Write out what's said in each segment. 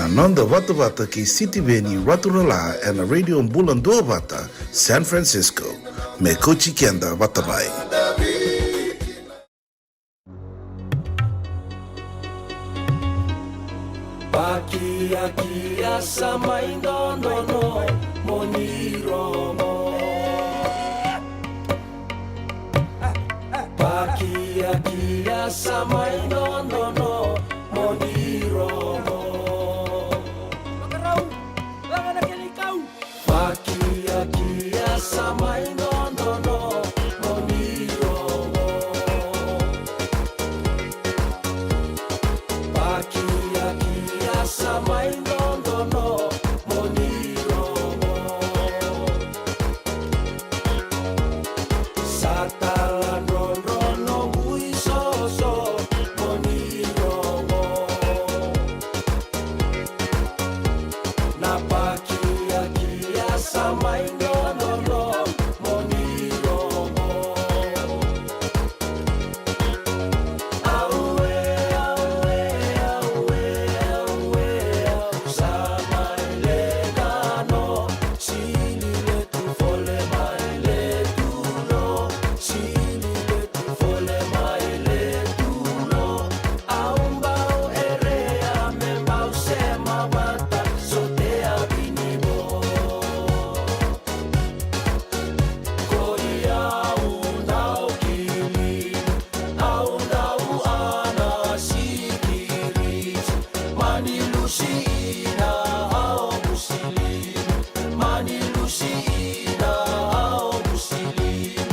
Nanda Vata Vata ki City Veni Raturala and a radio Mbulando Vata, San Francisco. Me Kochi Kenda Vatabai. Pakia kia samai no no no moniromo. Pakia kia samai no no no moniromo. Pakia kia samai no no no moniromo. Pakia kia samai no no no moniromo. Satalan ron ron no bui so so moniromo. Na pakia kia samai no no no moniromo. Aue aue aue aue samai le dano sili le tu fole mai le tu no sili le tu fole mai le tu no aumbao erea me mau sema mata sotea vinimo Koia undau kili aundau ana sikiris mani lusiina au musilin mani lusiina au musilin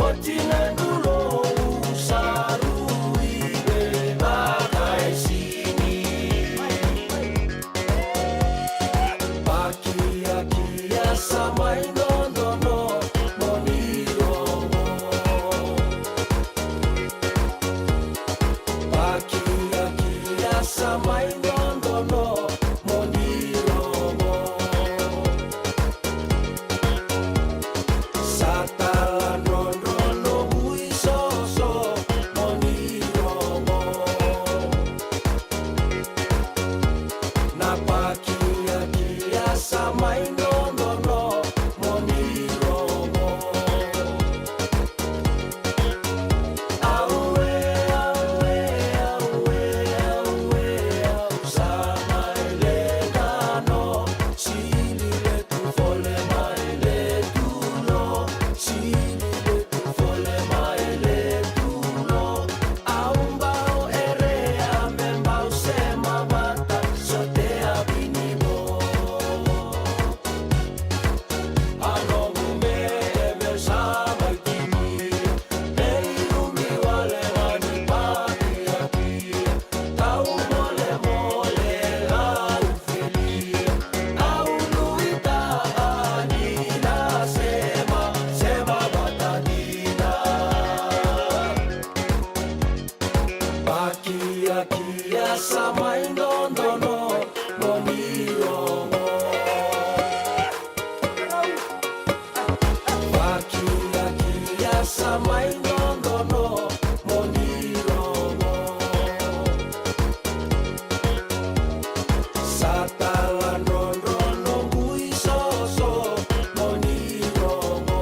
otina nulo sarui be makai sini Pakia kia samai no no no moniromo. Pakia kia samai no no no moniromo. Satalan ron ron no bui so so moniromo. Na pakia kia samai no no no moniromo. Aue aue aue aue samai le dano sili le tu fole mai le tu no sili le tu fole mai le tu no aumbao erea me mau sema mata sotea vinimo ano me me samai tini ei umi wale wani pakia kia tau mole mole lau fili au luita anina sema sema batadina Pakia kia samai no no no moniromo. Pakia kia samai no no no moniromo. Satalan ron ron no bui so so moniromo.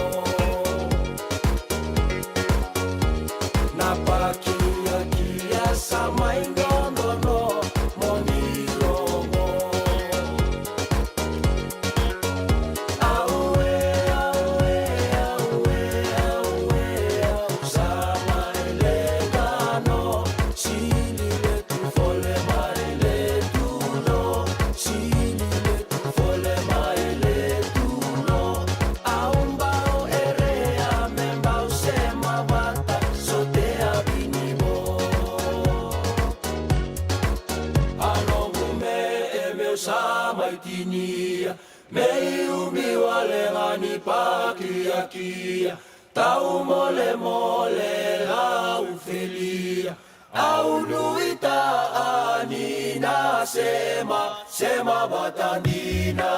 Na pakia kia samai no no no moniromo. Aue aue aue aue samai le dano sili le tu fole mai le tu no sili le tu fole mai le tu no aumbao erea me mau sema mata sotea vinimo ano me e meu samai tinia mei umi wale ngani pakia kia tau mole mole lau felia au nuita anina sema sema batandina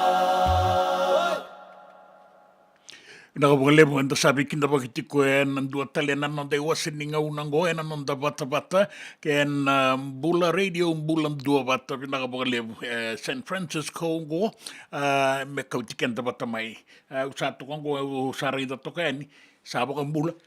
Pinakabalebo anda sabi kinda bakiti ko en dua talena non de wasin nga unang go en non da bata ken bula radio bulan dua bata pinakabalebo San Francisco go me kauti kenda bata mai usato ko go usari da to ken sabo kan bula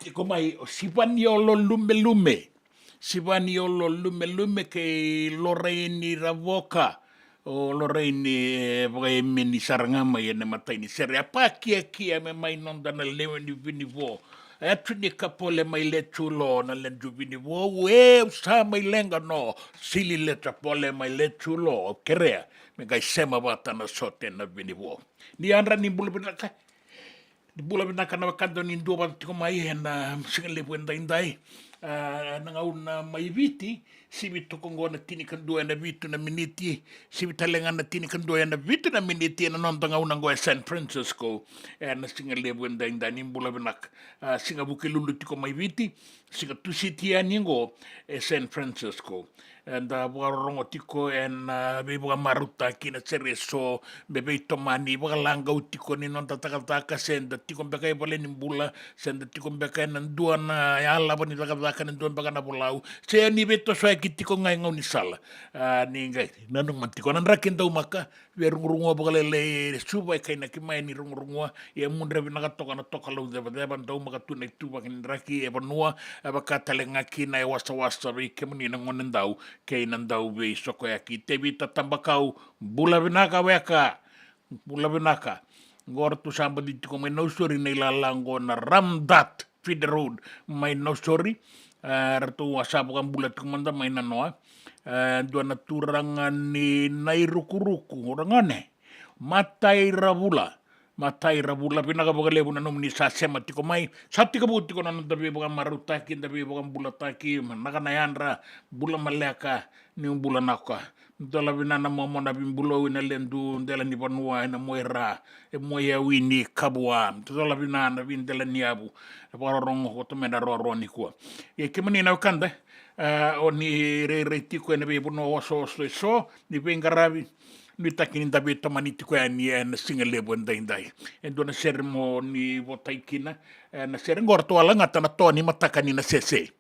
tiko mai sipaniolo lume sipaniolo lume ke Lorraine Ravoca o Lorraine pokoknya meni saranga mai ene matai ni sere apa kia me mai non dana lewe ni vini vo atu ni kapole mai le chulo na le vini vo we sa mai lenga no sili le tapole mai le chulo kerea me kai sema bata na sote na vini vo ni andra ni bulu binaka di bula binaka na kanto ni dua bata tiko mai na singale puenda indai nanga una mai viti sibi tokongo na tini kandua na vitu na miniti sibi talenga na tini kandua na vitu na miniti na non tanga una ngoe San Francisco na singa lebu enda inda nimbula benak singa buki lulu tiko mai viti singa tusiti ningo San Francisco and warongo tiko en beba maruta kina sereso bebe tomani baka langa utiko ni non tataka senda tiko beka bale nimbula senda tiko beka nan dua na yala bani tataka nan dua baka na pulau se ni beto so kitiko ngai ngau ni sala ni ngai nanung mantiko nan rakin tau maka verungurungo baka le suba kai na kimai ni rungurungo ya mundre bina toka na toka lau deba tau maka tunai tu baka ni raki e banua baka talenga kina e wasa be kemuni na ngonen dau kei nandau be soko yaki te vita tambakau bula binaka weka bula binaka ngor tu samba di tiko mai no story nei lalango na ramdat feed the road mai no story ratu wasabu kan bula tumanda mai na noa dua naturanga ni nai ruku orangane matai rabula pinaka bagale buna nom ni sa sema tiko mai sati ka buti ko nan tabi baga marutaki tabi baga bula taki naka na yanra bula maleka ni bula naka dola binana momo na bimbulo ina lendu ndela ni banua ina moira e moya wini kabua dola binana bindela ni abu para rongo ko to mena ro ni ko e kemani na kanda oni re tiko ina be buno so ni bengarabi ni takini tabi tamani tiko ani en singa lebo ndai en dona sermo ni votaikina na serengorto ala ngata na toni matakani na sese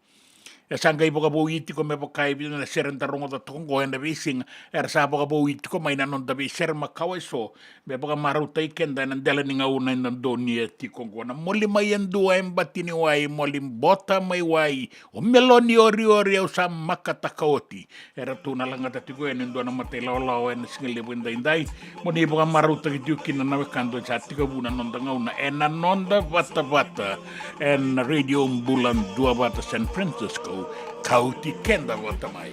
ya sanga iboga bo itiko me bokai bi na serenta rongo da tongo en bising sa boga bo itiko mai na non da bi serma kawai so be boga maru taiken da nan dela ninga una na doni tiko ngona moli mai en dua em batini wai moli bota mai wai o meloni ori o sa makata kaoti era tu na langa tiko en dona mate la en singale bunda indai moni boga maru taikin na kando sa tiko buna non da ngauna en non da bata en radio bulan dua bata San Francisco kauti kenda wata mai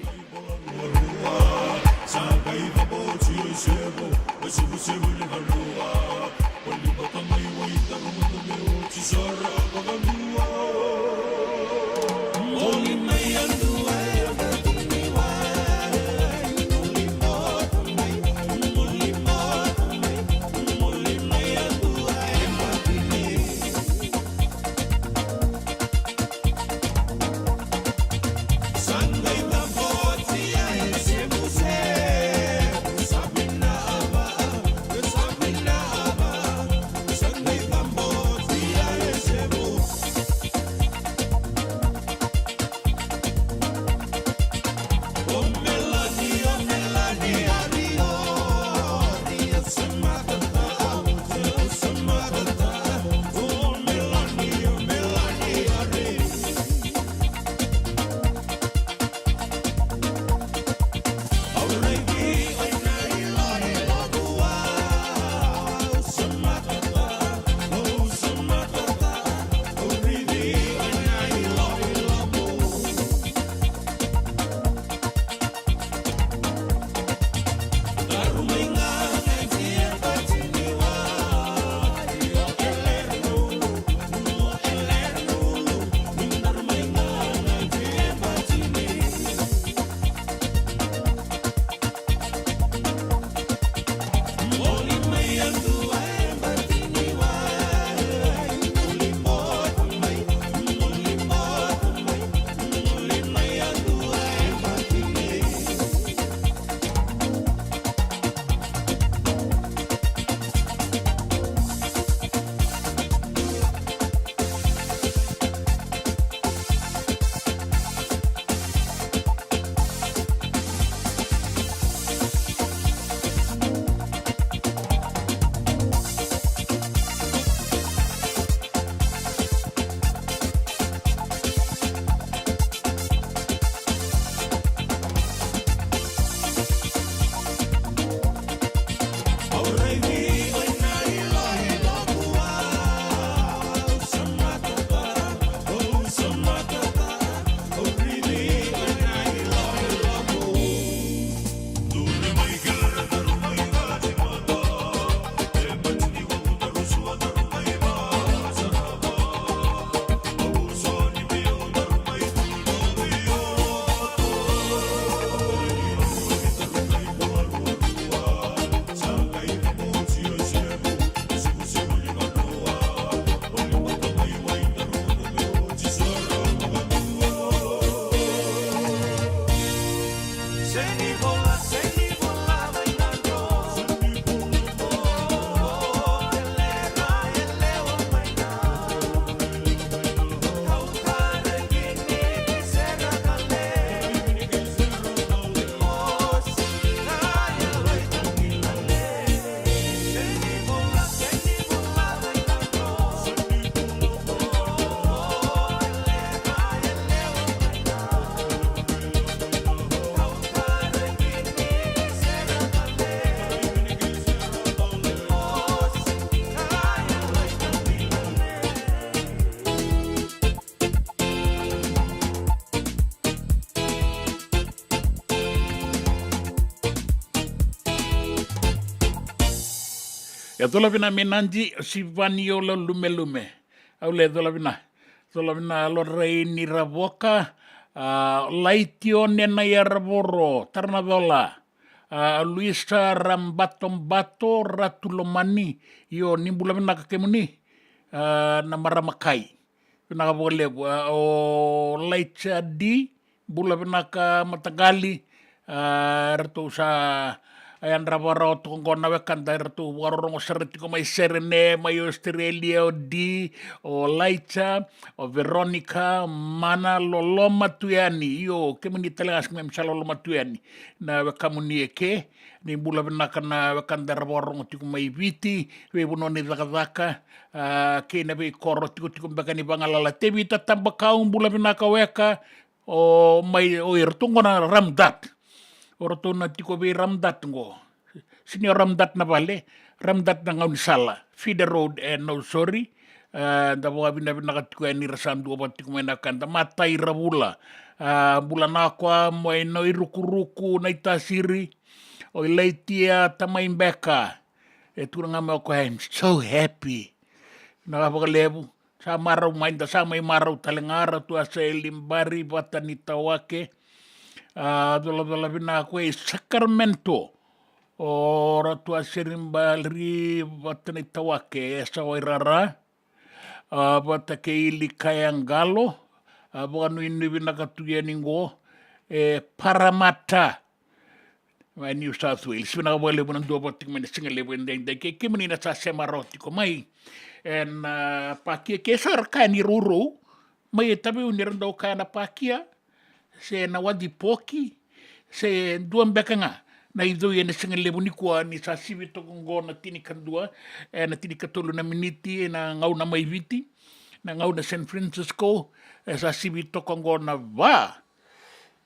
Ya tola vina menanji si vani o lo lume. Au le tola vina lo rei ni ravoka, laiti o nena ia ravoro, tarna dola. Luisa Rambatombato Ratulomani io nimbula vina kakemuni na maramakai. Vina ka vole o laita di bula vina ka matagali rato sa ayan ravara o tongona wekanda rato warorongo saratiko mai serene mai Australia o di o laita o Veronica mana loloma tuiani io kemuni talengas ngem saloloma tuiani na wekamuni eke ni bula benaka na wekanda rawarongo tiko mai viti we bunoni zakazaka ke na be koro tiko mbakani bangalala te vita tambakau bula benaka weka o mai o irtungona ramdat Oroto na tiko be ramdat ngo. Sini ramdat na vale, ramdat na ngaun sala. Feeder road no sorry. Da boga bina katiko ni rasandu obat tiko mena kanda matai rabula. Bula na kwa mo no irukuruku na itasiri. O leitia tamaimbeka. Turanga mo ko I'm so happy. Na boga lebu. Sa marau mainda sa mai marau talengara tu asa elimbari batani tawake. Dola vina koe Sacramento o ratua serimbali watani tawake esa wairara wata ke ili kayangalo boganu inu vina katuya ningo Parramatta New South Wales vina wale bunan dua batik mene singale wende ke menina sa semaroti ko mai en pakia ke sarkani ruru mai tabi unirando kana pakia se na wadi poki se dua mbekanga na ido ye ne singa lebu ni kwa ni sa sivi to ngo na tini kandua na tini katolu na miniti na ngau na mai viti na ngau na San Francisco sa sivi to ngo na va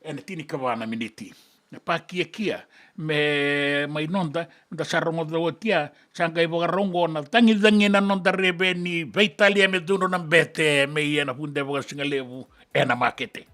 na tini kawana miniti na pakia kia me mai nonda da sarongo do tia sanga i boga rongo na tangi na nonda rebe ni veitalia me duno na bete me ye na funde boga singa lebu na makete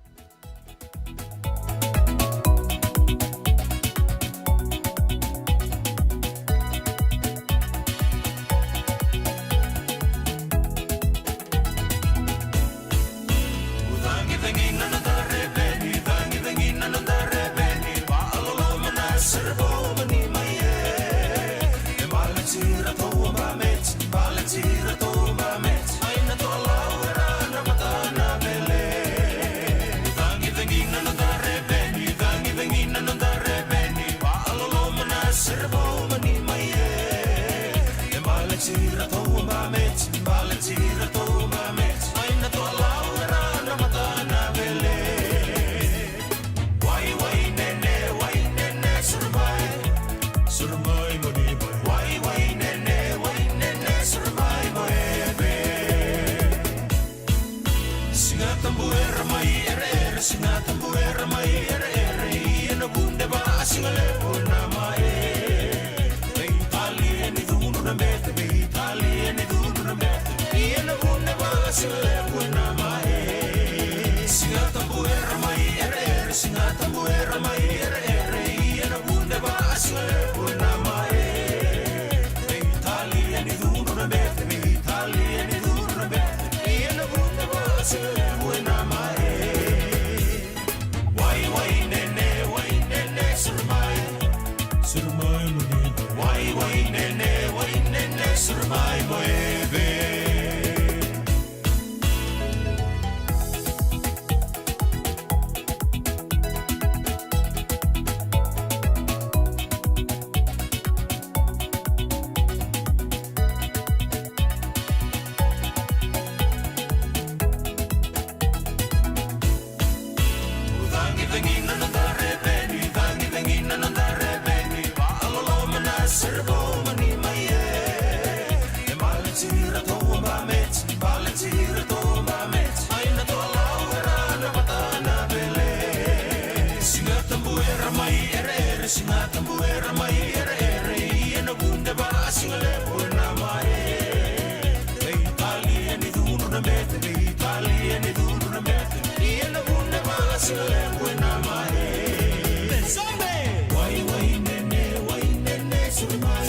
Why, nene, surmai,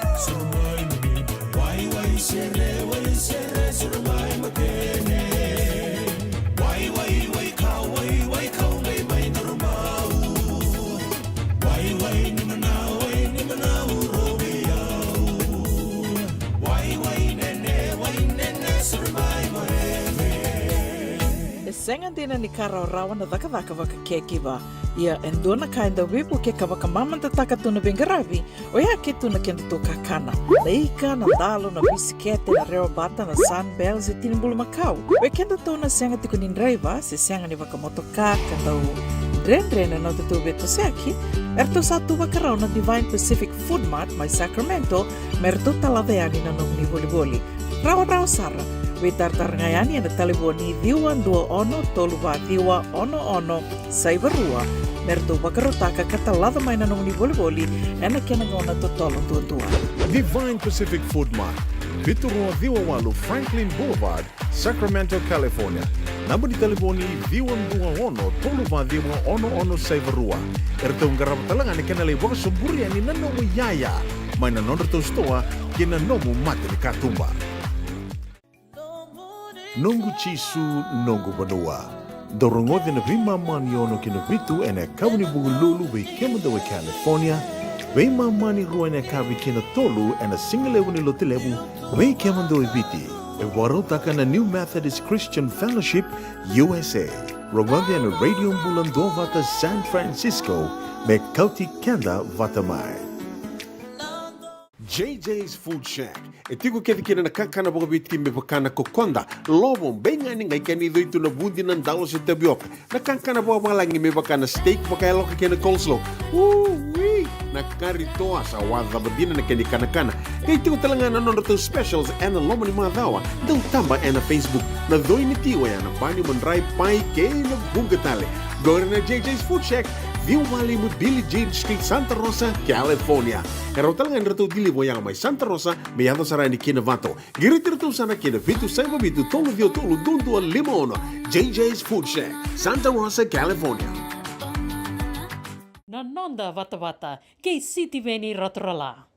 surmai, Senga dina ni kara rawa na daka waka kekiwa. Ia endona kainda wipu ke kawaka mamanta taka tuna bengaravi o ia ke tuna kenda to kakana. Leika na dalo na bisikete na reo bata na sunbells e tinimbulu makau. We kenda tona senga tiku nindraiva se senga ni waka motoka kandau dren na te tu beto seki. Erto satu wakarau na Divine Pacific Food Mart mai Sacramento merto talaveani na nung ni boli. Rawa sara. We tartar ngayani na taliboni diwan dua ono toluwa diwa ono saivarua merto bakarotaka katalada mai na nung ni boli ena kena ngona totolo tua. Divine Pacific Food Mart, Viturua Diwawalu Franklin Boulevard, Sacramento, California. Namba di taliboni diwan dua ono toluwa diwa ono saivarua. Erto ngarap talanga ni kena lewaka suburi ani nanomu yaya. Mai na nonderto stoa kena nomu mate ni katumba. Nongu chisu nongu banua. Dorongote na vima mani ono kina vitu ene kawani bugululu we kemadawe California. We mani rua ene kawi kina tolu ene singalewu ni lotilewu we kemadawe viti. E warotaka na New Methodist Christian Fellowship USA. Rongote ene Radio Mbulando vata San Francisco me kauti kenda vatamai. JJ's Food Shack. E tiku kedi kina na kakana boka biti me pakana kokonda. Lobo benga ni ngai kani itu na bundi nan dalo sa tapioca. Na kakana boka malangi me pakana steak pakaya loka kina coleslaw. Woo-wee! Na karitoa sa wadha badina na kani kana. Kaya tiku talanga na nondo specials and na lomo ni mga dawa. Daw tamba na Facebook. Na doi ni tiwa ya na banyo manray pai kaya na bungatale. Gawin na JJ's Food Shack. View Valley mo Billie Jean Street, Santa Rosa, California. Karo talaga nito dili mo yang may Santa Rosa, may yato saray ni Kinavato. Giritirito sana Kinavito, Saiba Vito, Tolo Dio Tolo, Dundo Limono. JJ's Food Shack, Santa Rosa, California. Nanonda Vata, kay City Veni Rotorala.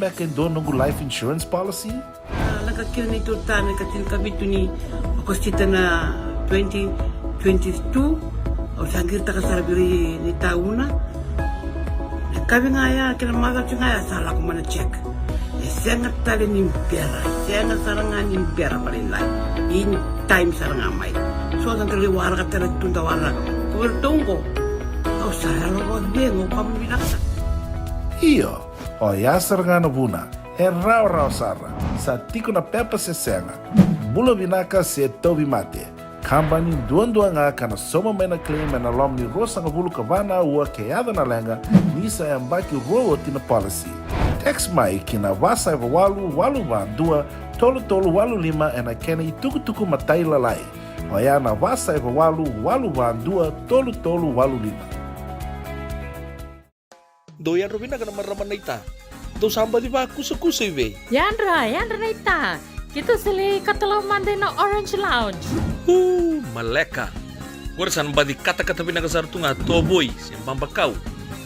back in do nungu life insurance policy? Nakakira ni tutana katil kabitu ni akostita na 2022 o sangir takasarabiri ni tauna. Kami ngaya kina maga ngaya salah ko mana check. Sangat tali ni pera, sangat sarangan ni pera paling lain. In time sarangan mai. So ang kaliwara ka tala tunda wala. Kuwertongko. O saya lo bengo kamu binaksa. Iyo, o yasar nga na buna, e rau sara, sa tiko na pepa se senga, bula binaka se tobi mate, kambani duan nga kana soma mena claim na lom ni rosa nga bulu kavana ua keada na lenga, nisa e mbaki roa tina policy. Text mai kina wasa e walu van dua, tolu walu lima e na kena i tuku matai lalai, o ya na wasa e walu van dua, tolu walu lima. Doyan Robina ka naman raman na ita. Do samba di ba kusa-kusa iwe? Yandra na ita. Kita sili katalaw manday na Orange Lounge. Maleka. Warasan ba di kata-kata pinakasar tu nga toboy, siyang bakaw.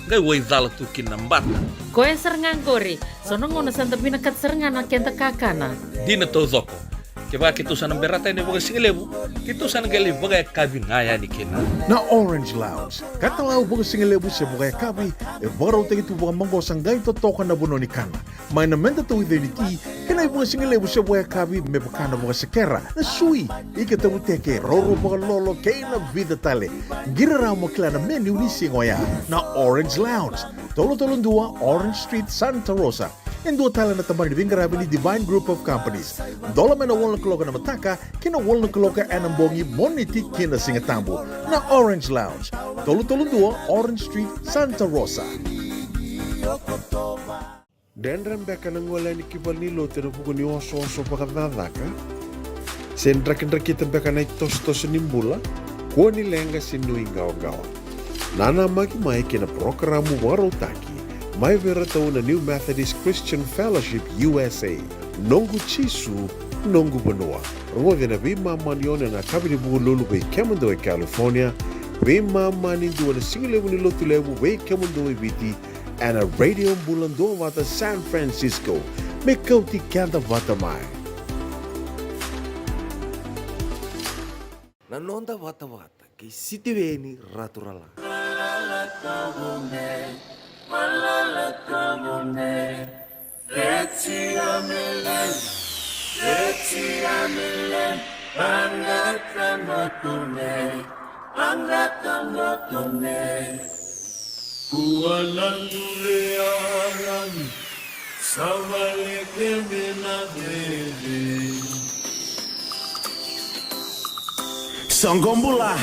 Ngay way dala tu kinambata. Koe serengan kori. Sono ngono santa pinakat serengan na kenta kakana. Di na to zoko. Kaya kito sa nang berata ni baga singalebu, kito sa nang gali baga kabi ngaya ni kina. Na Orange Lounge, katalaw buka singalebu siya buka kabi, e baraw tayo ito buka manggo sanggay totokan na buno ni kana. May namenda to with unity, kanay buka singalebu siya buka kabi, may baka na buka sekera, na sui, ikatabu teke, roro buka lolo, kay na vida tale. Giraraw mo kila na menu ni singoya, na Orange Lounge, tolo-tolong dua, Orange Street, Santa Rosa. En dua tala na tamari ni Vingarabi ni Divine Group of Companies. Dola na wala kaloka na mataka, kina wala kaloka anambongi moniti kina singatambo na Orange Lounge. Tolo-tolo dua, Orange Street, Santa Rosa. Dendram beka nang wala ni kibal ni lote na puko ni oso-oso pakadadaka. Sendra-kendra kita beka na itos-tos nimbula, kuwa ni lenga sinuing gawa-gawa. Nana magi-mai kina programo warotaki. Mai vera tau na New Methodist Christian Fellowship USA. Nongu chisu, nongu banoa. Rongo na vima manione na kabini bugu lulu bei Kemando e California. Vima mani dua na singilewu ni lotu lewu bei Kemando e viti. And a radio bulando vata San Francisco. Me kauti kanta vata mai. Nanonda vata ki siti veni raturala. Songombula.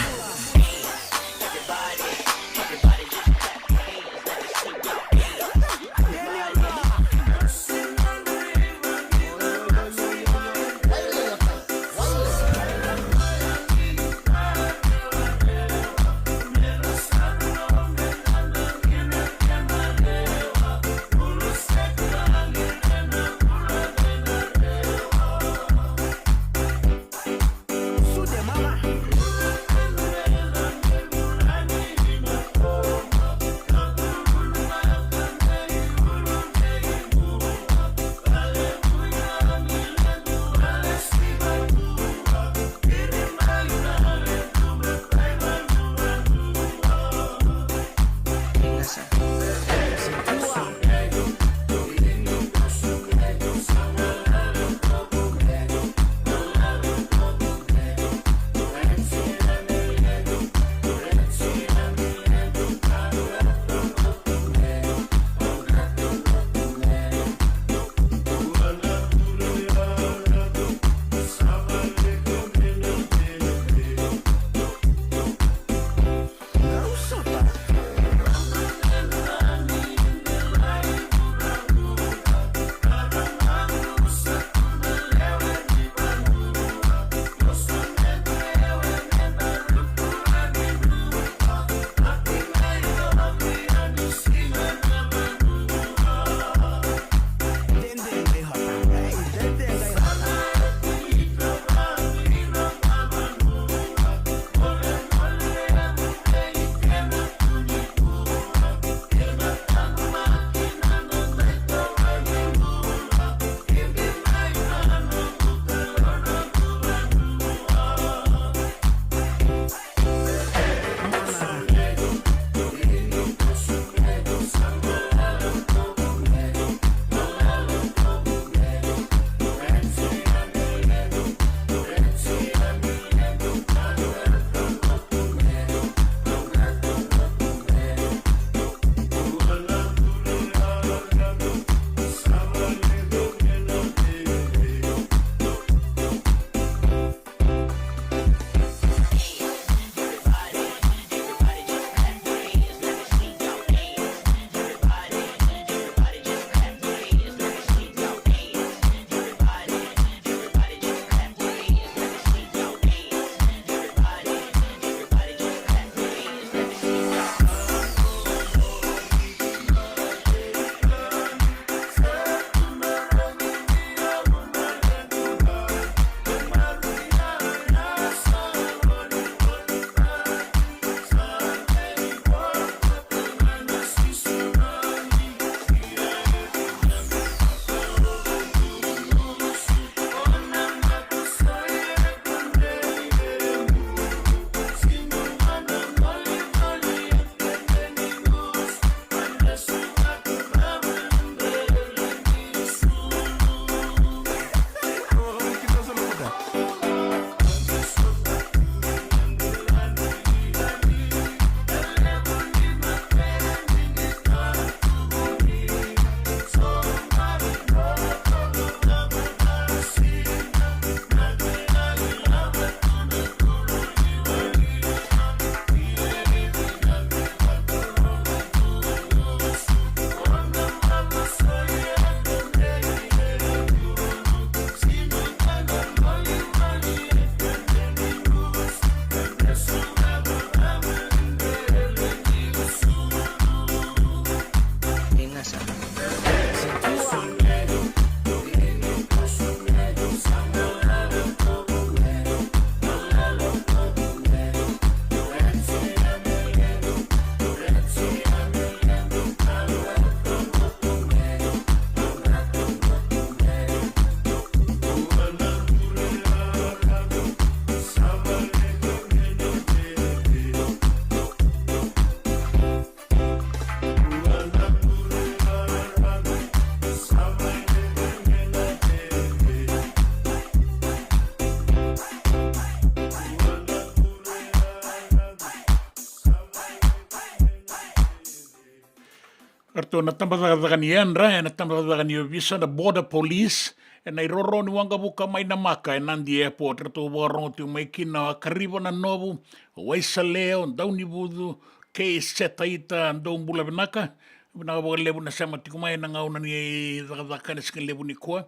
Arto na tambatagani andra, na tambatagani visa na border police, e na iroro ni wanga buka mai na maka e Nandi Airport, rato warongo tu mai kina kariba na novu, o waisa leo, dauni vudu, ke setaita, ndou mbula vinaka, vinaka boka lebu na sama tiku mai na ngauna ni zakazaka na sikin lebu ni kua,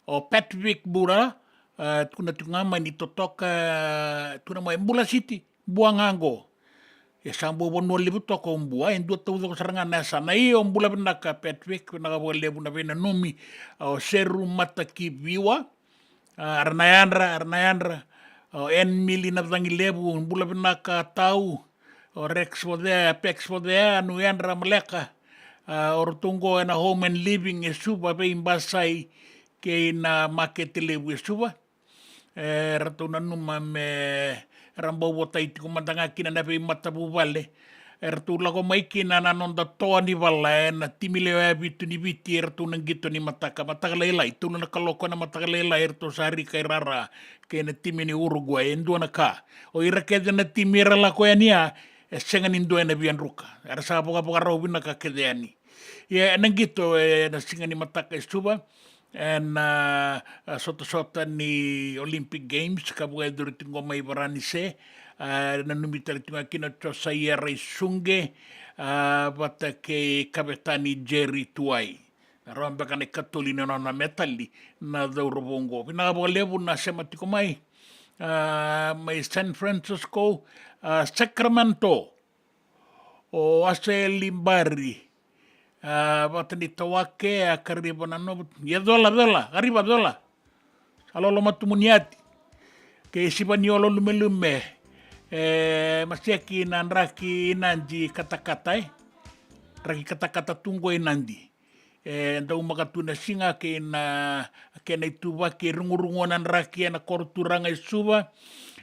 o Patrick Bura, tukuna tiku mai ni totoka, tuna mai Mbula City, Buangango, e sambo bono lebu toko mbua, e ndua tau toko saranga nasa, na iyo mbula vinaka Patrick, vinaka boka lebu na vina numi, o seru mata ki viwa, Arnayandra, o en mili na vangi lebu, mbula vinaka tau, o Rex for there, Pex for there, Nuyandra Maleka, o rotungo na home and living e suba pe imbasai ke na market lebu e suba, rato na numa me rambau wata iti kumandanga kina na pe matabu vale, rato lako mai kina na nonda toa ni vala na timile wa bitu ni biti rato nang gito ni mataka leila itu na kaloko na mataka leila rato sari kay rara ke na timi ni Uruguay endo na ka o irakeda na timira la ko ania e sengan indo na bian ruka ara sa poka robin na ka kedeani ya nang gito na singa ni mataka estuba and sota ni Olympic Games kabuga duritingo mai barani se na numita tinga kina tosa rai sunge bata ke kapetani Jerry Tuai ramba kana katolina na metali na daurobongo pina bo lebu na sematiko mai mai San Francisco Sacramento o ase limbari bata ni tawake kariba na no ya dola arriba dola alolo matumuniati ke sibaniolo lumelume masiaki nanraki nanji kata-kata raki kata-kata tunggo nandi ndau makatuna singa ke na ituba ke rungurungonan raki na korturanga isuba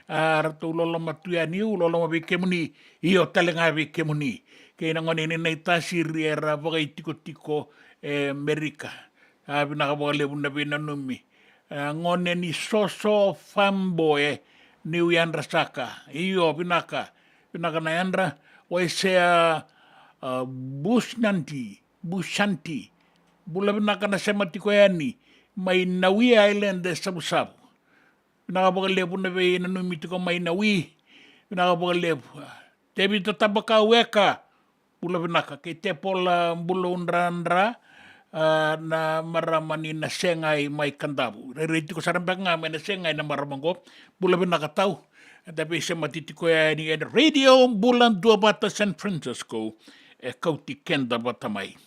rato lolo matuani lolo mabikemuni iyo talenga bikemuni ke na ngone ni tasiri era boga tiko Amerika abina ka boga lebu na bina numi ngone ni soso famboe ni uyandra saka iyo binaka na yandra waisea bushanti bula binaka na sematiko yani mai Naui Island sabu binaka boga lebu na bina numi tiko mai Naui binaka boga lebu tebi tatabaka weka bula binaka ke tepola bula undra na maramani na sengai mai kandabu reriti ko sarambang nga na sengai na maramango bula binaka tau tapi sa matitiko ni radio bulan 2 bata San Francisco kauti kenda batamai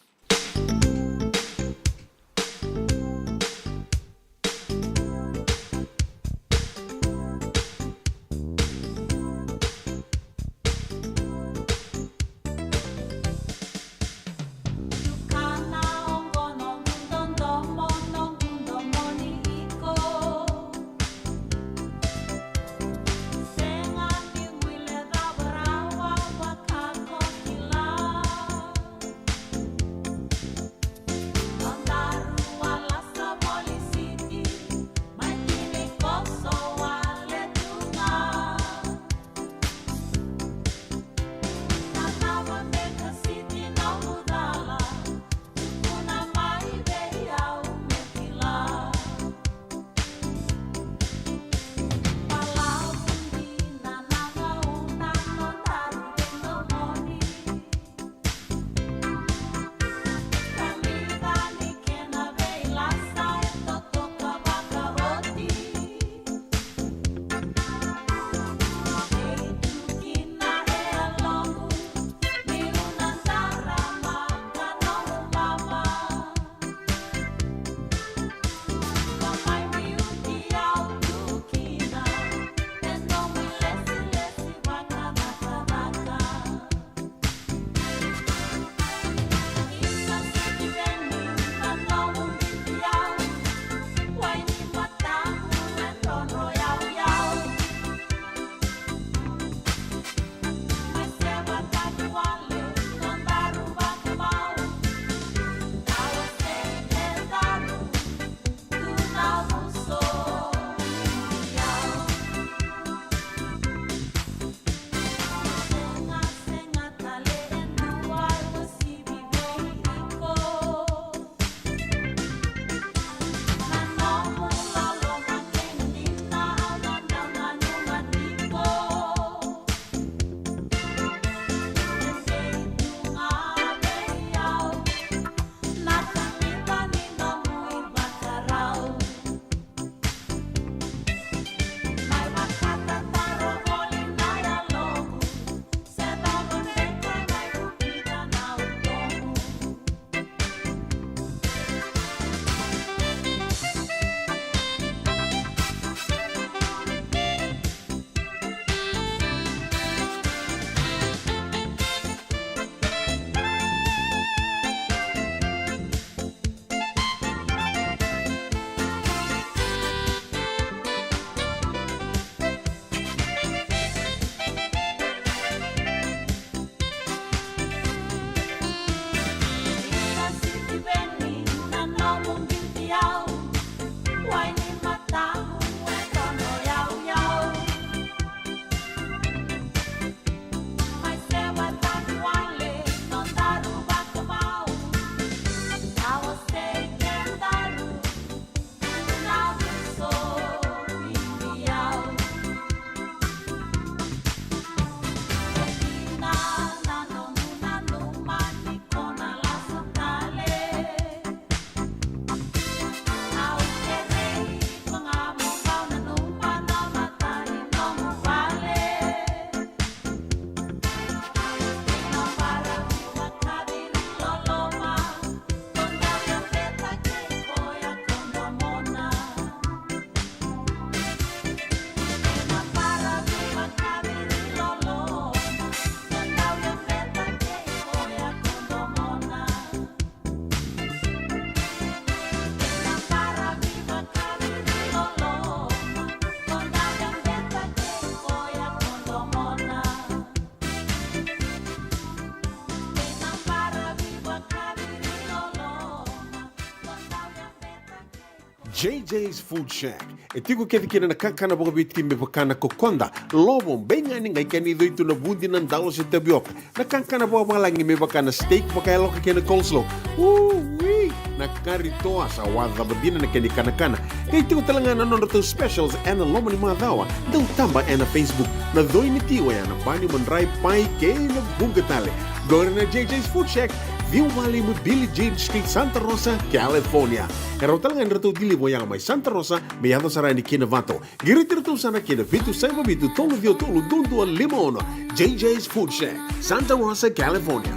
JJ's Food Shack. E tiku kevi kina na kakana boka biti me bakana kokonda. Lobon benga ni ngai kani doitu na bundi nan dalo se tabioka. Na kakana boka malangi me bakana steak baka eloka kena coleslaw. Wee! Na kari toa sa wadha badina na kani kana. Kaya tiku talangana non to specials and the lomani madawa. Dau tamba na Facebook. Na doi ni tiwa ya na bani manrai pai ke na bungatale. Go na JJ's Food Shack. Viu Valley mo Billy Jean Street, Santa Rosa, California. Pero talagang rito dili mo yang may Santa Rosa, may ato saray ni Kinavato. Girit-rito sana Kinavitu, Saiba Vitu, Tolo Vio Tolo, Dundo, Limon. JJ's Food Shack, Santa Rosa, California.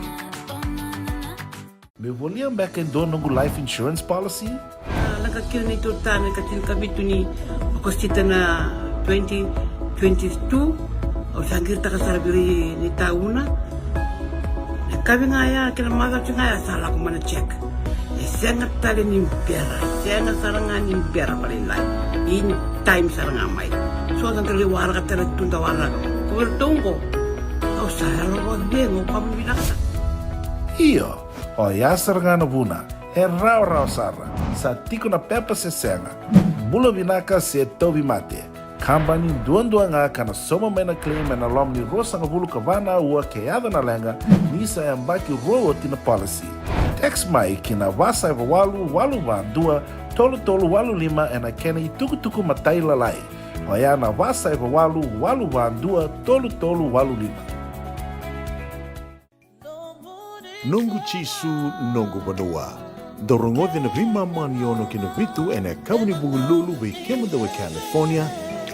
Me volia back in doon ng life insurance policy? Nakakil na ito tayo katil kabitu ni Agostita na 2022. O sagir ta kasarabiri ni tauna. Kami ngaya kila mara ngaya salah ko mana check. Sengat tali ni pera, sengat sarangan ni pera palilai. In time sarangan mai. So ang kali warga tala tunda warga. Kubertungko. Au saya lo dengo kami binasa. Iyo, o yasar nga na buna, raw sara, sa tiko na pepa se senga, bulo binaka se tobi mate, kambani duan nga kana soma may na claim na lom ni rosa nga bulu kabana ua kayada na lenga, nisa ang baki rowo tina policy. Text mai kina wasa eva walu dua, tolo walu lima ena kena ituku matai lalai, o ya na wasa eva walu dua, tolo walu lima. Nungu chisu nungu banua. Dorongo na vima maniono kinavitu ene kawni bugululu be kemandawa California.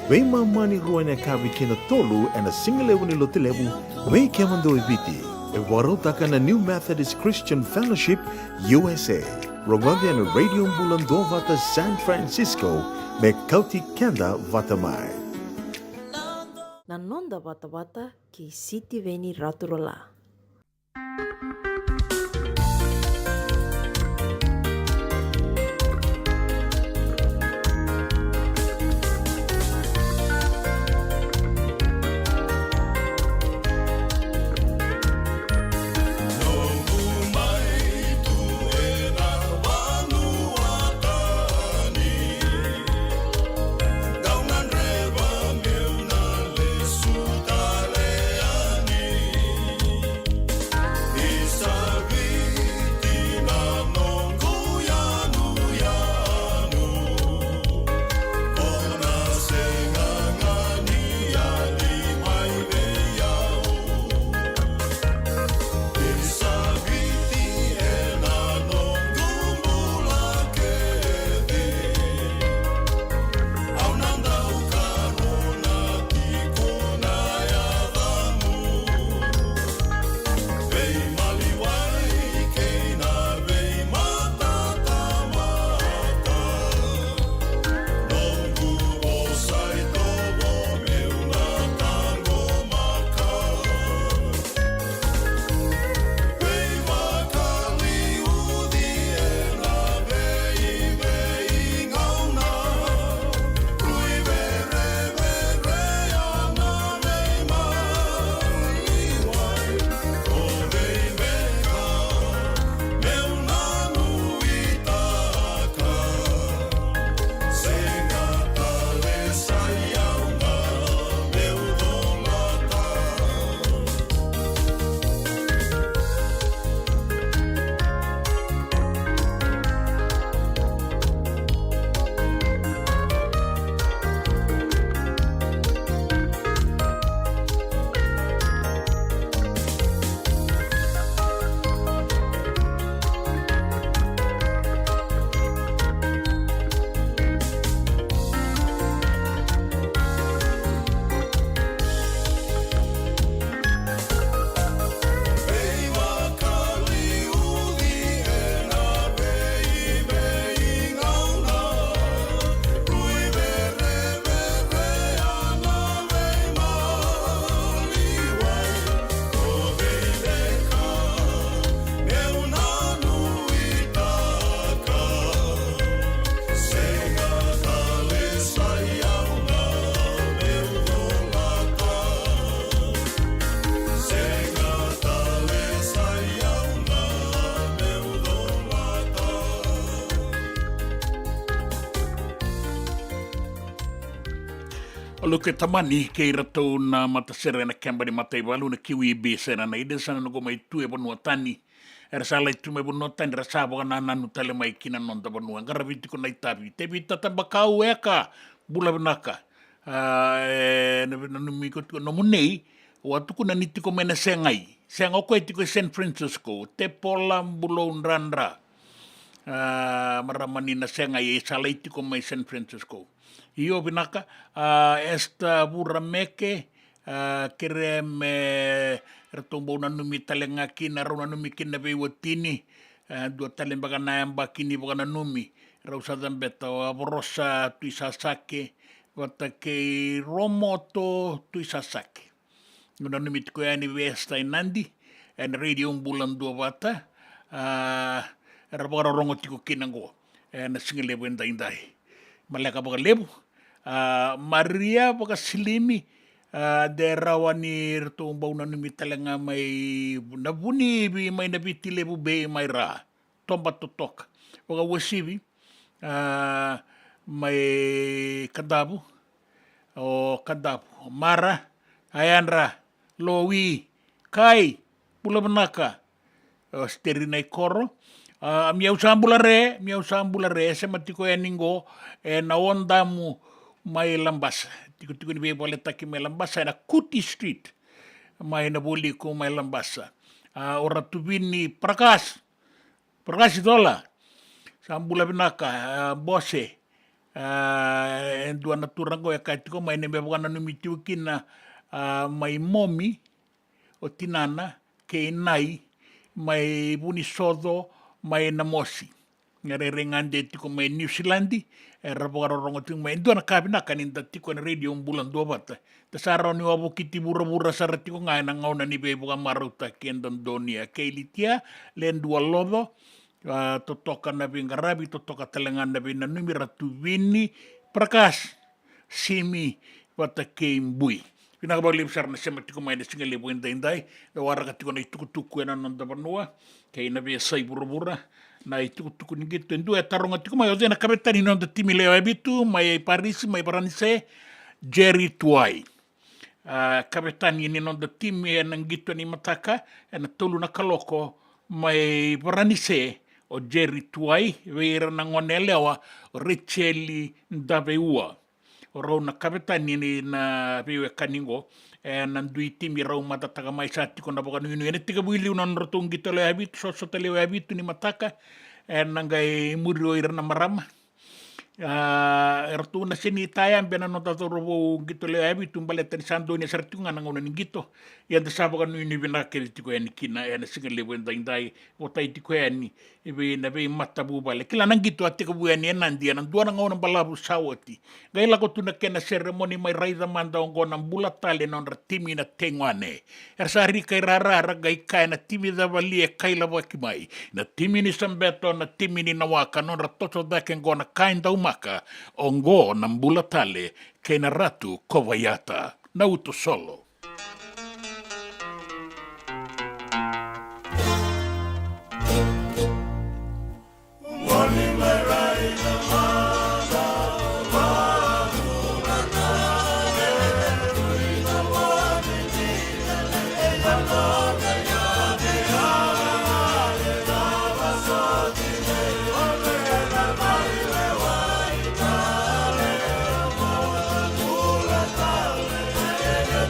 Vima mani ruane kavi kina tolu ene singalewu ni lotilewu be kemandawa viti. E warotaka na New Methodist Christian Fellowship USA. Rongonde na Radio Mbulando vata San Francisco me kauti kenda vatamai. Nanonda vata ki City Veni Raturola. Isa O lo ke tamani ke i ratou na matasere na kembani matai walu na kiwi besera na ide sana no mai tu e bonua tani. Era sala tu me bonua tani ra sa boga na nanu tale mai kina non ta bonua. Ngara viti ko nai tabi. Te vita tabakau eka bula benaka. Na numi ko no munei o atuku na niti ko mena sengai. Senga ko iti ko San Francisco. Te pola mbulo unranra. Maramani na sengai e sala iti ko mai San Francisco. Io binaka esta burameke kere me retombo na numi talenga kina rona numi kina be watini dua talen baga na amba kini baga na numi rausa dambeta abrosa tuisasake watake romoto tuisasake ngona numi tiko yani westa inandi en radio bulan dua bata rabara rongo tiko kinango en singele wenda indai malaka baga lebu Maria baga silimi de rawani rto mbau na numi talenga mai nabuni bi mai nabiti lebu be mai ra tomba totok baga wasibi mai kadabu mara ayanra lowi kai pula benaka sterinai koro miau sambula re se matiko eningo na ondamu mai lambasa tiko ni be boleh taki mai lambasa na Kuti Street mai na boli ko mai lambasa ora tubini prakas dola sambula binaka bose dua naturango ya kaitiko mai ne be bwana numitiu kina mai momi o tinana ke nai mai buni sodo mai namosi ngare rengande tiko mai New Zealandi rabogaro rongo ting mai dona kabina kaninda tiko na radio bulan dua bata ta saro ni wabu kiti bura sara tiko ngai na ngauna ni be buga maruta kendan donia keilitia len dua lodo totoka na bingarabi totoka talengan na bina numira tu vini prakas simi bata keimbui pinakabali besar na sema tiko mai na singa lebu indai da waraka tiko na ituku na nanda banua kei na be sai bura na ituku ni gitu endu taronga tiko mai ozena kabetani non da timi leo ebitu mai Paris mai Paranise Jerry Tuai kabetani ni non da timi nang gitu ni mataka na tolu na kaloko mai Paranise o Jerry Tuai vera na ngonele wa Richeli Ndabeua o rona kabetani ni na bewe kaningo nandui timi rau matataka mai sa tiko na boka nunu ene tika buili unan rotong gitu leo habitu so leo habitu ni mataka nangai muri o irana marama ertu na sini tayam bena nota torobo gitu leo habitu mbaletan sando ni sartunga nangona ni gitu ya de saboka nunu bina ke tiko yani kina ene singa lebo ndai otai tiko yani ebe na be matabu bale kila nang gitu atika bu yani nandi nan dua ngona balabu sawati gai la ko tuna kena seremoni mai raida manda ngona bula tale non timi na tengwane ersari kai rara gai kai na timi da bali e kai la mai na timi ni sambeto na timi ni nawaka non ratoto da ken ngona kai da umaka ongo na bula tale kena ratu kovayata na uto solo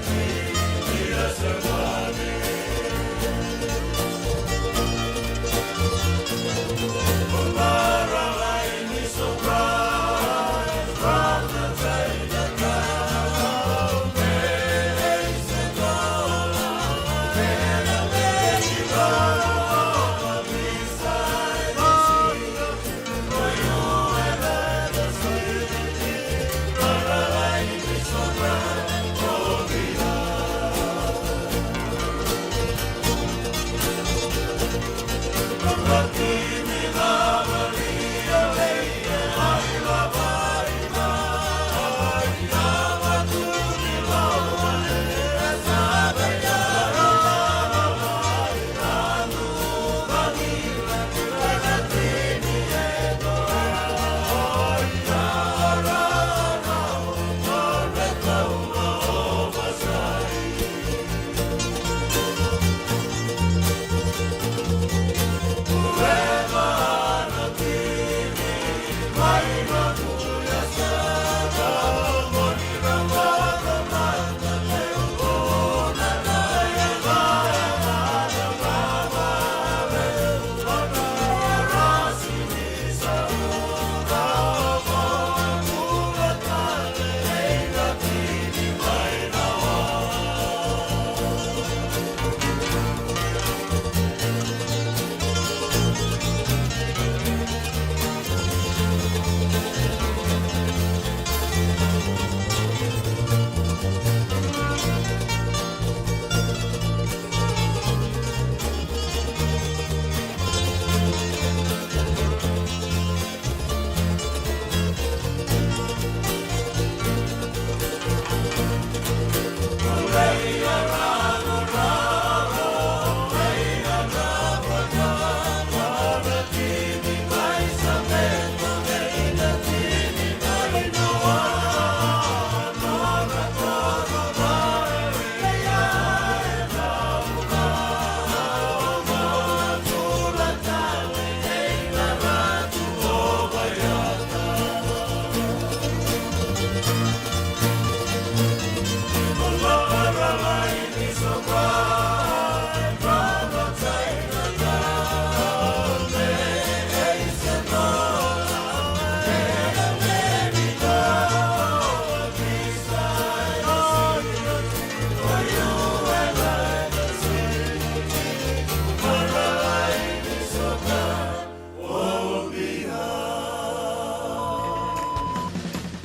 Thank you.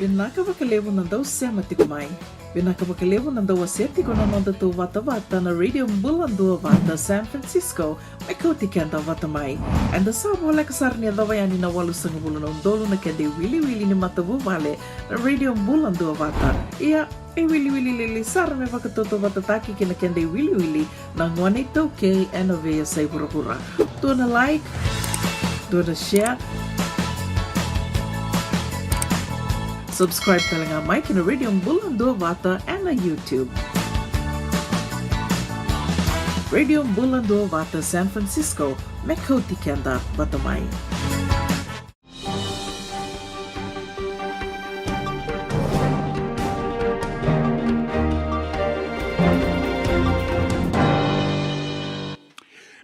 Vinaka wakalevu na ndau sema tiko mai. Vinaka wakalevu na ndau asetiko na nonda tu vata vata na Radio Mbulandua Vata San Francisco mai kauti kenda vata mai. And the sabo leka sarni adawayani na walu sangabulu na undolu na kende wili ni matavu vale na Radio Mbulandua Vata. Ia e wili sara me wakatoto vata taki kina kende wili na ngwane tauke e na vea sai pura. Dona like, dona share, subscribe talenga Mike na Radio Mbulandua Vata and na YouTube. Radio Mbulandua Vata San Francisco, Mekoti Kenda Vatamai.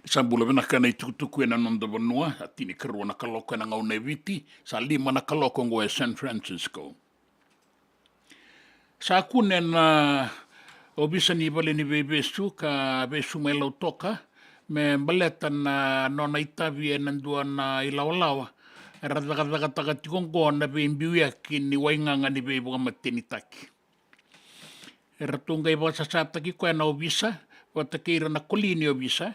Sambula vena kana i tukutuku e na nonda vanua, a tini karua na kaloko e na ngau neviti, sa lima na kaloko ngo e San Francisco. Sa kune na obisa ni vale ni bebesu, ka besu me lau toka, me baleta na nona itavi e nandua na ilaolawa, e radagadaga tikongo na beimbiuiaki ni wainganga ni beibuga matenitaki. E ratunga i wasasataki koe na obisa, watakeira na kolini obisa,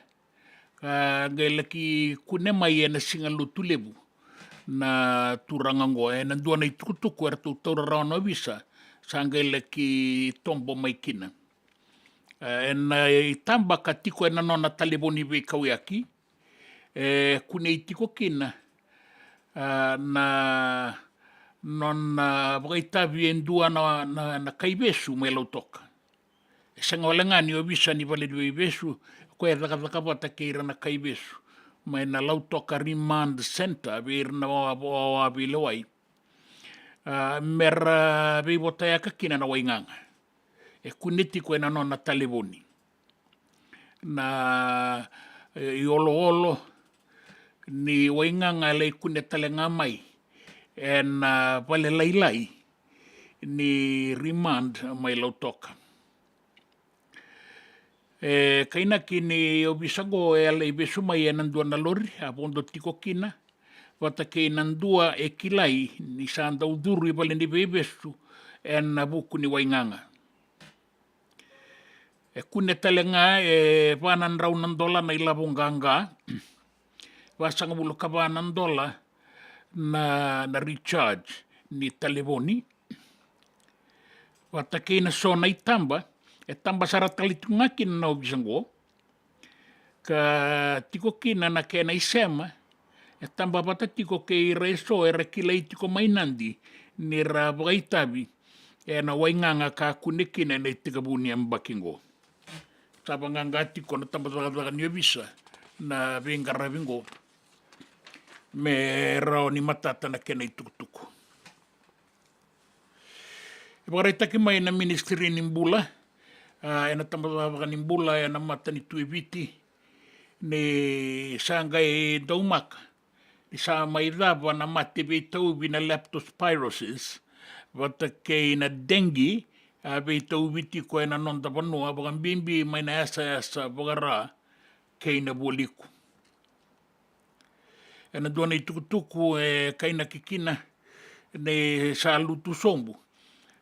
ngai laki kune mai e na singa lutu lebu na turanga ngoa e nandua na i tukutuku e ratu taura rao na obisa, sa ngai laki tombo mai kina. E na i tamba ka tiko e na nona taleboni vei kauiaki, kune i tiko kina na nona wakaitavi e ndua na kaibesu mai lau toka. E sanga walangani obisa ni vale ni besu, koe dhaka wata keira na kaibesu. Mai na lau toka Remand Center, veira na wawa vilewai. Mera vei wata kina na wainganga. E kuneti koe na nona taleboni. Na i olo ni wainganga lei kune talenga mai. E na vale lailai ni Remand mai lau toka. Kaina kini obisago e ala i besu mai e nandua na lori, a pondo tiko kina, wata kei nandua e kilai ni sanda uduru i vale ni bebesu e na buku ni wainganga. E kune talenga e vanan raunan dola na ilabonganga, wasanga bulu ka vanan dola na recharge ni taleboni, wata kei na sona i tamba, e tamba sara talitunga kina na obisango, ka tiko kina na kena i sema, e tamba bata tiko ke i reso e rekila i tiko mainandi, ni ra wakaitavi, e na wainganga ka kune kina na i tika buni ambakingo. Sabanganga tiko na tamba tanga ni obisa, na vengara vingo, me rao ni matata na kena i tukutuku. E wakaitaki mai na ministry ni mbula, e na tambawaga ni mbula e na mata ni tuiviti ni sanga e daumaka ni sa maidhava na mate vei tauvi na leptospirosis wata kei na dengue vei tauviti ko e na nonda vanua wagan bimbi mai na asa wagara kei na boliku. E na duana i tukutuku e kaina kikina ne sa lutu sombu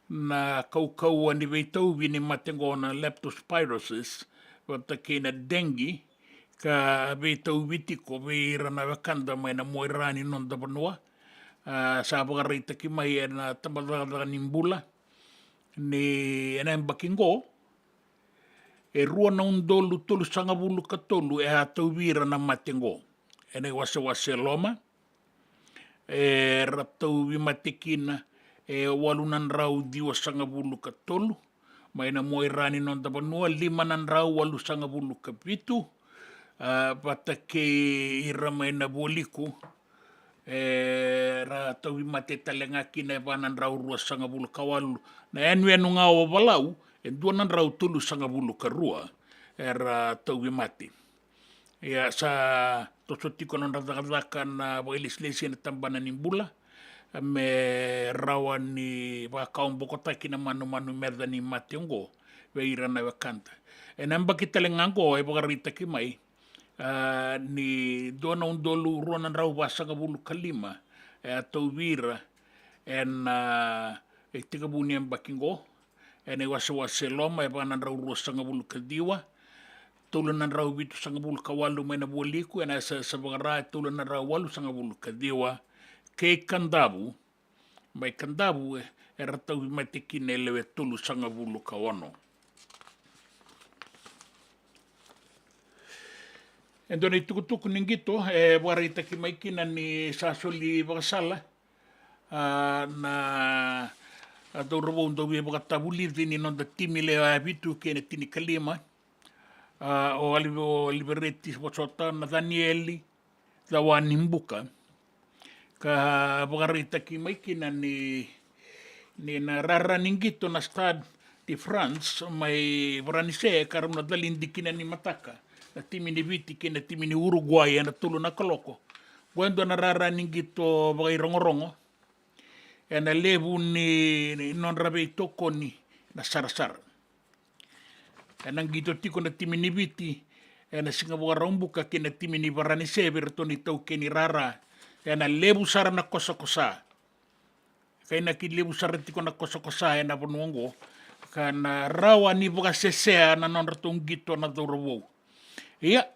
na kau ani vei tauvi ni matengo na leptospirosis wata kei na dengue ka vei tauviti ko vei rana wakanda mai na moirani nonda vanua sa wakareita ki mai e na tambadaka ni mbula ni ena mbakingo e rua na undolu tolu sangabulu ka tolu e ha tauvi rana matengo ena wase loma e ratauvi matekina e walunan rau diwa sangabulu ka tolu, mai na moirani nonda vanua limanan rau walu sangabulu ka pitu, bata ke ira mai na boliku, ra tauvi mate talenga kina e vanan rau rua sangabulu ka walu, na enu nga o walau, e duanan rau tolu sangabulu ka rua, e ra tauvi mate. Ia sa tosotiko non radakadaka na waileslesi na tambana ni mbula, me rawa ni wakaon bokotaki na manu meda ni mationgo veira na wakanta. E namba kita lengango e wakarita ki mai ni dona undolu ruanan rau wasanga bulu kalima e atau vira e na e tika buni ang bakingo, e ne wasa loma e panan rau rua sanga bulu kadiwa, tulanan rau vitu sanga bulu kawalu mai na bualiku, e na sa bagara e tulanan rau walu sanga bulu kadiwa, ke kandabu, mai kandabu e ratau mai te kine lewe tulu sanga bulu kawano. E dona i tukutuku ningito, e wara taki mai kina ni sasoli wakasala, na atau rabo ndo we bakatabuli vini non da timi le abitu ke ne tini kalima, o alibereti wasota na Danieli, da wanimbuka, ka wara taki mai kina ni na rara ningito na stad di France, mai waranise karuna dalindi kina ni mataka. Na timi ni viti ke na timi ni Uruguay na tulu na kaloko. Gwendo na rara ningito bagai rongorongo. E na lebu ni non rabe toko ni na sarasar. E nang gito tiko na timi ni viti. E na singa buka rombuka ke na timi ni varanise berto ni tau ke ni rara. E na lebu sara na kosa-kosa. Kaya na ki lebu sara tiko na kosa-kosa e na panuongo. Ka na rawa ni buka sesea na non ratong gito na dorowou. Ia,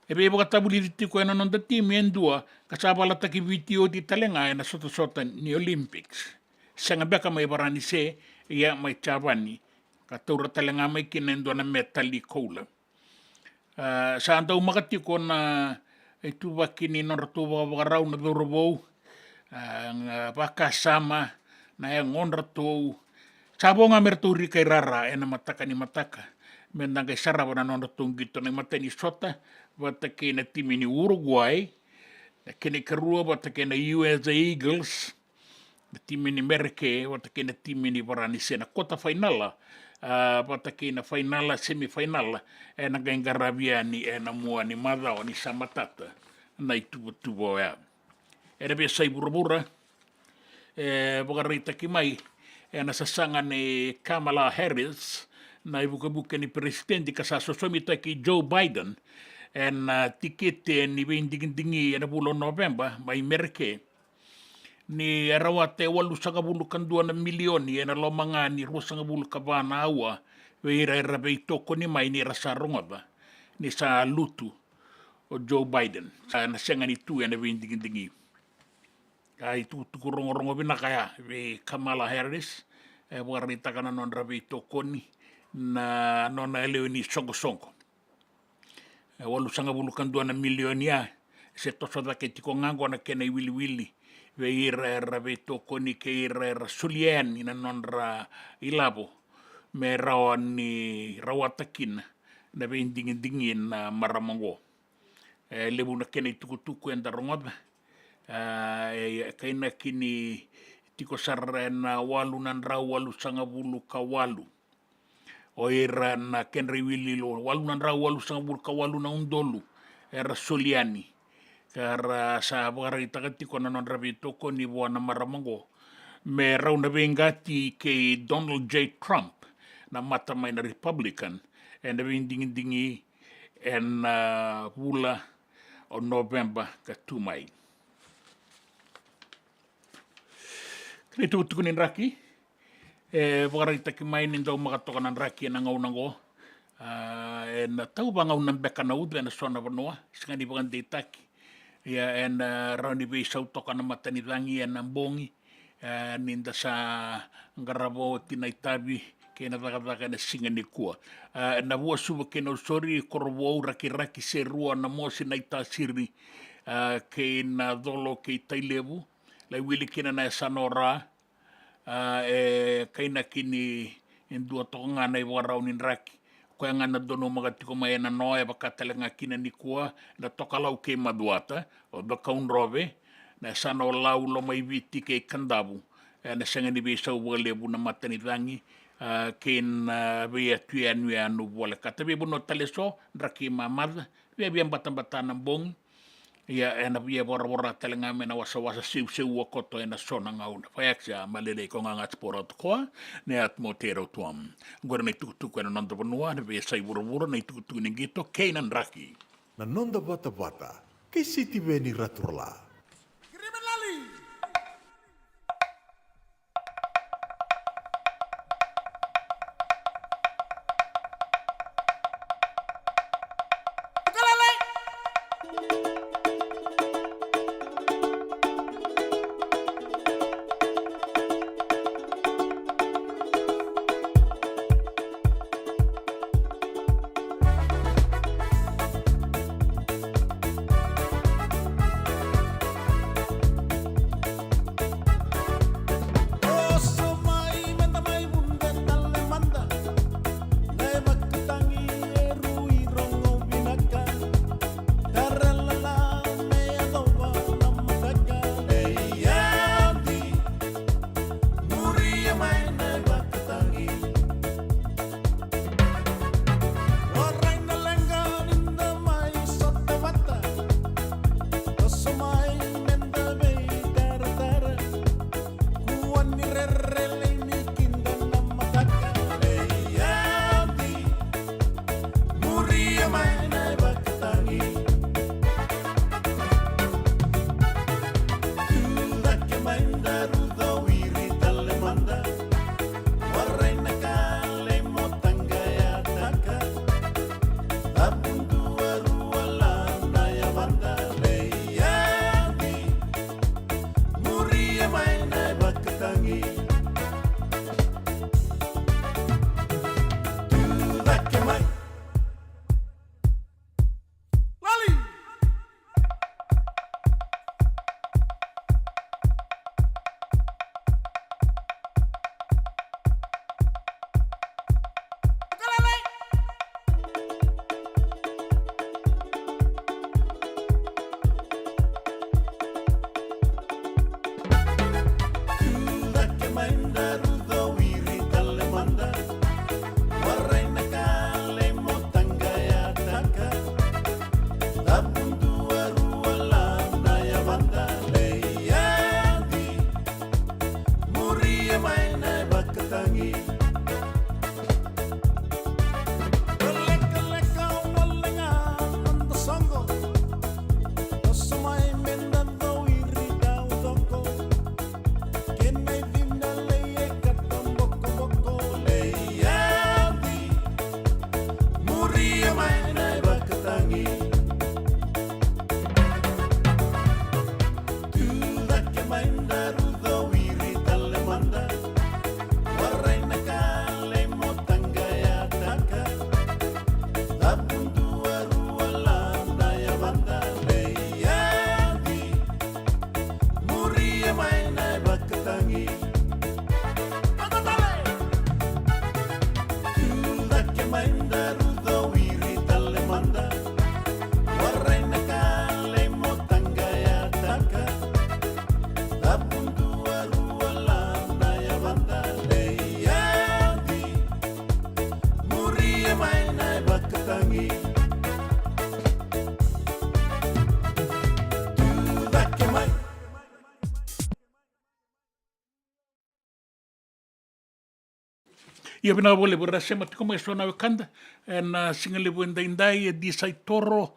e be boka tabuli tiko e non da timi endua, kasabala taki vitio di talenga e na sota ni Olympics. Sanga beka mai varanise, ia mai chavani, ka taura talenga mai kina endua na metali koula. Sa andau makatiko na e tuwa kini non ratu wakarau na dorobou, baka sama, na e ngon ratu, sabonga mertu rikai rara e na mataka ni mataka. Mendang kay sarap na non gito na mata ni sota, bata kay na timi ni Uruguay, kini karua bata kay na USA Eagles, na timi ni Merke, bata kay na timi ni Varanise na kota finala, bata kay na finala, semifinala, e na kay garabia ni e na mua ni Madao ni Samatata, na itubo ya. E na biya sa iburabura, baka rita kimay, e na sasanga ni Kamala Harris, na ibuka-buka ni presidente kasasosomita ki Joe Biden en tikete ni dingi na bulan November may merke ni arawate 8.2 milyon na lomanga ni 2.5 kabana awa weira toko ni may ni rasarongaba ni sa lutu o Joe Biden na senga ni tu na dingi kay tukurong binakaya we Kamala Harris warita kana non toko ni na nona eleo ni songo-songo. Walu sanga bulukan 2 milyon ya, se toso da ke tiko ngango na kena wili-wili, we ira rabe toko ni ke ira sulien ina non ra ilabo, me rawan ni rawatakin na be dingin na maramango. Lebu na kena tuku-tuku en darongod, kaina kini tiko sarra na walu nan ra walu sanga bulu kawalu. O era na kenri wili lo walu nan ra walu sanga bulu kawalu na undolu era soliani kara sa bagara itakati ko na non rabi toko ni buana maramango me rau na bengati ke Donald J. Trump na mata mai na Republican and na dingi en pula o November ka tumai kini tukunin raki Wakarita ki mai nindau makatoka ng raki na ngaw-nango. Na tau ba ngaw ng beka na udwe na sona vanoa. Sika ni bagan deitaki. En rauni be isau toka na matanilangi en ang bongi. Ninda sa ngarabo tinaitabi kaya nataka na singa ni kuwa. Na buwa suba kena usori korbo raki-raki serua na mo sinaita siri kaya na dolo kaya tailebu. Lai wili kina na sanora. Kaina kini indua toka nga na iwarau ni raki. Kaya nga na dono mga tiko maya na noe baka talaga kina ni kuwa na toka lau kay maduata o baka unrobe na sana o lau lo may viti kay kandabu na sanga ni bisa uwalebu na mata ni tangi kay na baya tuyan anu wala katabi buno taleso raki mamad baya batan-batan ng bong ia na bia bora talaga me na wasa siu wakoto na sona ngauna fayaksya malele ko nga sporot ko ne atmotero tuam gora na tukutuku na nanda banua na bia sai bura na tukutuku ni gito kainan raki na nonda bata-bata kay City Beni Raturla. Ia pina wale bura sema tiko mai sona wekanda na singale buendai e di sai toro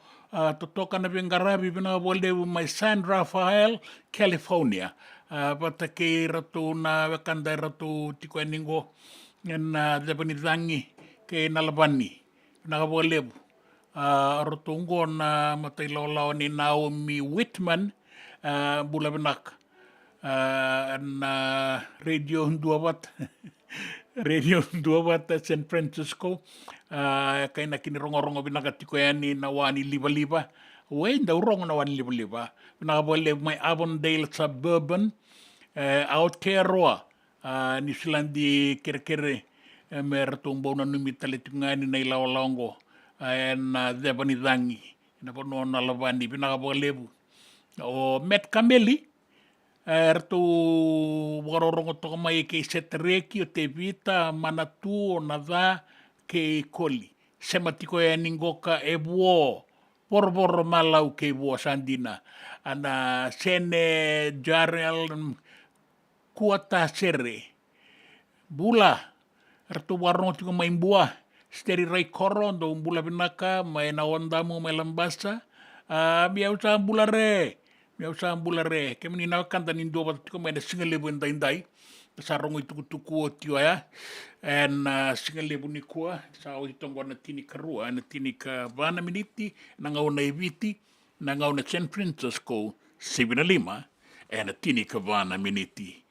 totoka na bengarabi pina wale mai San Rafael, California. Pata ke ratu na wekanda ratu tiko eningo na Lebanizangi ke Nalabani. Pina wale ratu ungo na matai lao ni Naomi Whitman bula benak na radio Duawat Radio Duawat San Francisco kay na kinirongo-rongo binakatiko yan na wani liba-liba nda urong na wani liba-liba binakabole may Avondale Suburban Aotearoa ni silandi kere-kere meratong na numitalitungan na ilawalongo na Lebanizangi na pono na lavani binakabole o Met Kameli ertu warorongo toko mai ke setreki o te vita manatu o nada ke koli sematiko e ningoka e buo borbor malau ke buo sandina ana sene jarel kuata sere bula ertu warorongo tiko mai bua steri rai koro do bula binaka mai na onda mo mai lambasa biau sa bula re Miau sa ambulare, ke meni na kanta ni ndo tiko mai na singalebu ndai sa rongo i tuku o tio ya en singalebu ni kua sa o hitongo na tini karua na tini ka vana miniti na ngau na eviti na ngau na San Francisco 75 en na tini ka vana miniti.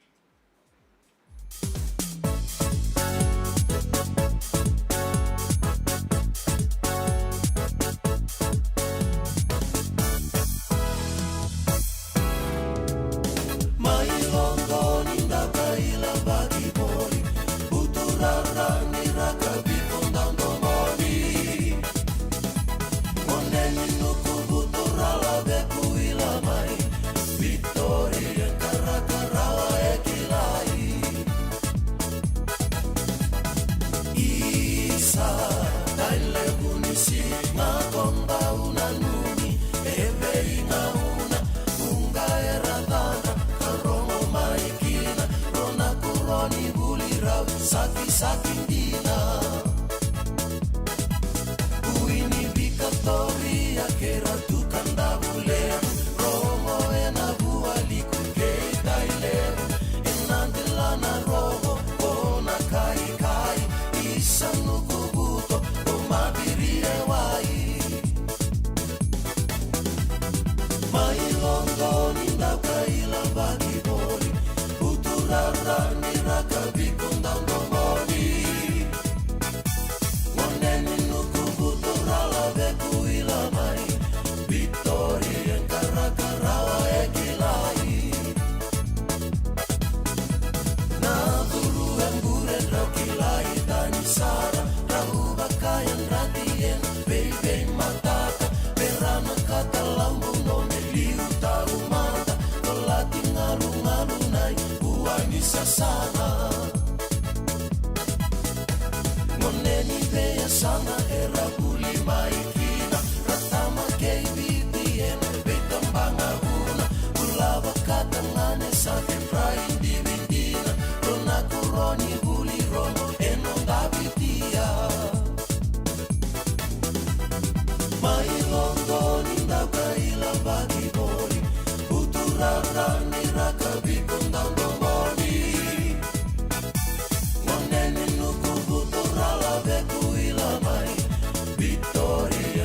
Victoria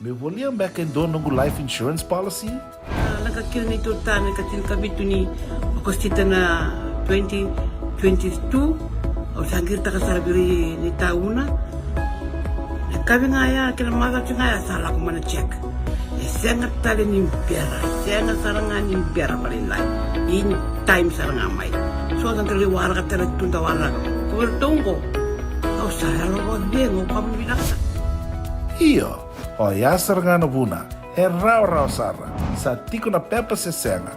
me volia back and do nungu life insurance policy? Laka kira ni tutana katil kabitu ni okostita na 2022 o sangir takasarabiri ni tauna. Kabi ngaya kila maga ngaya salah ko mana check. Sangat tali ni biara, sangat sarangan ni biara paling lain. In time sarangan mai. So ang kaliwara ka tala tunda wala. Kuwertongko. Au saya lo bengo kamu binasa. Iyo, o yasar ngana buna, rau sara, sa tiko na pepa se senga,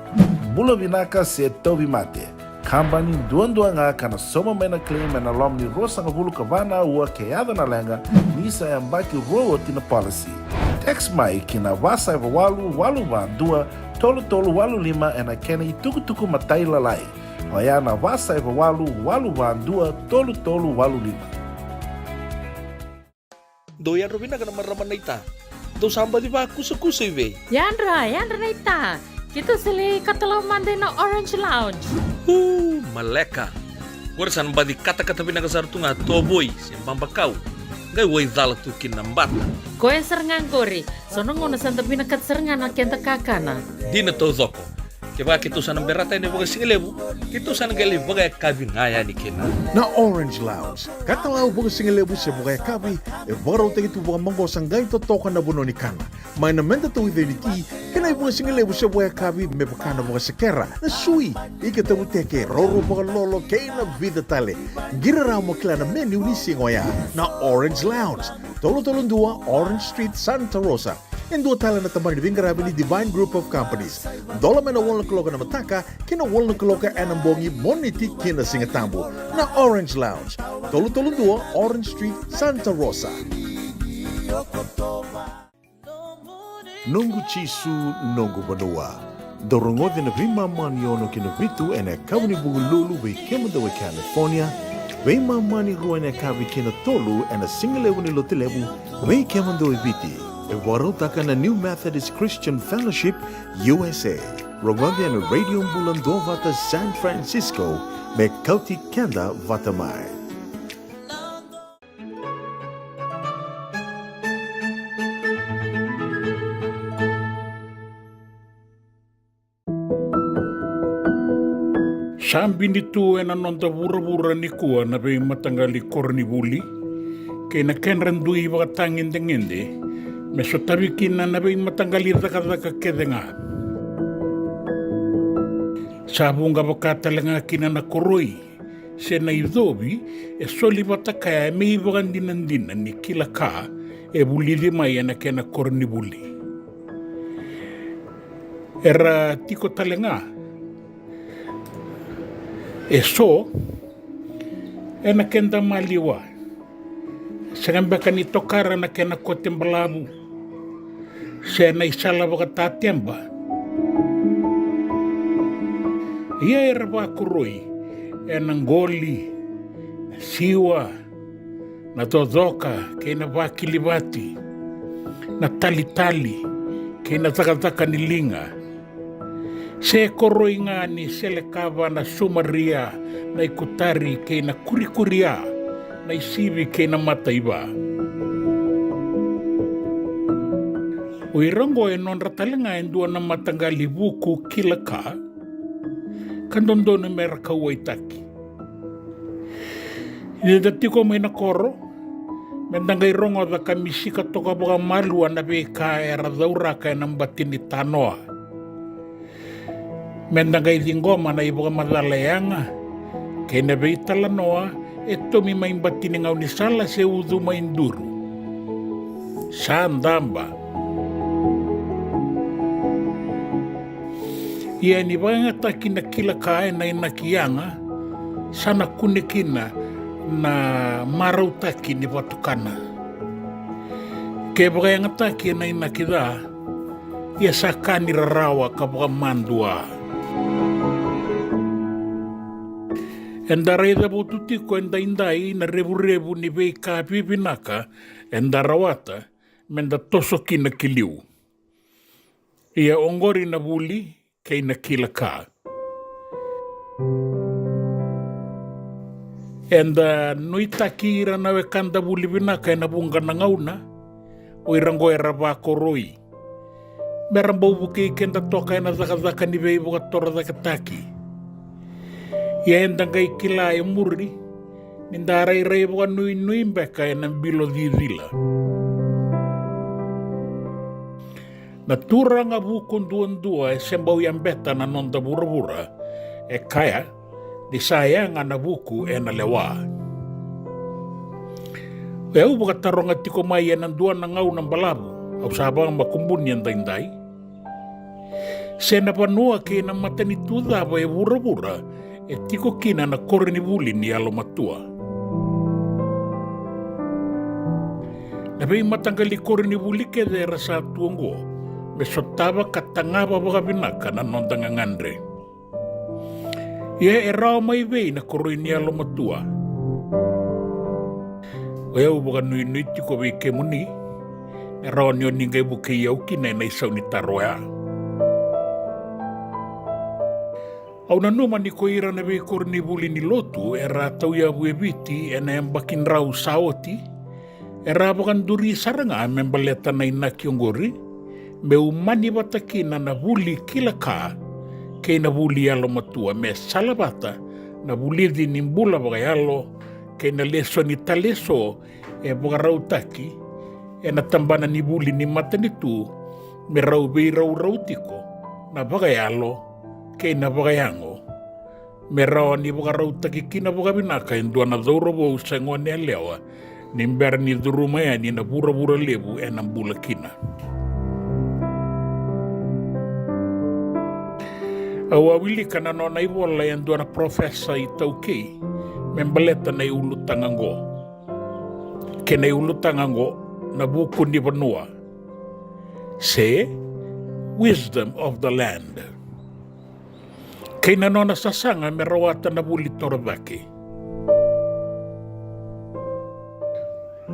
bula binaka se tobi mate, kambani duan nga kana soma mena claim na lom ni rosa nga bulu kavana ua keada na lenga, nisa yambaki roa tina policy. Text mai kina wasa eva walu dua, tolu walu lima ena kena ituku matai lalai, o ya na wasa eva walu dua, tolu walu lima. Doyan Robina kana maraman na ita. Do samba di ba kusa iwe. Yandra na ita. Kita sili katalaw mande na Orange Lounge. Maleka. Warasan ba di kata-kata pinakasartunga toboy siyang pambakaw. Ngay way dala tukin ng bata. Koe serangan kori. Sonong una santa pinakat serangan na kenta kakana. Di na to zoko. Kaya kitusan ng berata ni baga singalebu, kitusan ng gali baga kabi ngaya ni kina. Na Orange Lounge, katalaw baga singalebu siya baga kabi, baraw tayo ito baga manggosang gay totokan na buno ni kana. May namenda to identity, kanay baga singalebu siya baga kabi, may baka na baga sakera, na sui, ikatabu teke, roro baga lolo, kay na vida tale. Giraraw mo kila na menu ni singoya, na Orange Lounge, tolo-tolong dua, Orange Street, Santa Rosa. And dua tala na tamang ni Grabe ni Divine Group of Companies. Dola man na wala kaloka na mataka, kina wala kaloka anambongi moniti kina singatambo na Orange Lounge. Tolo-tolong dua, Orange Street, Santa Rosa. Nungu chisu nungu banua. Dorongode na vima maniono kina vitu ene kawani bugululu we kemadawe California. We mamani ruane kavi kina tolu ene singalewu ni lotilebu we kemadawe viti. Ewarotaka na New Methodist Christian Fellowship, USA. Rongode na Radio Mbulando Vata San Francisco, me kauti kenda vatamai. Sambi ni tu ena nonta wura ni kua na be matangali korni buli. Kaya na kenrandui baka tangin dengende. Meso tabikin na be matangali daka kedenga. Sabong ga baka talanga kina na koroi. Se na idobi e soli bata kaya me ibagan dinandinan ni kila ka e buli di maya na kena korni buli. Era tiko talanga. E so, e na kenda maliwa. Sangamba ka ni tokara na kena kotembalabu. Se na isala baka tatemba. Ia e raba kuroi, e nangoli, na siwa, na todoka, ke na vakilibati, na talitali, ke na takataka nilinga. Se koroi nga ni selekava na sumaria na ikutari kay na kurikuria na isibi kay na mataiba. Uirango e non ratalanga endua na matangali buku kilaka kandondo na meraka waitaki. Idadati ko may nakoro mendangay rongo da kamisika toka baga malua na beka era daura kay ng batini tanoa. Mendangay dingoma na ibuka madalayanga. Kaya nabe italanoa, ito mi maimbati ni ngaw ni sala se udu mainduru. Sandamba. Ia ni banga taki na kila kae na inakiyanga, sana kunikina na marau taki ni watukana. Kaya baka yang taki na inakida, ia sakani rarawa kabaka mandua. Endareda bututiko endai na rebu ni beika pipinaka endarawata menda tosoki na kiliu. Ia ongori na buli kay na kilaka. Enda nuitakira na wekanda buli binaka na bunga na ngauna o irango e rava koroi. Merambau buke kenda toka ena zaka ni vei boka tora zaka taki. Ia endangai kila e muri, ninda rai boka nui mbeka ena bilo dhidhila. Na turanga bukon duan e sembau yambeta na nonda bura e kaya di sayanga na buku e na lewa. E au boka taronga tiko mai e na duan na ngau ng balabu au sabang makumbun yan dainday. Sena panua ke na matani tuda ba e bura e tiko kina na korni buli ni alo matua. Na bei matanggali korni buli ke de rasa tuongo. Mesotaba katangaba baka binaka na nondanga ngandre. Ia e rao mai vei na koroi ni alo matua. O iau baka nui tiko vei ke muni. E rao nio ningai buke iau kina na isau ni taroea. Au na numa ni ko ira na vei korni buli ni lotu e ra tau ia bue viti e na embakin rau saoti. E ra bakan duri saranga membaleta na ina kiongori. Me umani watakina na vuli kila ka kei na vuli alo matua me salabata na vuli di nimbula baka alo kei na leso ni taleso e baka rautaki e na tambana ni vuli ni matanitu me rau bei rau tiko na baka alo kei na baka yango me rau ni baka rautaki kina baka binaka indua na dhauro bo usengo ni alewa ni mbera ni dhurumaya ni na bura lebu e na mbula kina. Awawili kana no na iwola yan doon na professor i taukei, membaleta na iulutangango. Kena iulutangango na buku ni Vanua. Say, Wisdom of the Land. Kena no na sasanga merawata na buli toravaki.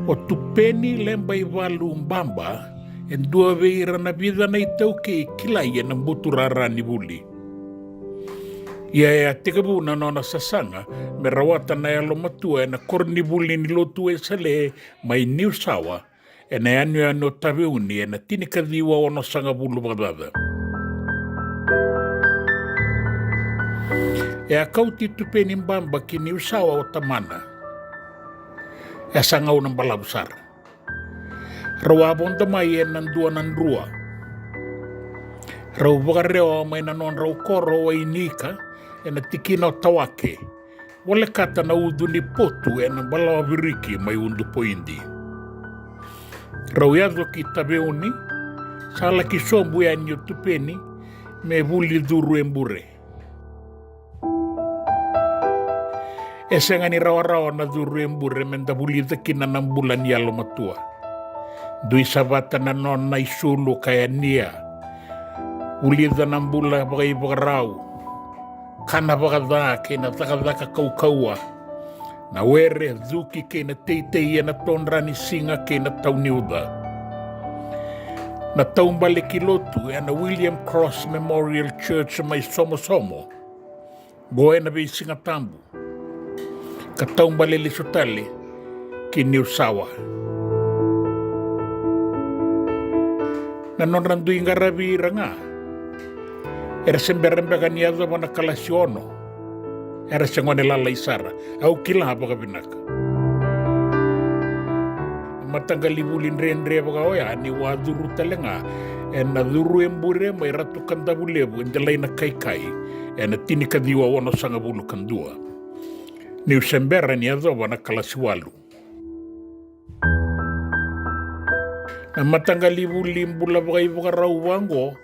O tupeni lemba iwalu mbamba, en dua veira na vida na itaukei kilaya ng buturara ni buli. Ia e tikabu na nona sasanga me rawata na alo matua e na korni buli ni lotu e sale mai New Sawa e na anu taveuni e na tinikadiwa ono sanga bulu bagdada. E a kauti tupeni mbamba ki New Sawa o tamana. E sanga unang balabsar. Rawabon tamay e nandua nandrua. Raw bagareo may nanon raw koro ay nika e na tikina o tawake. Wale kata na udu ni potu e na balawa viriki may undu po hindi. Raw yazo ki tabeuni, sala ki sombu ya nyo tupeni, me buli duru embure. E senga ni rawa na duru embure menda buli dekina ng bulan yalo matua. Dui sabata na non na isulu kaya niya. Ulida ng bula bagay bagarao. Kana bagada ke na takadaka kaukaua. Na were zuki ke na teitei na tonra ni singa ke na tauniuda. Na taumbale kilotu na William Cross Memorial Church may somo-somo. Goe na bay singatambu. Kataumbale lisutali ki New Sawa. Na non randuing garabira nga. Era semberembe kaniado wana kalasiono. Era sengone lala isara. Au kila hapa kabinaka. Matanggali bulin rendre baka oya ni waduru talenga. Na duru embure may ratu kanda bulebu. Indalay na kai. Na tinikadiwa wana sanga bulu kandua. Ni sembera niado wana kalasiwalu. Na matanggali bulin bula baka ibaka rauwango.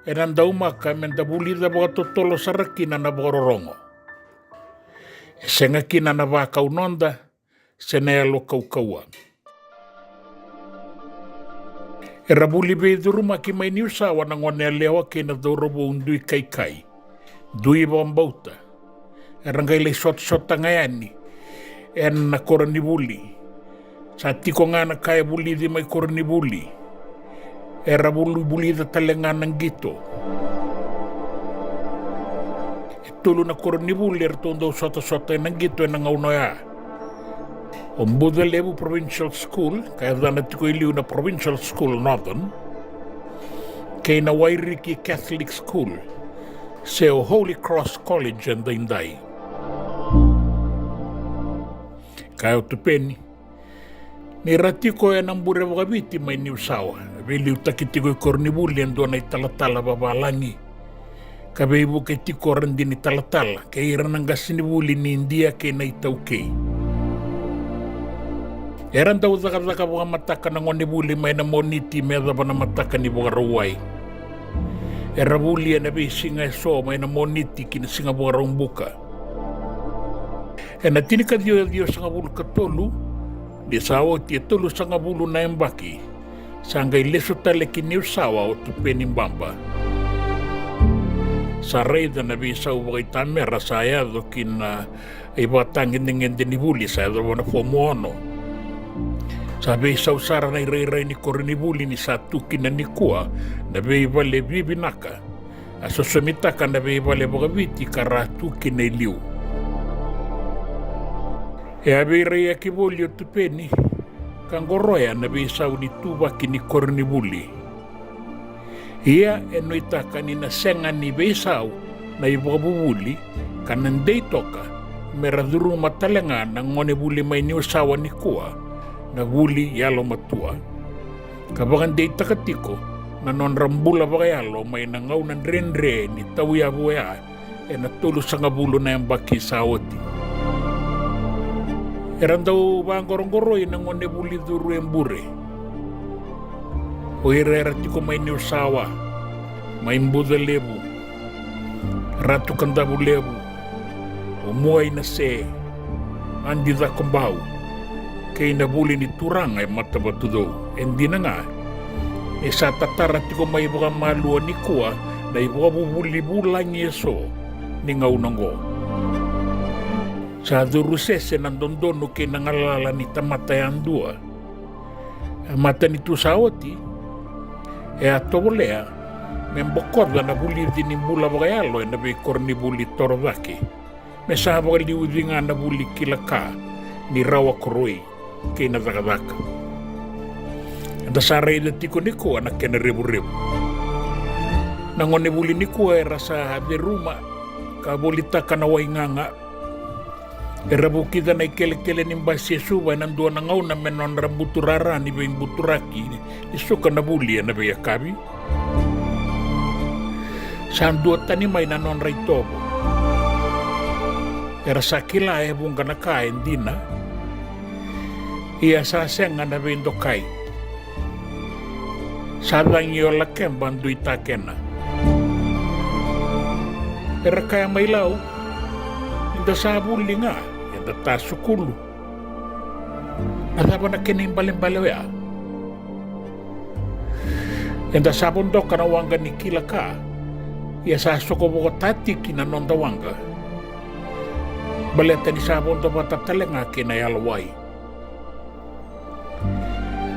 E nandau maka mendabuli da baka totolo sarakina na bororongo. E senga kina na baka unonda, senelo kaukaua. E rabuli beiduruma ki may New Sawa na ngone lewa kina dorobo undui kai. Dui bambauta. E rangailay sot-sot ngayani. E na koranibuli. Sa tiko nga na kaya buli di may koranibuli. Era buli da talengan ng gito. Itulo na koronibuli ertondo sota-sota ng gito ng ngaunoya. O Mbudha Levu Provincial School, kaya dana tiko iliu na Provincial School Northern, kay na Wairiki Catholic School, se o Holy Cross College and Indai. Kaya o tupeni, ni ratiko e nambure wakabiti mai niusawa, veli utakitiko i kornibuli ando na italatala babalangi. Kabe ibu ke tiko randi ni talatala, ke irananga sinibuli ni India ke na itaukei. Eran daw zaka buka mataka na ngonibuli mai na moniti meda ba na mataka ni buka rawai. Erabuli na be singa so mai na moniti kina singa buka rawumbuka. Na tinika dio sanga bulu katolu, di sawo tia tolu sanga bulu na embaki, sanga ileso tale ki New Sawa o tupeni mbamba. Sa reida na bisa uwa itamera sa ayado kina ibatangin dengan denibuli sa ayado wana fomono. Sa bisa usara na irai ni korinibuli ni satu kina nikua na be ibale bibinaka. Aso sumitaka na be ibale bogabiti karatu kina iliu. E abeirei a kivolio tupeni, kangoroya na beisau ni tuba kini korinibuli. Ia e noitaka ni na senga ni beisau na ibabubuli kanandei toka meraduru matalenga na ngone buli mai ni usawa ni kua na buli yalo matua. Kabagan dei takatiko na non rambula bagayalo mai na ngau nan renre ni tauya buaya e na tulu sanga bulu na yang baki sawati. Eran daw bangorong-goroi na ngone buli duru embure. O irerati ko may niusawa, may Mbudha Levu, ratu kandabu levu, umuay na se, andi da kumbau, kay nabuli ni turang ay matabatudo. Endi na nga, sa tatarati ko may buka maluwa ni kuwa, na ibuka bubuli-bulang yeso, ni ngaunango. Sa durusese ng dondono kay nangalala ni tamatayan dua. Mata ni tusawati, e atolea, membokorda na bulir din ni bula bagayalo na be kornibuli torodaki. Mesaba liudi nga na buli kilaka ni rawa koroi kay nazakadaka. Dasaray na tiko ni ko anak kena rebu-rebu. Nangone buli ni ko ay rasa de ruma kabolita kanaway nga Erabu kita na ikele-kele ni mbasi suwa na ndua na ngau na menon rambuturara ni bain buturaki isuka na buli na baya kabi. Saan dua tani may na non raitobo. Era sakila e bunga na kain dina. Ia sasenga na bain dokai. Sadang iyo lakem bandu itakena. Era kaya may lau. Inda sabuli nga. Data sukulu. Ada na kining balimbalaw ya. Enda sabon do kana wanga ni kilaka. Ya sa soko boko tati kina nonda wanga. Baleta ni sabon do patatalenga kina yalwai.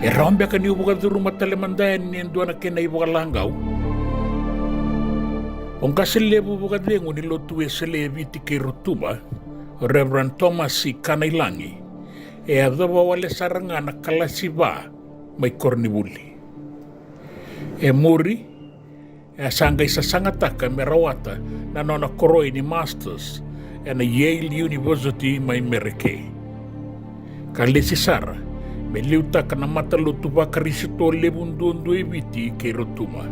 E rombe ka ni ubuka duru matalemandayan ni endua na kina ibuka langaw. Ong kaselebu buka dengu ni lotu e selebi tiki rutuma. Reverend Thomas si Kanailangi e adaba wale saranga na kalasiba may kornibuli. E muri e sanga isa sangataka merawata na nona koroi ni Masters e na Yale University may mereke. Kalisi Sara me liuta ka na matalutu ba karisito lebundondo ibiti kay rotuma.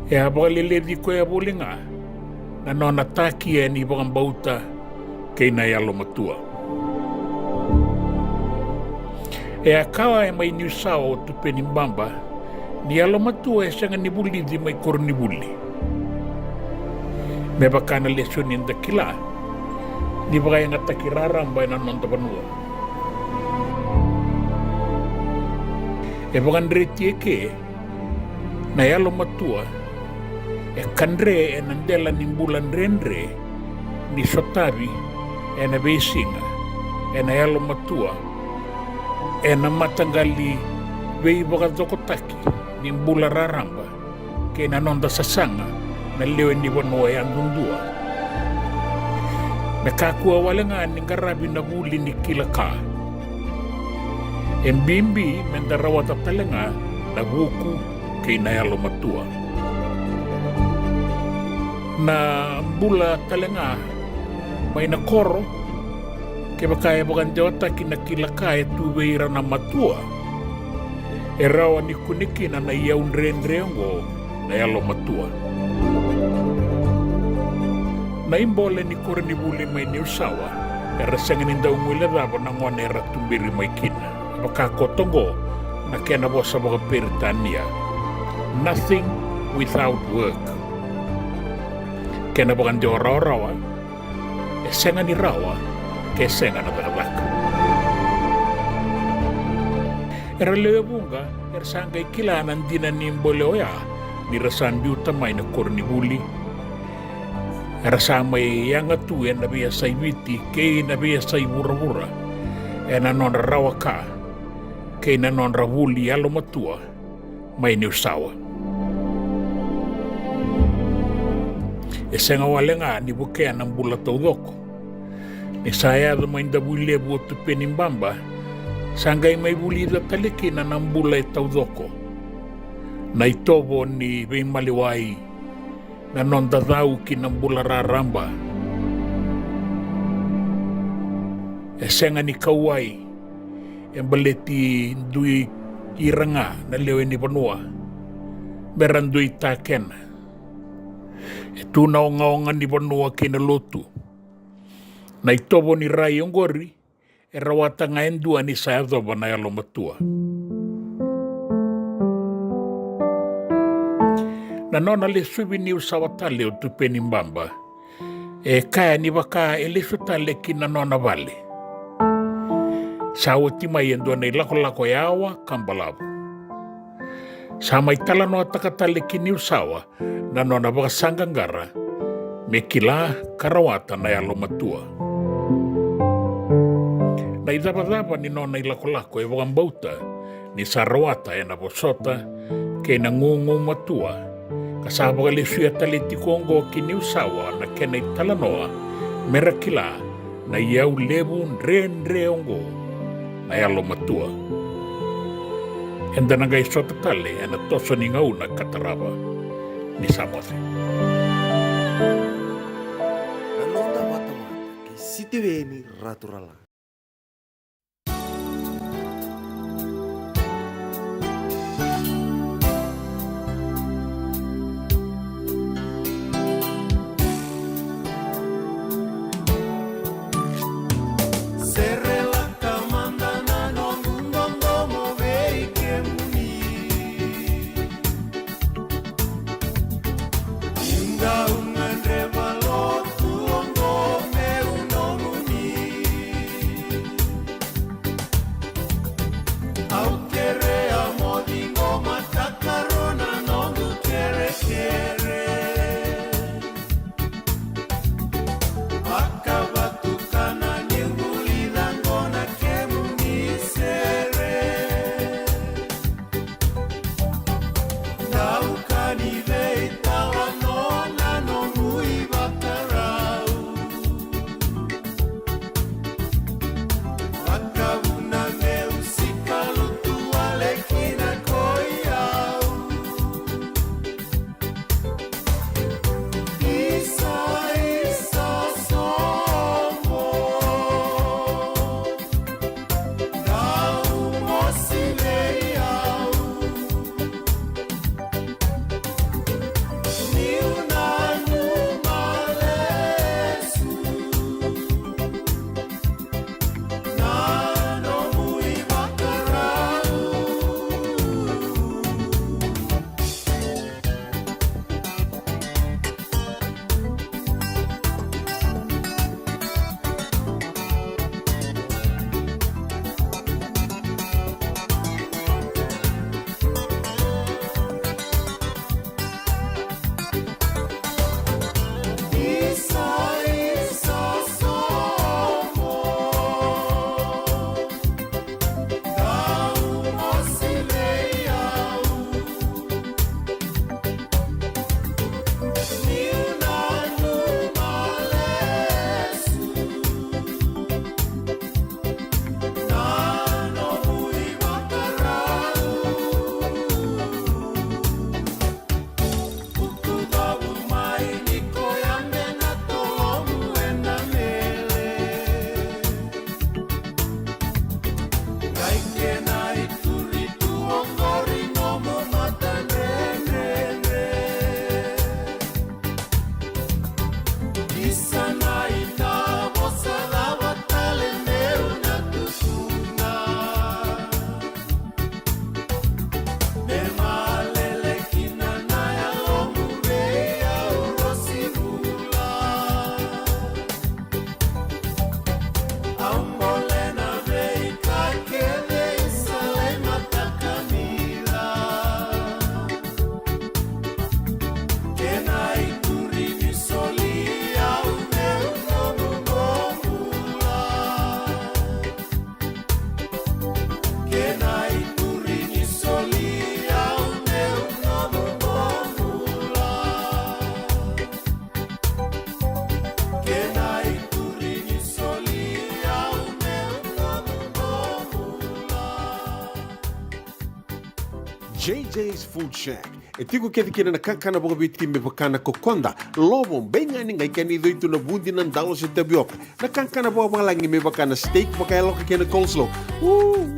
E abaliledi ko e abolinga na nona taki e ni bang bauta kay na yalo matua. E akawa e may niusawa o tupenimbamba ni yalo matua e siyang nibuli di may kornibuli. May baka na lesyonin dakila di ba kaya nga takirarambay na nonta panua. E bakan reti eke na yalo matua e kandre e nandela ni bulan renre ni sotabi e na besinga e na yalo matua e na matangali vei boka dokotaki ni bula raramba ke na nonda sasanga na leo ni wano e andundua Na kakua walenga ni ngarabi na huli ni kila ka. Embimbi mendarawata talenga na huku kay nayalo matua. Na bula talenga may nakoro kaya bakaya bagan jawata kinakila kaya tuweira na matua. Erawa ni kuniki na naiyaun rengo na yalo matua. Na imbole ni kore ni buli may niusawa era sengin daw ngwile raba na ngone era tumbiri may kina. Baka kotongo na kena bosa baka peritania. Nothing without work. Kena bagan jawa rawa senga ni rawa ke senga na dagalak. Era lewe bunga sangay kilanan dinan ni imbole oya ni rasan biuta may na kore ni buli. Era samay yang atuen na biya sa ibiti kay na biya sa ibura-bura. E na non rawa ka kay na non rawuli alo matua may niusawa. E senga walenga ni bukea ng bula taudoko. Ni saya da may dabuli buot penimbamba sanggay may buli da taliki na ng bula taudoko. Na itobo ni Bay Maliwai na non dadau kinambula raramba. E senga ni kawai yang baleti dui iranga na lewe ni Banua beran dui taken. E tunaongaongan ni Banua kinalotu. Na itobo ni rai ongori e rawata ngayon dua ni sayado banayalo matua. Na nona le subi ni usawatale o tupenimbamba. E kaya ni baka e le sutale kina nona vale. Sawa timay endo na ilako-lako yawa kambalabu. Sama itala no atakatale kini usawa na nona baka sanggangara me kila karawata na yalo matua. Na idaba-daba ni nona ilako-lako e wakang bauta ni sarawata e na bosota kay nangungo matua. Kasama kali suya taliti kongo kini usawa na kenay talanoa merakila na yaw lebu nre ongo na yalo matua. Enda na guys sota tali na toso ni ngauna kataraba ni Samote. Nanonda mata-mata kay sitiweni raturala. JJ's Food Shack. E tiku kevi kina na kakana boka biti me bakana kokonda. Lobon benga ni ngai kani do itu na bundi nan dalo se tabioka. Na kakana boka langi me bakana steak baka loka kena coleslaw.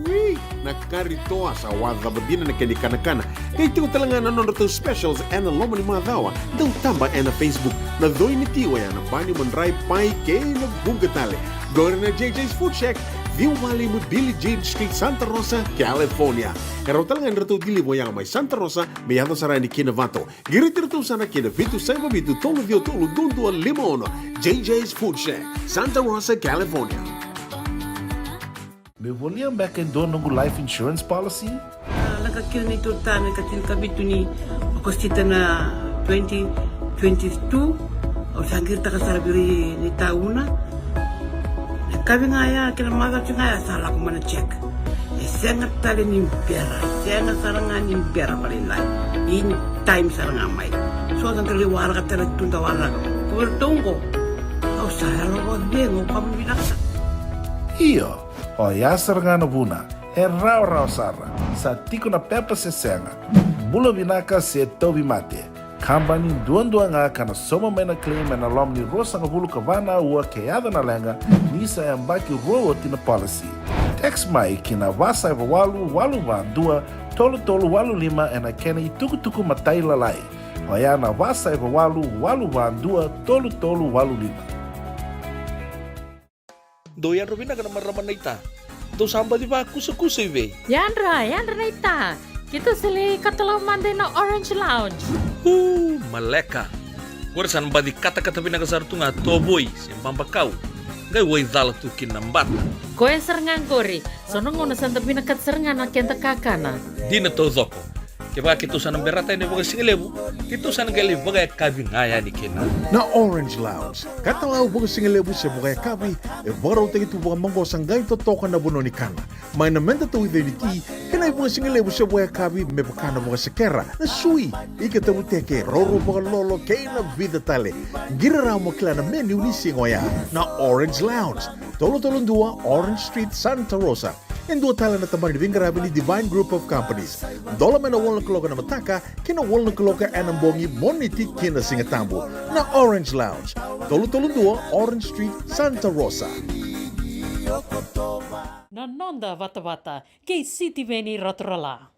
Wee! Na kari toa sa wadha badina na kani kana. Kaya tiku talangana non to specials and the lomani madawa. Dau tamba and Facebook. Na doi ni tiwa ya na bani manrai pai kaya na bunga tale. Go na JJ's Food Shack. Viu Valley mo Billy Jean Street, Santa Rosa, California. Karo talagang rato dili mo yang may Santa Rosa, may yato sarani kinavato. Giritirto sana kinavitu sa mabitu tolo dio tolo dundo al limono. JJ's Food Shack, Santa Rosa, California. Me volia back in doon ng life insurance policy? Nakakil nito tayo katil kabitu ni akostita na 2022 o sangir ta kasarabiri ni tauna. Kami nga ya, kinamaga siya nga ya, sala ko mana check. Sengat tali ni pera, sengat sarangan ni pera palilay. In time sarangan may. So, ang kaliwara ka talaga tundawara. Kuwertong ko. O, saya lo bengo, kami binaksa. Iyo, o yasar nga na buna, raw sara, sa tiko na pepa se senga. Bulo binaka se tobi mate. Kambani duan nga kana soma may na claim na lom ni rosa nga bulu kavana ua keada na lenga nisa ya mbaki rowo tina policy. Text mai kina vasa eva walu van dua tolu walu lima ena kena ituku matai lalai. Oya na vasa eva walu van dua tolu walu lima. Doyan Robina ka naman raman na ita. Do samba di ba kusa iwe? Yandra na ita. Kita sili katalaw mande na Orange Lounge. Maleka. Kuarsan ba di kata-kata pinakasar tu nga toboy siyang pambakaw. Ngay way dala tu kinambat. Koe serangan kori. Sono ngono santa pinakat serangan na kenta kakana. Di na to zoko. Kaya kitusan ng berata ni baga singalebu. Kitusan ng gali baga kabing ngaya ni kina. Na Orange Lounge, katalaw baga singalebu siya baga kabi, e baraw tayo ito baga manggosang gayon totokan na buno ni kana. May namenda to with ni ti, kanay baga singalebu siya baga kabi, may baka na baga sekera, na sui, ikatabuteke, roro baga lolo, kaya na vida tale. Giraraw mo kila na menu ni singoya. Na Orange Lounge, tolo-tolong dua, Orange Street, Santa Rosa. En dua tala na taman ni Vingarabi ni Divine Group of Companies. Dola man na wala kaloka na mataka, kina wala kaloka anambongi moniti kina singatambo na Orange Lounge. Tolo-tolong dua, Orange Street, Santa Rosa. Nanonda vata-vata, kay City Veni Rotorala.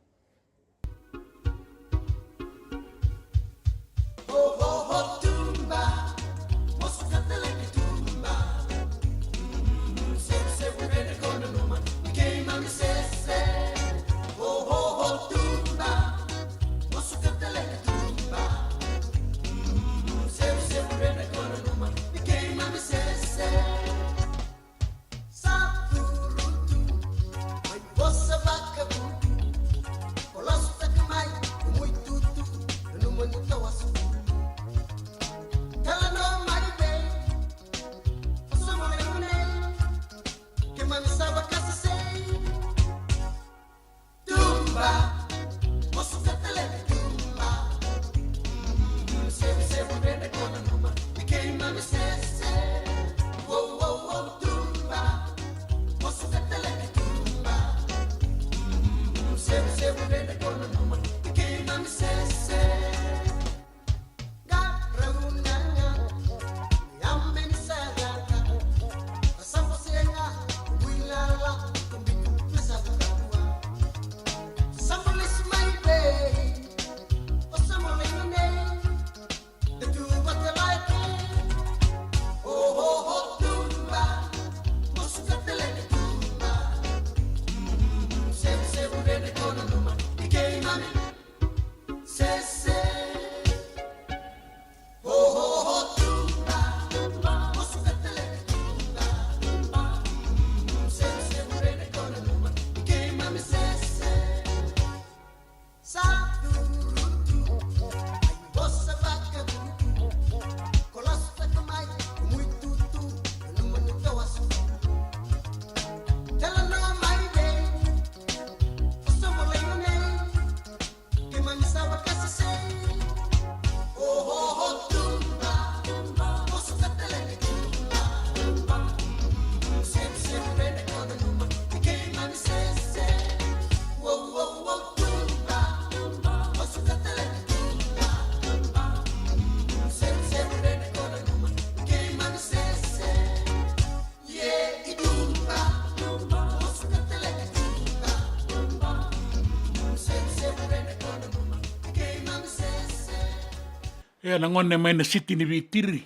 Nangone mai na siti ni vitiri.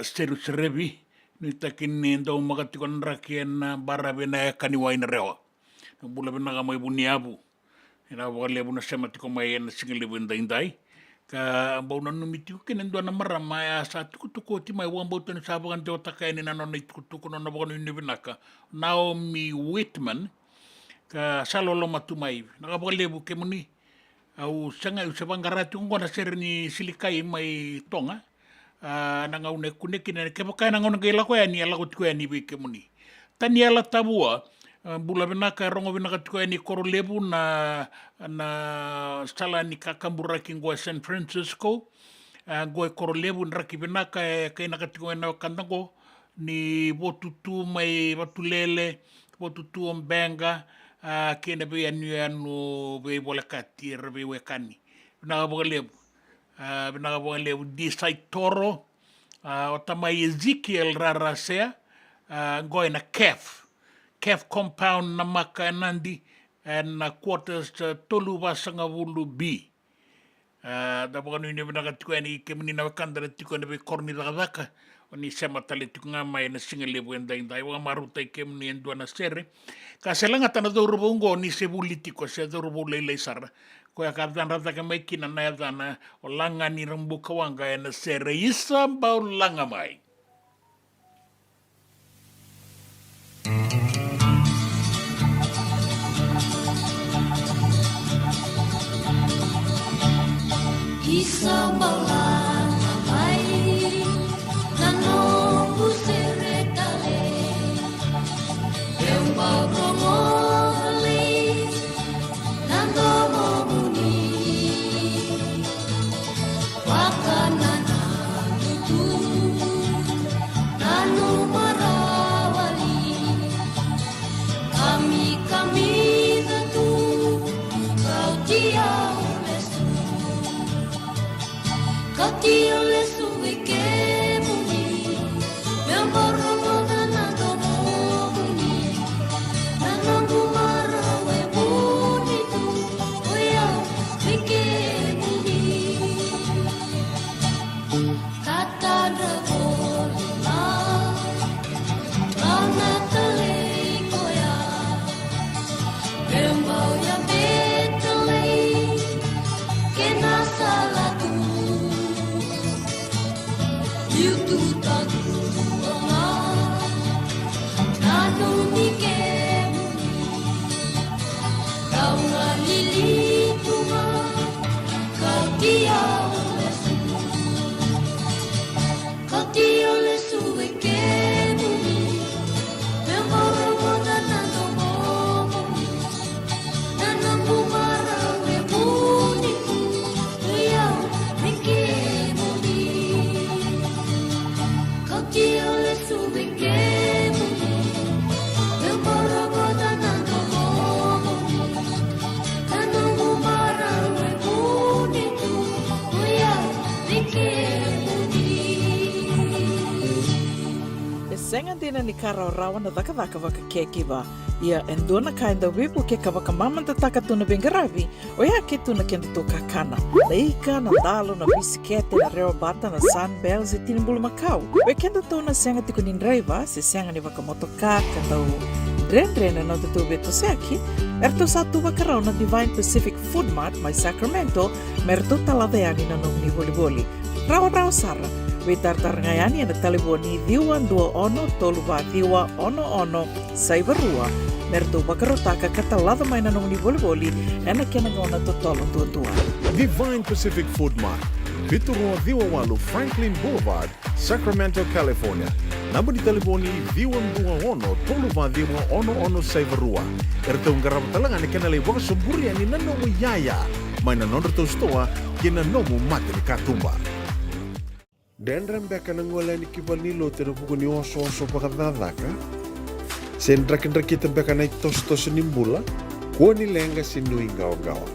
Seru serevi. Ni takin ni ndo magatikon rakien barabe na kaniwai na rewa. Bula bina ka mai buni abu. Ina wale buna sema tiko mai na singile bunda indai. Ka bau na numitiu kene ndo na mara mai sa tuku ti mai wambo tani sabagan te otaka ene na nona tuku nona bau ni binaka. Naomi Whitman ka salolo matu mai. Nakabale bu kemuni. Au sanga u se bangaratu ngona ser ni silikai mai tonga. Nanga une kuneki na ke pakai nanga una gela ko ni ala ko ni be kemuni. Tani ala tabua bula binaka rongo binaka tiko ni korolebu na sala ni kakambura kingo San Francisco. Goe korolebu nraki binaka kai nakatiko na kandango ni botutu mai batulele botutu ombenga kena be anu be bola katir be wekani binaka bogalebu di saitoro otama Ezekiel rarasea goe na Calf compound na maka nandi na quarters tolu wasanga wulu B da boganu ni binaka tiko ni kemini na wakandara tiko ni be korni daka ni sema tale tiko mai na singalebu endai wa maruta kemni endua na sere ka selanga tana do rubungo ni se politiko se do rubu lele sara ko ya kardan rata ka mai kina na dana o langa ni rambu kawanga na sere isa ba langa mai isa ba langa mai Senga dina ni karaurawa na dhaka waka kekiwa. Ia endona kainda wipu ke kawaka mamanta taka tuna bengaravi o ia ke tuna kenda to kakana. Leika na dalo na bisikete na reo bata na sunbells e tinimbulu makau. We kenda tona senga tiko nindraiva se senga ni waka motoka katau dren na tutu beto seki. Erto satu wakarau na Divine Pacific Food Mart mai Sacramento merto taladeani na nomni boli. Rawa sara. We tartar ngayani na taliboni diwan dua ono toluwa diwa ono saivarua merto bakarotaka katalada mai na nungni boli ena kena ngona totolo tua. Divine Pacific Food Mart, Viturua Diwawalu Franklin Boulevard, Sacramento, California. Namba di taliboni diwan dua ono toluwa diwa ono saivarua. Erto ngarama talangan ni kena lewaka sumburi ani nanomu yaya mai na nonderto stoa kena nomu mate ni katumba. Dendram beka nangola ni kibalilo tena buku ni oso pakadadaka. Sen drakin beka na tos nimbula. Ko ni lenga sinu ingaw-gawa.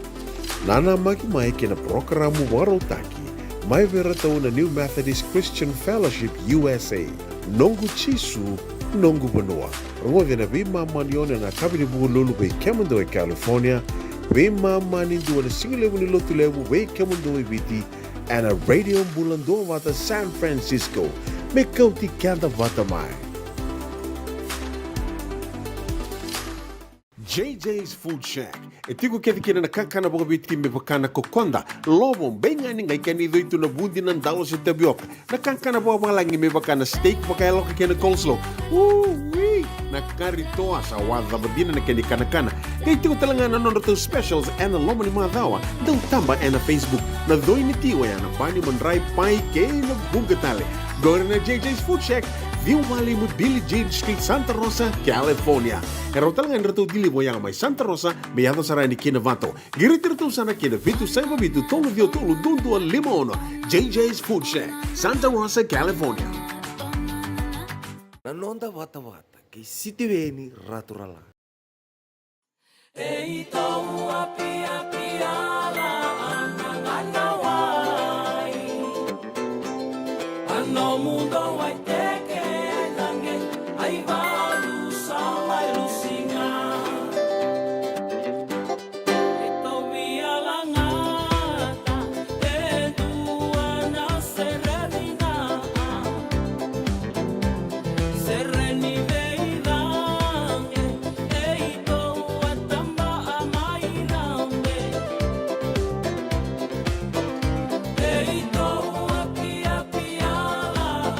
Nana maki mai kena programu warotaki. Mai vera tau na New Methodist Christian Fellowship USA. Nongu chisu, nongu banua. Rongo vina bima manione na kabini buku lulu bei Kemando e California. Bima mani duwa na singilewu ni lotu lewu bei Kemando e viti. en a radio bulan do wata San Francisco. Me kauti kanta wata mai. JJ's Food Shack. E tiku kena na kakana boka bitki me pakana kokonda. Lobong benga ni ngai kani doitu na bundi nan dalo se tabioka. Na kakana boka malangi me pakana steak pakai loka kena coleslaw. Wee! Na kari toa sa wadha badina na kani kana. Kay tiku talangana non to specials and lomo ni madawa. Dau tamba na Facebook. Na doi ni tiwa ya na bani mandrai pai ke na bungatale. Go na JJ's Food Shack. Viu Valley mo Billy Jean Street, Santa Rosa, California. Pero talagang rito dili mo yang may Santa Rosa, may ato sa rani kinavato. Giritirito sana kinavitu sa mabitu tolo dio tolo dundu al limono. JJ's Food Shack, Santa Rosa, California. Nanonda wata-wata kay City Veni Raturala. Ei tau api-api ala ananganawai. Ano mundo ai teke ai lange ai valu sama lusinga. Eto vialangata e tua na serenina. Sereni veirange e to atamba amairambe. E to api-api ala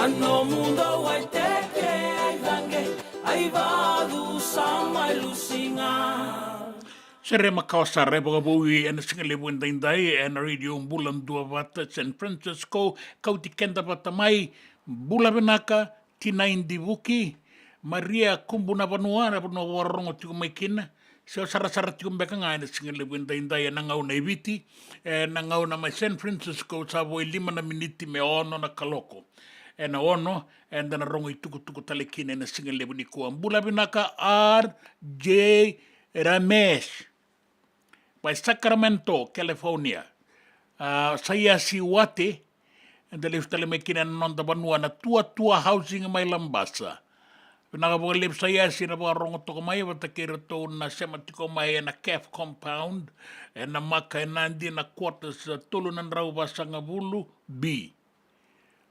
Ano mundo vai ter que ai dangue ai vadu sama lusinga. Sere makawasa reba bui and singa lebu indai and radio bulan dua vata San Francisco kauti kenda vata mai bula benaka tina indi buki Maria kumbuna panuara pano warongo tiku mai kina so sara tiku mbeka ngai na singa lebu indai na ngau na ibiti na ngau na mai San Francisco sa voi 5 miniti me ono na kaloko na ono and na rongo tuku tale kina na singa lebu ni kua bula benaka R.J. Ramesh by Sacramento, California. Saya si wate, and the lift telemekina non the banua na tua housing mai lambasa. Pinakabalip saya si na barong to mai watakira to na sematiko mai na calf compound and na maka nandi na quarters tulunan raw basanga bulu B.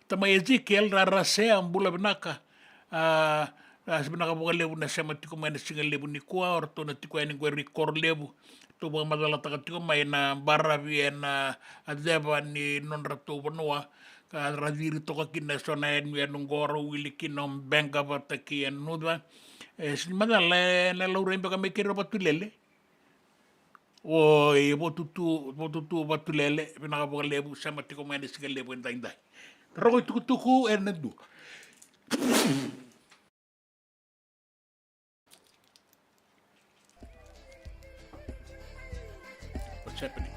Tamay Ezekiel rarase ang bula binaka. Pinakabalip na sematiko mai na singal lebu ni kuwa or to na tiko ay ningwe record lebu. Tu ba madala takatiko may na barabi na adeba ni nonrato banua ka radiri to kakina so na en nung goro wili kinom benga bataki en nudwa sin madala na laure ba kami kiro batulele o e botutu batulele pinakabalebu sa matiko may nisigalebu inday rogo tuku en nadu What's happening?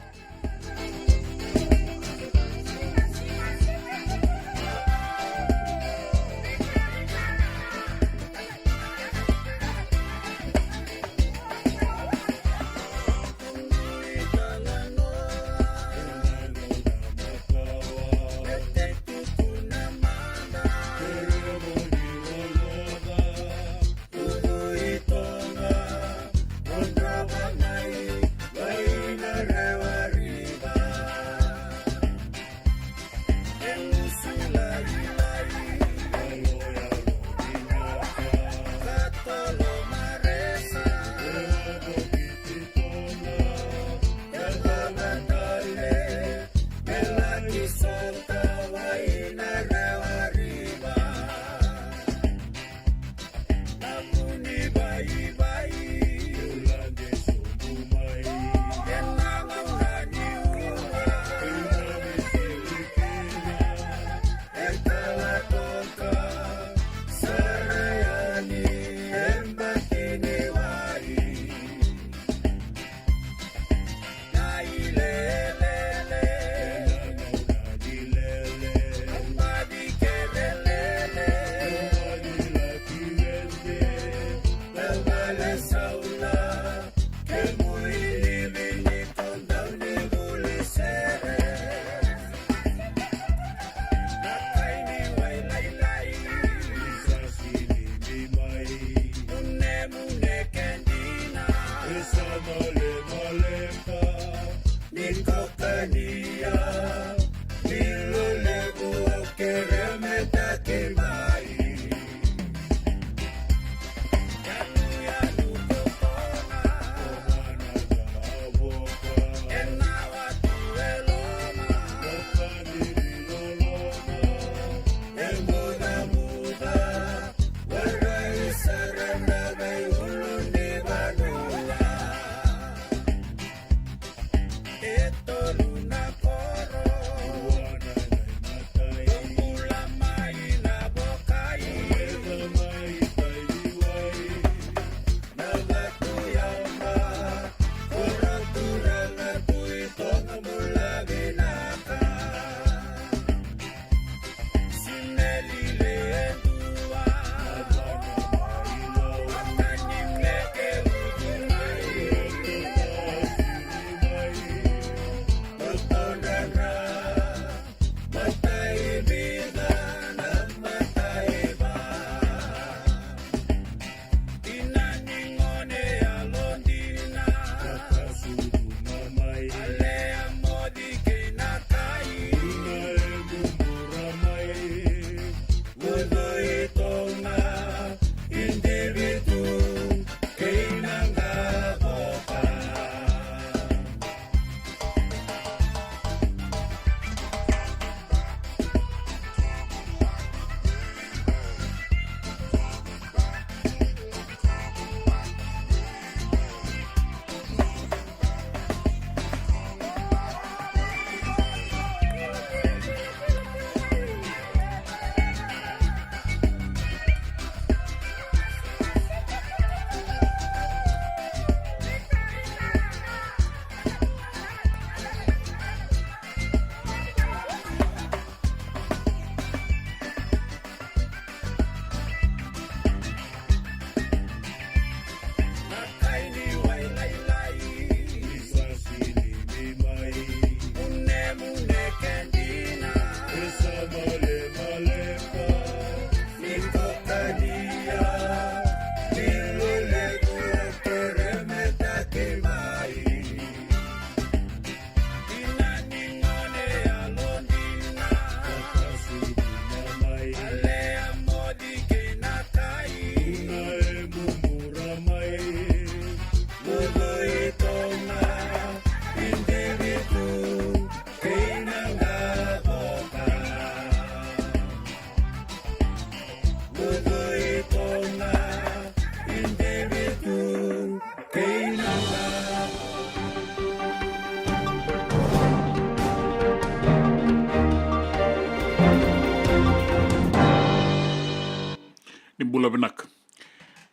bula binaka.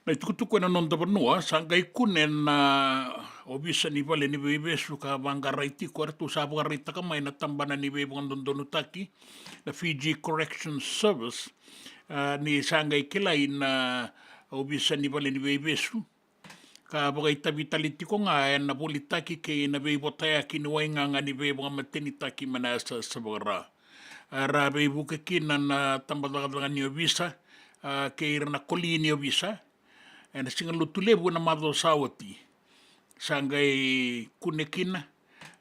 Na tukutuku na non tapanua, sanga ikunen na obisa ni vale ni bebesu ka bangaraiti ko artu sa bangarita ka may natambana ni bebong dondonutaki na Fiji Correction Service ni sanga ikilay na obisa ni vale ni bebesu ka bagaita vitality ko nga na bulitaki kay na bebotaya kinuwainga nga ni bebong matinitaki manasa sa bagara. Ra bebu kekinan na tambadagadanga ni obisa kay na koli ni obisa and singa lutulebu na madho sawati sangai kunekina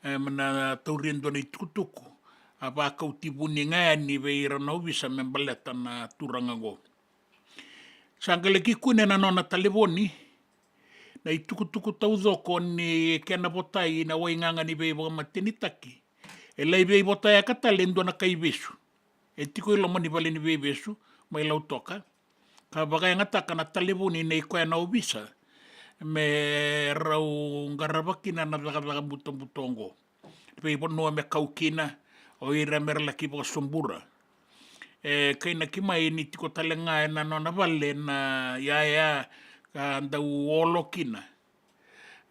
mana taurindo ni tukutuku apa kau tibuni ngani veira na obisa membaleta na turangago sanga leki kune na nona talevoni na itukutuku taudhoko ni kena botai na wainganga ni veibo matinitaki elai vei botai akatalendo na kaibesu etiko ilo mani vale ni veibesu mai lautoka ka bagai ngataka na talevoni nei koe na obisa me rau ngarabakina na daga butong-butongo pei pono me kaukina o ira merla ki po sombura kay na kimai ni tiko talenga na nona vale na ya ka ndau olokina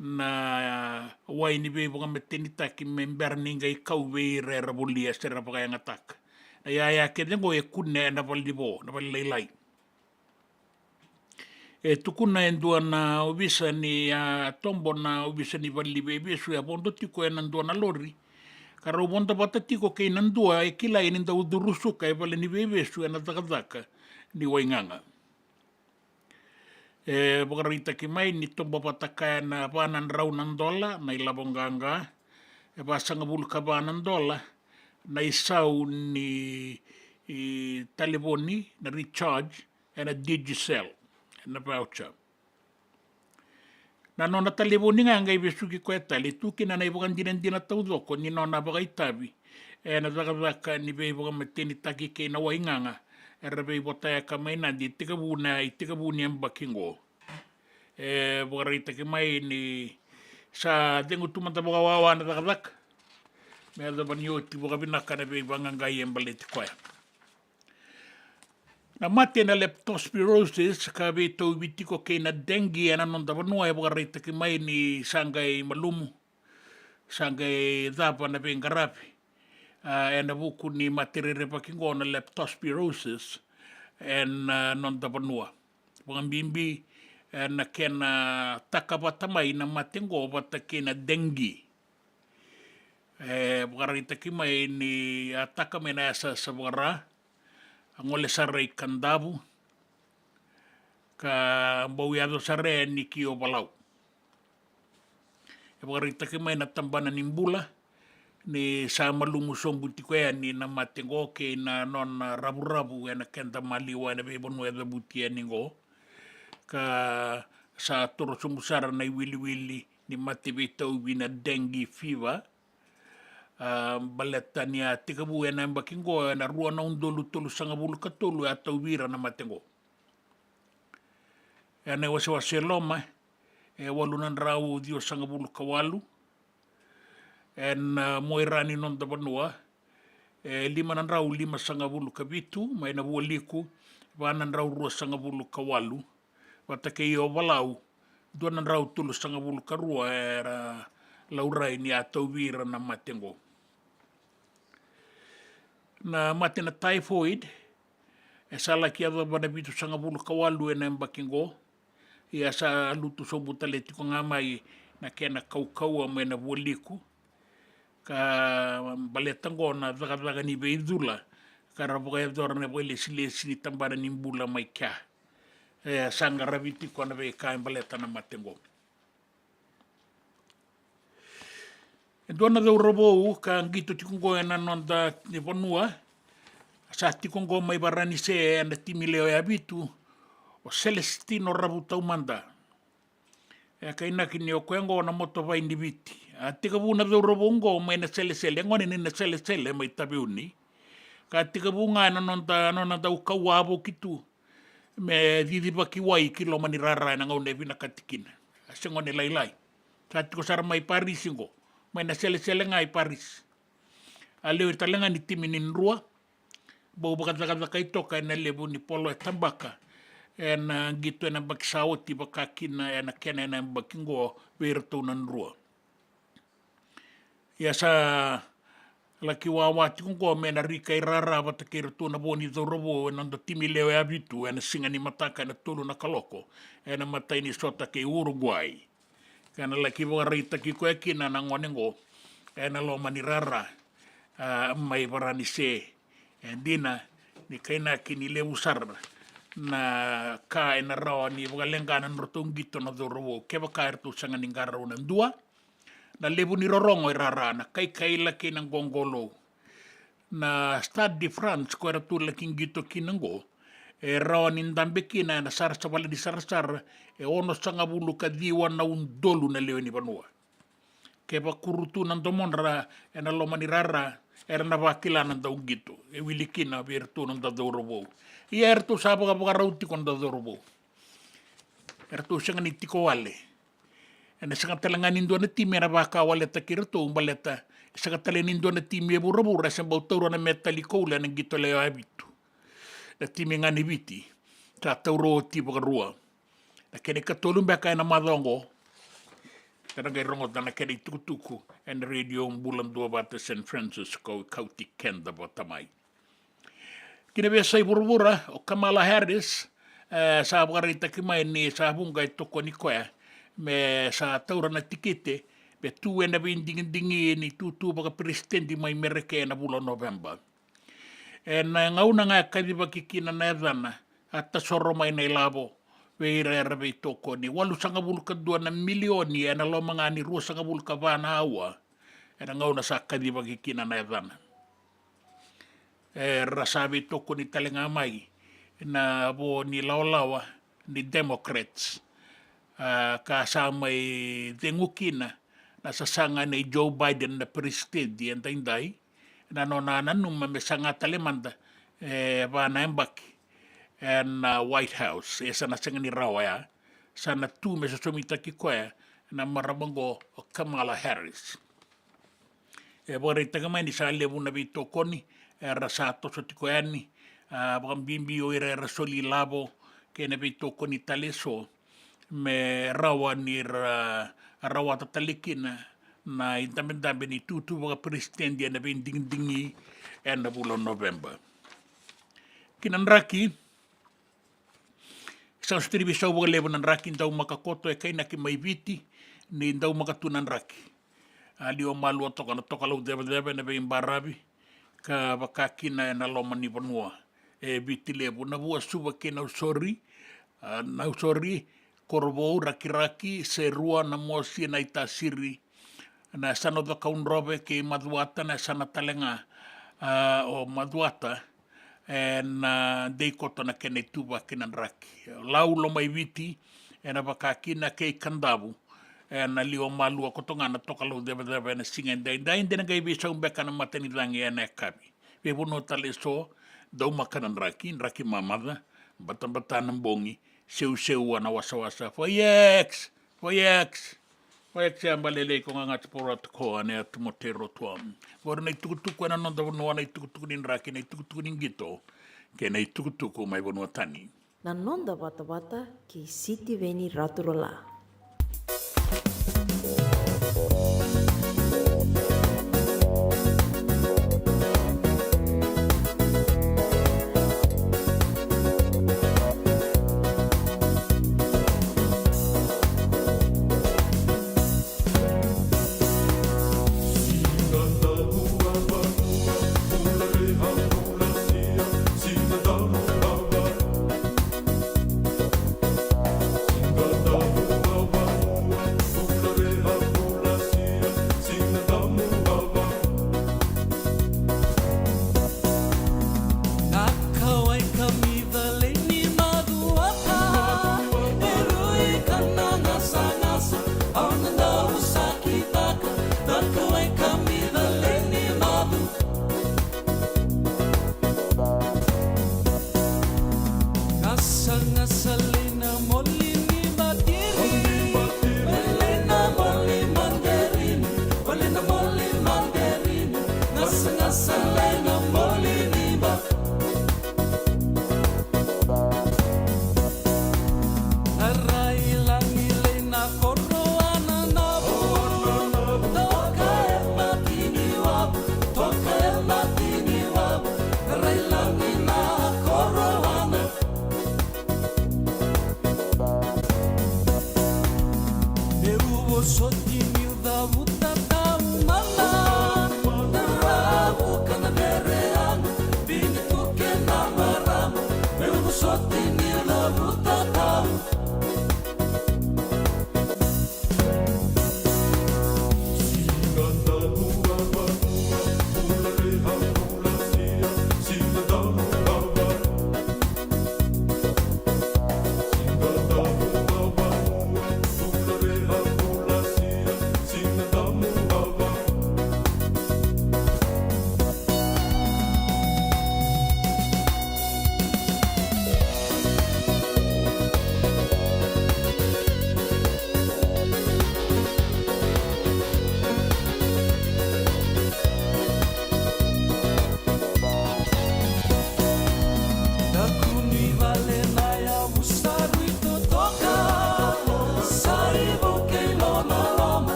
na wai ni be bonga metenita ki member ninga I kau ve re rabulia sera bagai ngataka ya ke dengo e kunne na valdibo na valilai tukuna endua na obisa ni tombo na obisa ni vali bebe su ya bondo tiko e nandua na lori karo bondo bata tiko ke nandua e kila e ninda udurusu ka e vale ni bebe su na takataka ni wainganga bagarita ki mai ni tombo bata kaya na panan rau nandola na ilabonganga basanga bulu ka panan dola na isau ni telefoni na recharge and a digicel na voucher. Na nona talevoni nga ngai besuki ko etali tuki na naibukan dinendina taudoko ni nona bagaitabi na zakazaka ni beibukan mateni taki ke na wainganga era beibotaya kamay na di itikabuni ang bakingo bagarita ki mai ni sa dengu tumanta bagawawa na zakazak merda banyo tibuka binaka na beibang ngai ang baliti ko na mate na leptospirosis ka beto bitiko kay na dengue na non tabanua e bagarita ki mai ni sangay malumu sangay dapa na bengarapi na buku ni materere pakingo na leptospirosis and non tabanua pangambimbi na kena takabatamay na matengo bata kena dengue bagarita ki mai ni atakame na sa bagara angole sarai kandabu ka bawiado sare ni kio balau bagarita ki mai na tambana nimbula ni sa malumu sombuti ko ni na matengo ke na non rabu-rabu na kenta maliwa na bebonu da buti ningo ka sa toro sumusara na wili-wili ni matibitau bina dengue fever baleta niya tikabu na bakingo na rua na undolu tolu sanga bulu katolu atau wira na matengo na wase loma walunan rau dio sanga bulu kawalu moirani non tabanua lima nan rau lima sanga bulu kabitu mai na bualiku vanan rau rua sanga bulu kawalu watake iyo balau duanan rau tulu sanga bulu karua era laurai ni atau wira na matengo na mate na typhoid sala ki ava bana bitu sanga bulu kawalu na mbakingo ia sa lutu sobuta leti ko ngamai na kena kau ame na woliku ka baletango na zaga ni beidula kara boga dor na bole sile ni tambara ni mbula mai kya sanga rabiti ko na be ka baleta na matengo dona do robo ka ngito tikungo na nonda ni bonua sa tikungo mai barani se na timileo ya bitu o Celestino rabuta umanda kaina kini o kwengo na moto vai ndibiti atikabuna do robo ngo mai na sele ngone ni na sele mai tabiuni ka tikabunga na nonda da ukawabo kitu me didi bakiwai kilo mani rara na ngone bina katikina asengone lailai ka tiko sar mai parisingo mai na sele ngai Paris. Aleo talenga ni timinin rua. Bau baka kai toka na lebu ni polo e tambaka. gitu ena baksawa ti bakakina ena kena ena bakingo vertunan rua. Ya sa laki wawati kungo mena rika irara wata kira tuna boni zorobo ena ndo timi leo ya vitu ena singa ni mataka ena tulu na kaloko ena matai ni sota ke Uruguay. Kana laki warita ki koe kina na ngonengo ena lo manirara mai varani se dina ni kaina kini lewu sar na ka ena rawa ni wagalengana nrotong gito na zorobo keba ka ertu sanga ni ngara unan dua na lebu ni rorongo irara na kai laki ng gongolo na Stade de France ko era tu laki gito kinango rawa ni ndambe kina na sar sabala di sar ono sanga bulu ka diwa na undolu na leo ni banua keba kurutu nan domonra ena lo manirara era na wakila nan daw gito wilikina bertu nan da dorobo ertu sabo ka rauti kon da dorobo ertu sanga ni tiko wale ena sanga talanganin do na time era baka wale takirto umbaleta sanga talanin do na time burabura sa bautoro na metaliko la nang gito leo habitu na time ngani biti sa tauro tipo rua na kene katolum baka na madongo kana kay rongot na kene tukutuku and radio bulan dua bata San Francisco kauti kenda batamay kinabesa iburbura o Kamala Harris sa barita kimay ni sa bungay toko ni koya me sa taura na tikete be tu ena binding ni tutu baka presidente mai mereke na bulan November en ngauna nga kadiba kikina na dana at soro mai na ilabo weira rabe toko ni walu sanga bulu kadua na milioni ena lo mga ni ruwa sanga bulu kabana awa ena ngauna sa kadiba kikina na dana rasabe toko ni talenga mai na bo ni laolawa ni Democrats kasamay dengukina na sasanga ni Joe Biden na presidente yan tainday na nonanan nung mamesanga talemanda bana embaki and White House sana sanga ni rawaya sana tu mesa sumita ki koya na marabango o Kamala Harris borita gamay ni sa lebu na bito koni rasato sa tikoyani bakang bimbio ira rasoli labo kena bito koni taleso me rawa ni rawa tatalikin na intamendambe ni tutu mga presidente na binding-dingi na bulan November. Kinanraki, isang distribusaw mga lebo ng raki daw makakoto kay na kimaybiti ni daw makatunan raki. Aliwa maluwa to kalaw deba na bayang barabi ka bakakin na loman ni Banua. Biti lebo na buwa suba kinausori korbo raki-raki serua na mosi na itasiri na sana do kaun robe ke maduata na sana talenga o maduata na dei koto na kene tuba kinan raki lau lo mai viti na bakaki na ke kandabu na liwa malua koto nga na tokalo deba na singen dai na gai bisa umbeka na matani langi na kabi bebo no taleso daw makanan raki mamada batan ng bongi sew na wasa-wasa foyex siya balilay ko nga porat ko ane at motero tuam wala na itukutuko na nanda wala na itukutuko nin raki na itukutuko nin gito kaya na itukutuko may bunuatani Nanonda bata-bata ki Siti Veni Raturola. Singa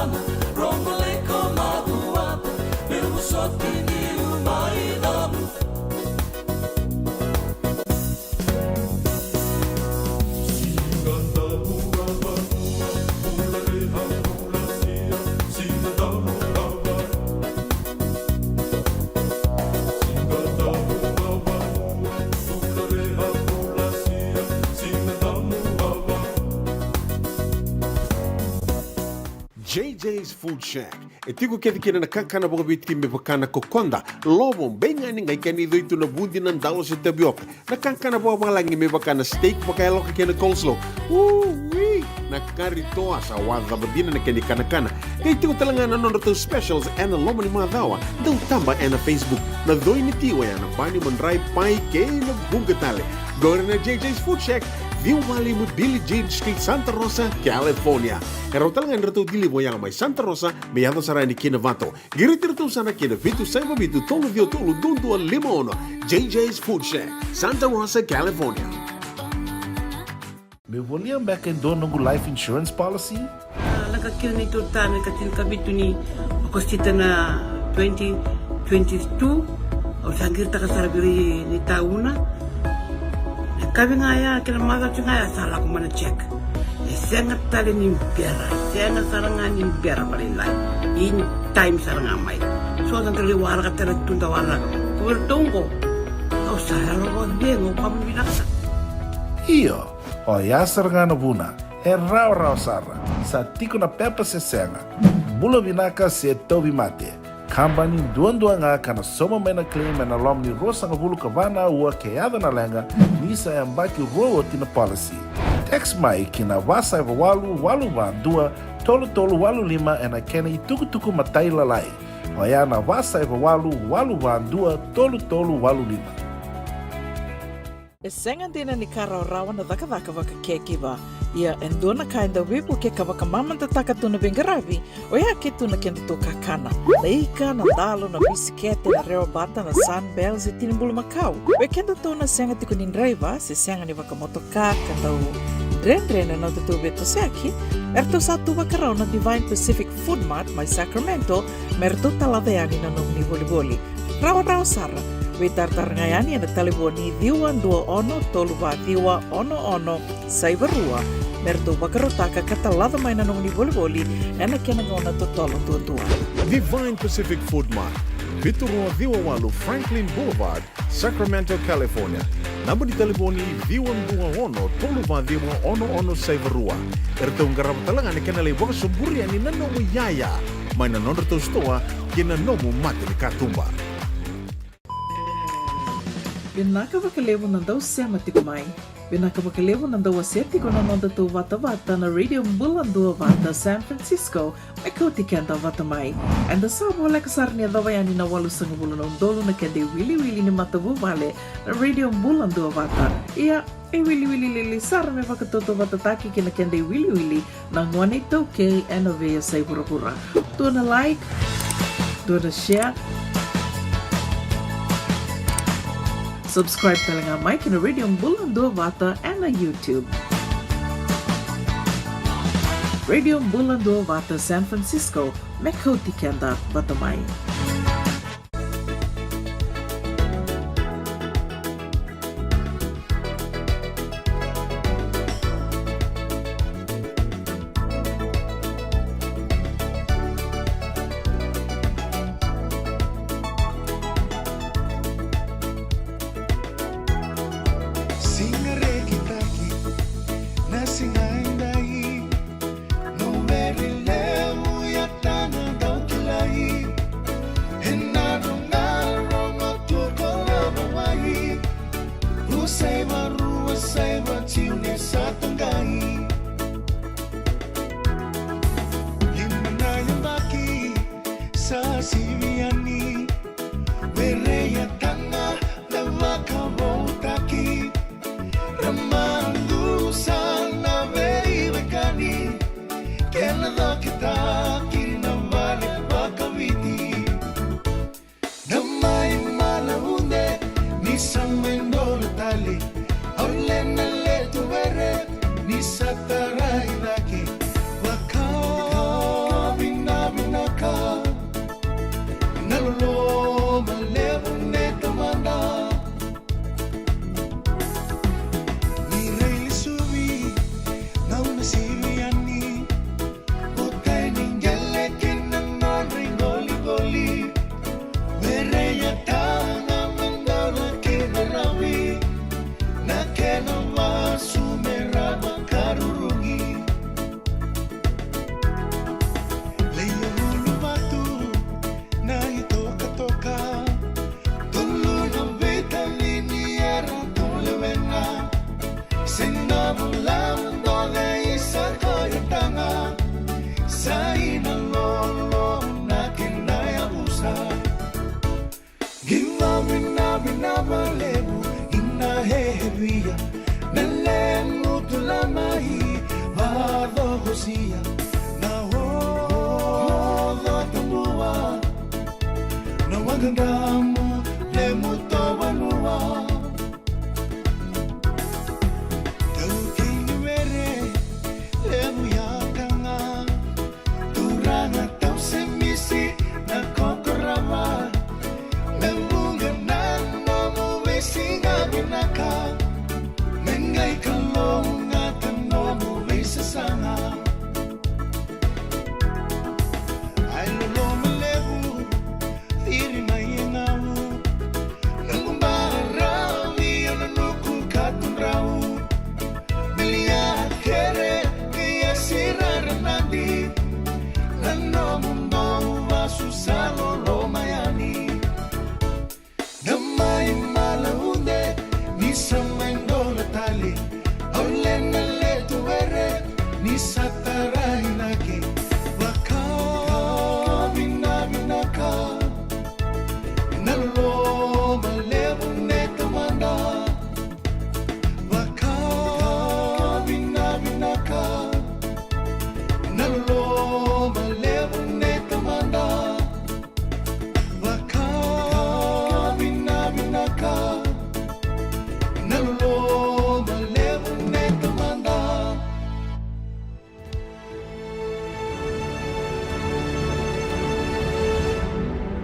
Anu, Romoleko Maduata, Meu Sotini Umaidamu. JJ's Food Shack. E tiku kethi kina na kakana boka biti me pakana kokonda. Lobo benga ni ngai kani doitu na bundi nan dalo se tabioka. Na kakana boka malangi me pakana steak pakai loka kena coleslaw. Wee! Na kari toa sa wadha badina na kani kana. Kaya tiku talangana non to specials and a lomo ni madawa. Dau tamba and a Facebook. Na doi ni tiwa ya na bani manrai pai kei na bunga tale. Gore na JJ's Food Shack. Viu Valley mo Billy Jean Street, Santa Rosa, California. Karo talangan rato dili mo yang may Santa Rosa, may yato sarani kinavato. Giritirto sana kinavitu sa mabitu tolo dio tolo dundu al limono. JJ's Food Shack, Santa Rosa, California. Me volia back and dono ngu life insurance policy? Nakakira ni tutana katil kabitu ni okostita na 2022 o sangir takasarabiri ni tauna. Kami ngaya kila mara ngaya salah ko mana check. Sengat tali ni biara, sengat sarangan ni biara balilai. In time sarangan mai. So ang tali wala ka tala tunda wala. Kuwertongo. Au sarang ko dengo kami binasa. Iyo, o yasar nga na buna, e rau sara, sa tiko na pepa se senga, bula binaka se tobi mate, kambani duan nga kana soma mena claim na lom ni rosa nga bulu kabana ua keada na lenga, nisa e mbaki roa tina policy. Text mai kina wasa eva walu ba dua, tolu walu lima e na kena i tuku matai lalai, o ya na wasa eva walu ba dua, tolu walu lima. E senga dina ni kara rawa na daka waka kekiwa. Ia endona kainda wipu ke kawaka mamanta taka tuna bengaravi, o ia ke tuna kenda to kakana. Leika na dalo na bisikete na reo bata na sunbells e tinimbulu makau. O kenda to na senga tiku ni driver, se senga ni waka motoka katau drendre na tutu beto seaki, erto satu wakarau na Divine Pacific Food Mart mai Sacramento, merto taladeani na nung ni boli. Rawa sara. Witartar ngayani na taliboni diwan 21 saibarua merto bakarotaka katalada may nanong ni boli na kinangona to tolo tutua. Divine Pacific Food Mart, Viturua Diwawalu Franklin Boulevard, Sacramento, California. Namba di taliboni diwan 21 saibarua. Ertong garap talangan ikanalay waka suburi ani nanomu yaya. May nanonda to stoa kinanomu mati ni katumba. Binaka wakalevo nandau sema tikumai. Binaka wakalevo nandau asetiko na nonda to vata na Radio Mbulando Vata San Francisco, may koti kenda vata mai. And the sabo like sarnia dawayani na walu sangubulo na undolo na kende wili ni matabu vale na Radio Mbulando Vata. Ia e wili sar me vakatoto vata taki kina kende wili na ngwane toke and ovea say pura. Do na like, do na share. Subscribe talaga Mike na Radio Mbulando Vata and na YouTube. Radio Mbulando Vata San Francisco, Mekoti Kenda Batamay. kandamu le mutobanua tau kini were le muyakanga turanga tau semisi na kokorama me munga nano mo wesinga binaka mengai kalonga tano mo wesasanga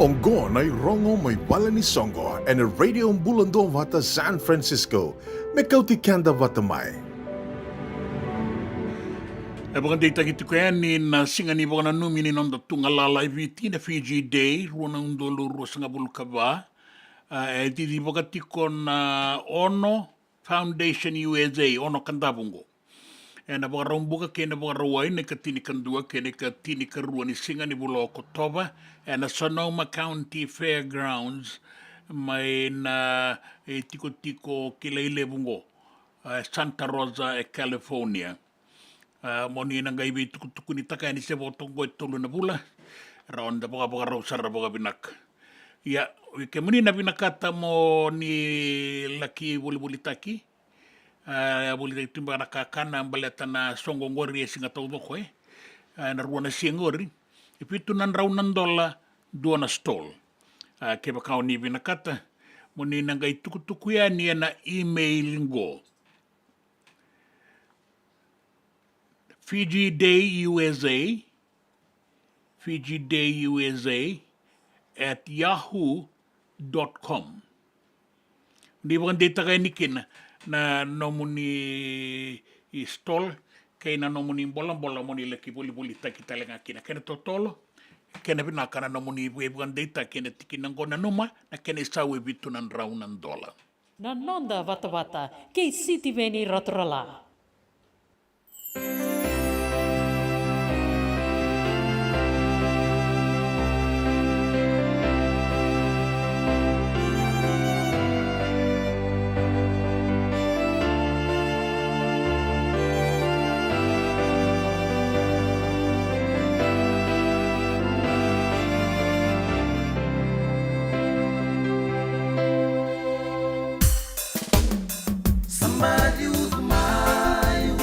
Ongo na rongo may bala ni Songo and a radio bulando vata San Francisco. Mekauti kanda vata mai. E baka deita ki tuku ni na singa ni baka na numini nonda tunga lala iviti na Fiji Day, ruana undolu rua sanga bulukava. E titi baka tiko na Ono Foundation USA, Ono Kandabungo. E na baka raumbuka ke na baka rawai ne ka tini kandua ke ne ka tini ka rua ni singa ni bula o Kotoba. E na Sonoma County Fairgrounds mai na e tiko ke leile bungo. Santa Rosa, California. Moni na ngai tuku ni taka ni se botongo e tolu na bula. Raonda boka rausara boka binak. Ia, ke muni na binakata mo ni laki buli taki. Buli taki tumba na kakana baleta na songo ngori e singa tau doko na ruana siangori. E pitu nan raunan dola duana stall. Ke bakao ni binakata. Moni na ngai tuku ya ni na email ngo. Fiji Day USA at yahoo.com. Di ba kang data kayo ni Kina na nomuni stall kay na nomuni bola mo nila kibuli taki talaga Kina. Kaya totolo, kaya pinaka na nomuni buwan data kaya tikinang ko na numa na kaya isawi bito ng raw ng dola. Nanonda vata kay City Veni Rotorala. Somebody who's mine,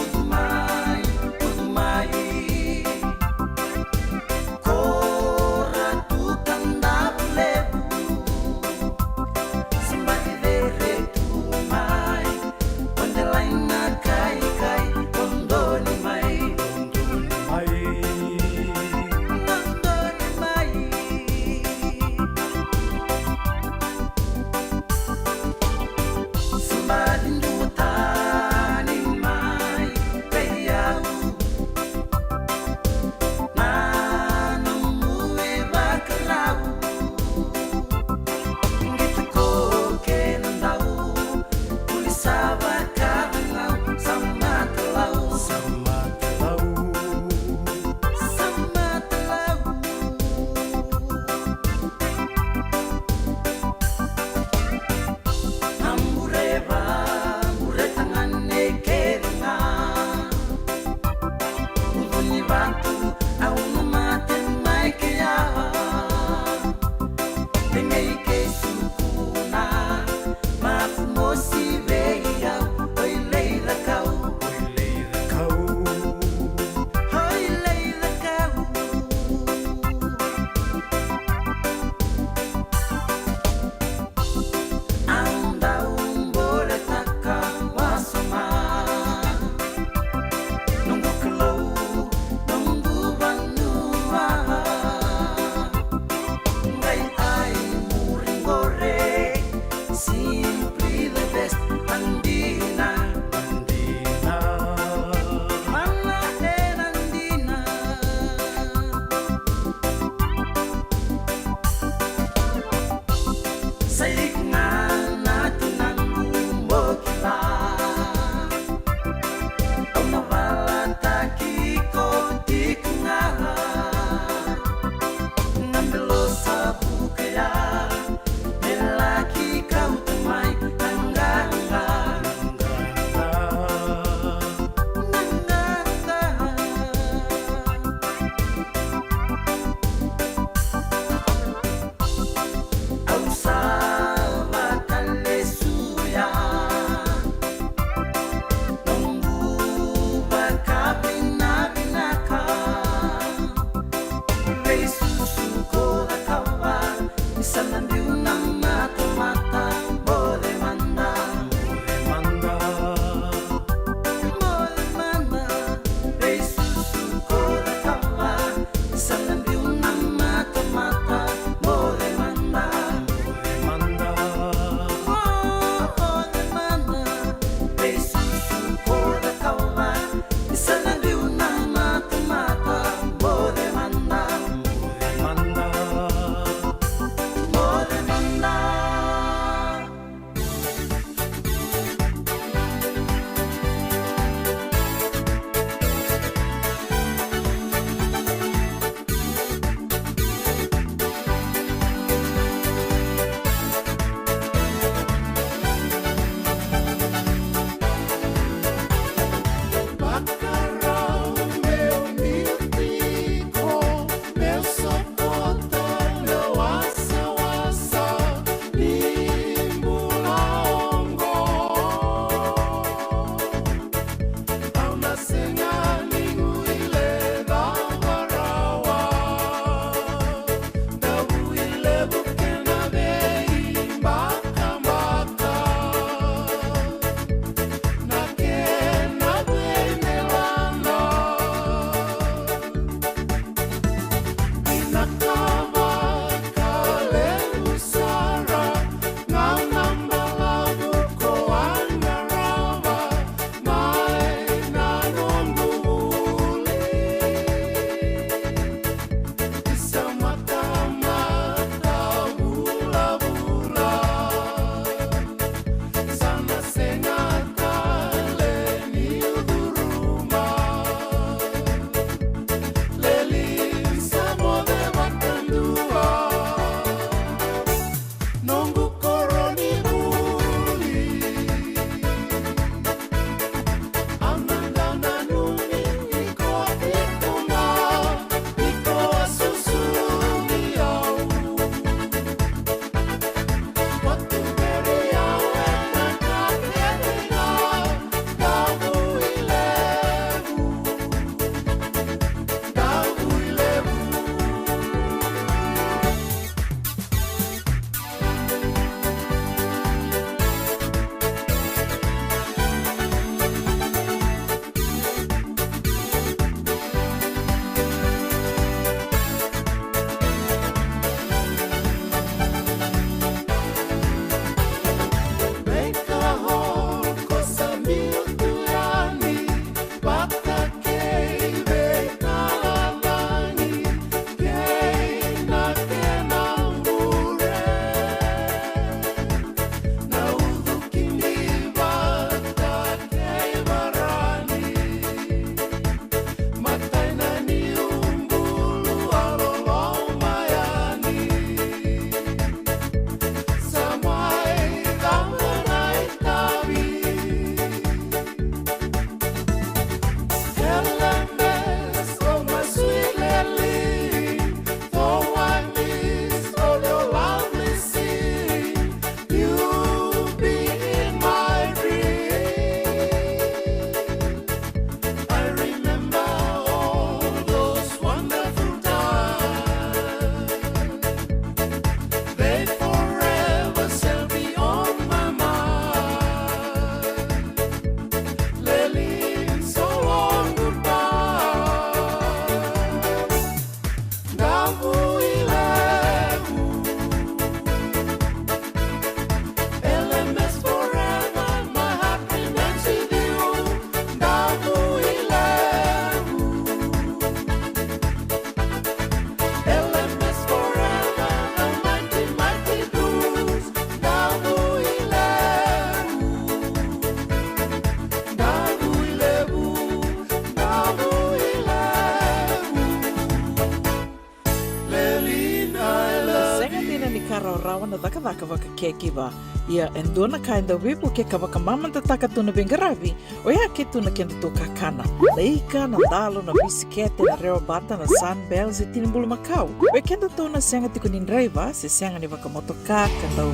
rawa na daka waka kekiwa. Ia endona kainda wipu ke kawaka mamanta taka tuna bengaravi, o ia ke tuna kenda tō kakana. Leika na dalo na bisikete na reo bata na sunbells e tinimbulu makau. O kenda tō na senga tiko ni driver, se senga ni waka motoka kandau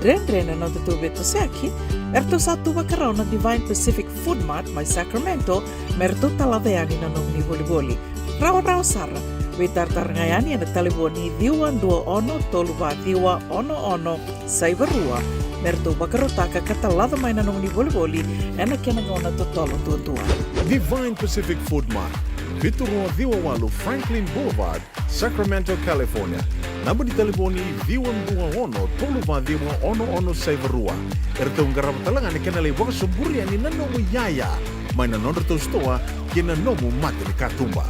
dren na tō beto seaki, erto satu wakarau na Divine Pacific Food Mart mai Sacramento, merto taladeani na nong ni voli. Rawa sara. We tartarangayani na taliboni diwa dua ono toluwa diwa ono saibarua merto bakarotaka katalada mai na nong ni voli ena kena ngona totolo tua. Divine Pacific Food Mart, Vitorua Diwawalu Franklin Boulevard, Sacramento, California. Namba di telefoni Diwan Dua Ono Toluwa Diwa Ono Saivarua. Erto ngarabatalanga ni kena le waka sumburi ani nanomu yaya. Mai na nonreto stoa kena nomu mate ni katumba.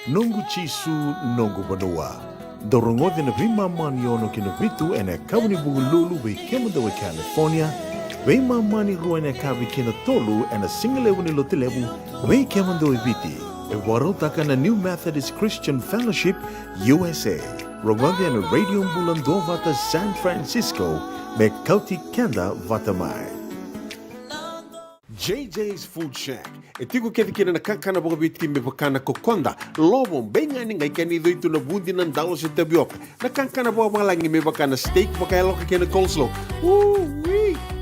Nungu chisu nungu banua. Dorongode na vima mani ono kina vitu ene kawani bugululu we kemandawe California. We mani rua ene kawi kina tolu ene singalewu ni lotilewu we kemandawe viti. E warotaka na New Methodist Christian Fellowship USA. Rongode ene radio mbulando vata San Francisco me kauti kenda vatamai. JJ's Food Shack. E tiku kena na kakana boka biti me pakana kokonda. Lobo benga ni ngai kani doitu na bundi na ndalo se tabioka. Na kakana boka malangi me pakana steak baka eloka kena coleslaw.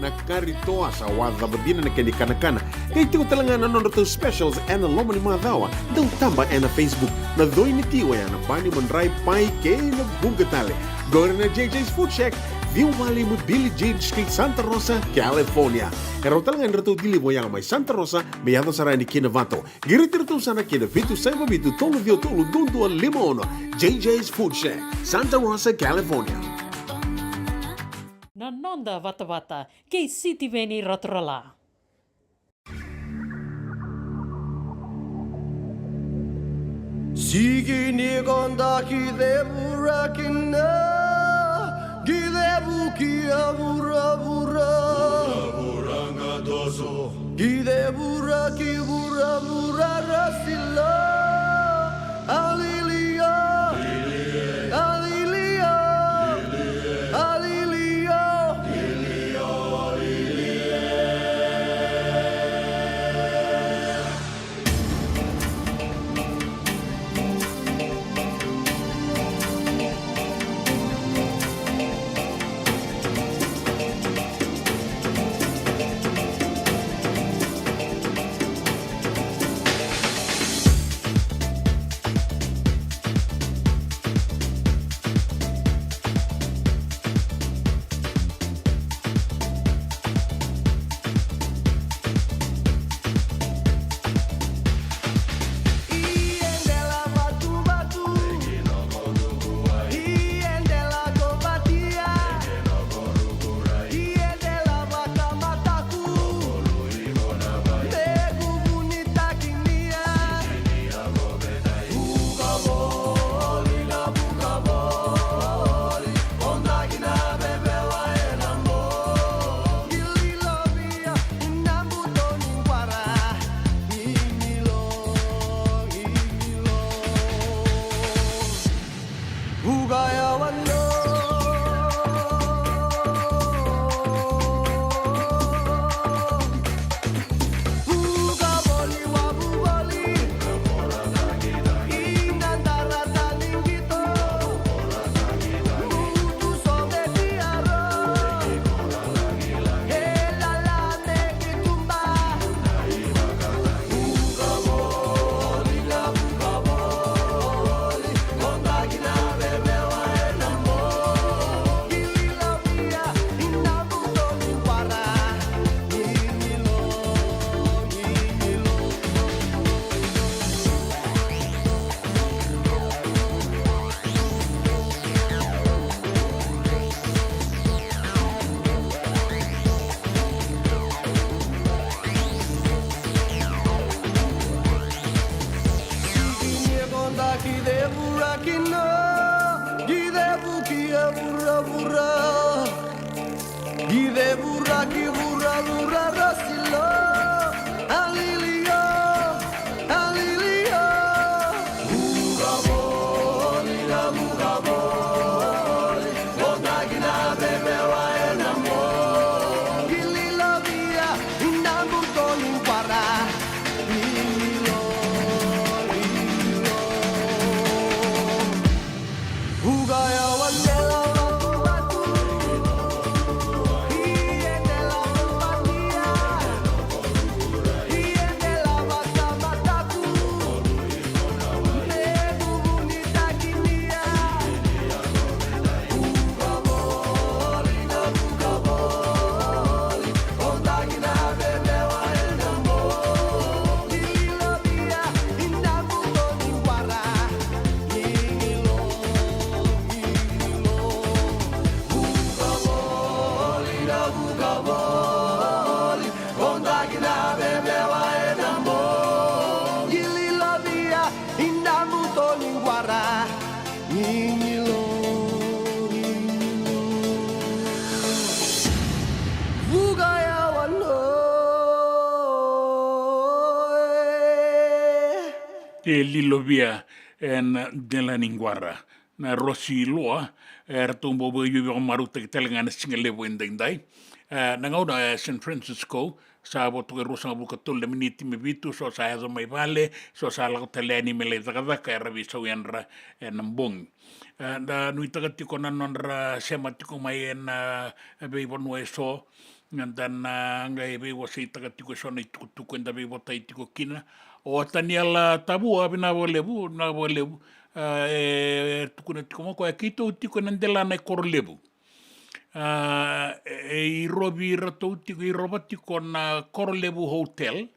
Na kari toa sa wadha badina na kani kana. Kaya tiku talanga na nono specials and lomo ni madhawa. Dau tamba na Facebook. Na doi ni tiwa ya na bani mandrai pai kaya na bunga tale. Gore na JJ's Food Shack. Viu Valley mo Billy James Street, Santa Rosa, California. Kaya talangan rito dili mo yang may Santa Rosa, may yato sarani kinavato. Giritirito sana kinavitu sa mabitu tolo dio tolo dundo limono. JJ's Food Shack, Santa Rosa, California. Nanonda vata kei siti veni ratrala. Sigi ni gonda ki devura kinna. Gidebu kia bura ngadoso. Gidebura ki bura rasila. Alilia, Alilia, Alilia, Alilia, Mugabo, linguara Ninilo Vugaya wano Te lilovia en dela ninguara na rosi loa tumbo bo yu maruta ki telengana singalevo indai na ngauda San Francisco sa boto ke rosa buka tolle miniti me vitu so sa hazo mai vale so sa la teleni me le zakazaka ravi so yanra nambong da nui tagati ko nanonra sematiko mai en be bonu eso dan ngai be wasi tagati ko so nei tuku enda be botai tiko kina o taniela tabu abina volebu na volebu tukuna tiko mo ko kito tiko nandela na korlebu e robi rato tiko I roba tiko na korlebu hotel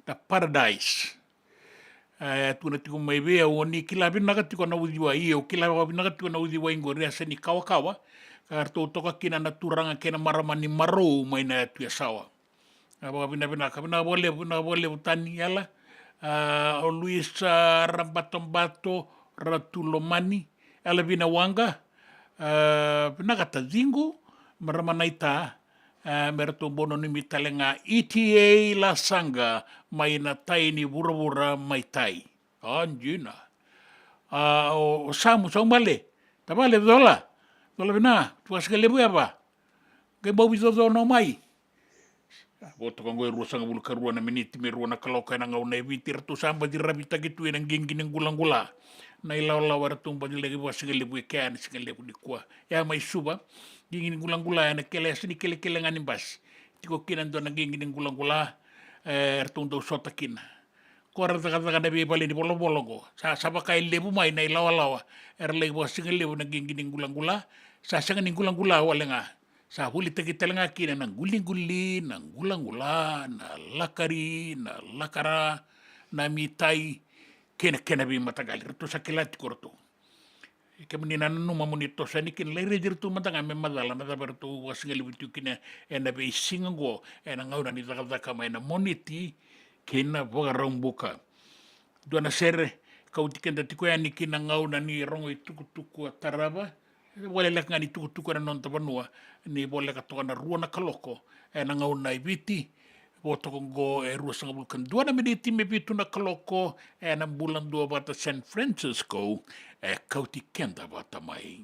da Paradise tukuna tiko mai be o ni kila bina tiko na udiwa I o kila bina tiko na udiwa ingore aseni kawa karto toka kina na turanga kena maramani maro mai na tu sawa aba bina kabina volebu tani yala o Luis Rambatombato Ratulomani Alavina Wanga Pinagata Zingu Maramanaita Merto Bono Nimitalenga ETA La Sanga Maina Taini Buravura Maitai Anjina o Samu Somale Tabale Dola Bina Tuaskalebu Aba Gembobi Zozo no Mai Boto kanggo rusang bulu karuana miniti meruana kaloka na ngau na vitir tu samba di rabita gitu yang gingin gulang-gula na ilaw war tumba di lagi buat segala bu ikan segala bu di kuah ya mai suba gingin gulang-gula na kele sini kele nganim bas tiko kinan do na gingin gulang-gula ertundo sota kina kora taka be bali di bolo-bolo sa sabakai lebu mai na ilaw lagi buat segala bu na gingin gulang-gula sa sangan gulang-gula walenga sa huli tagi telenga kina nang guling-guling, nang gulang-gula, na lakari, na lakara, na mitai, kena bi matagali. Rito sa kilati ko rito. Kemudian mamunito sa nikin lere dirtu matanga memadala na tabarto wasingali bitu kina ena be singango ena ngauda ni zakazaka mai na moniti kina boga rombuka. Duana sere kautikenda tiko ya nikina ngauda ni rongo ituku taraba. Wale lek ngani tuku na non tabanua ni bole ka tokana ruana kaloko na ngau na ibiti boto kongo rua sanga bulkan dua na miniti me bitu na kaloko na bulan dua bata San Francisco kauti kenda bata mai.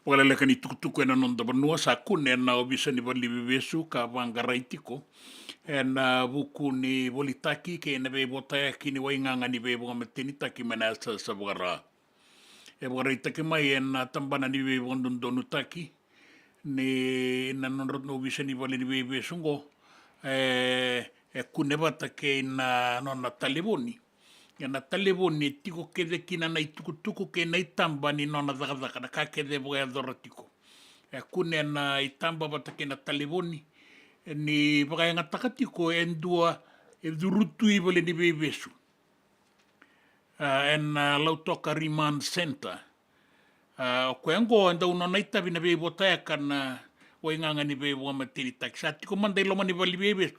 Wakalele kani tukutuku ena nonda banua sa kune na obisa ni wali vivesu ka wangaraitiko ena buku ni volitaki ke ena bebo taya kini wainganga ni bebo ngameteni taki mana sa wara. E waraitaki mai ena tambana ni bebo ndondonu taki ni na nonda no obisa ni wali ni vivesu ngo kune bata ke na nona taliboni. Yana taliboni tiko kede kina na itukutuku ke na itamba ni nona dhaka na ka kede boya doratiko. Kune na itamba bata ke na taliboni ni boya ngatakatiko endua durutu i bole ni bebesu. En lautoka remand center. Ko engo enda unona itabi na bebotaya kana nganga ni bevo matini tak sa tiko mandai lo mani vali bebe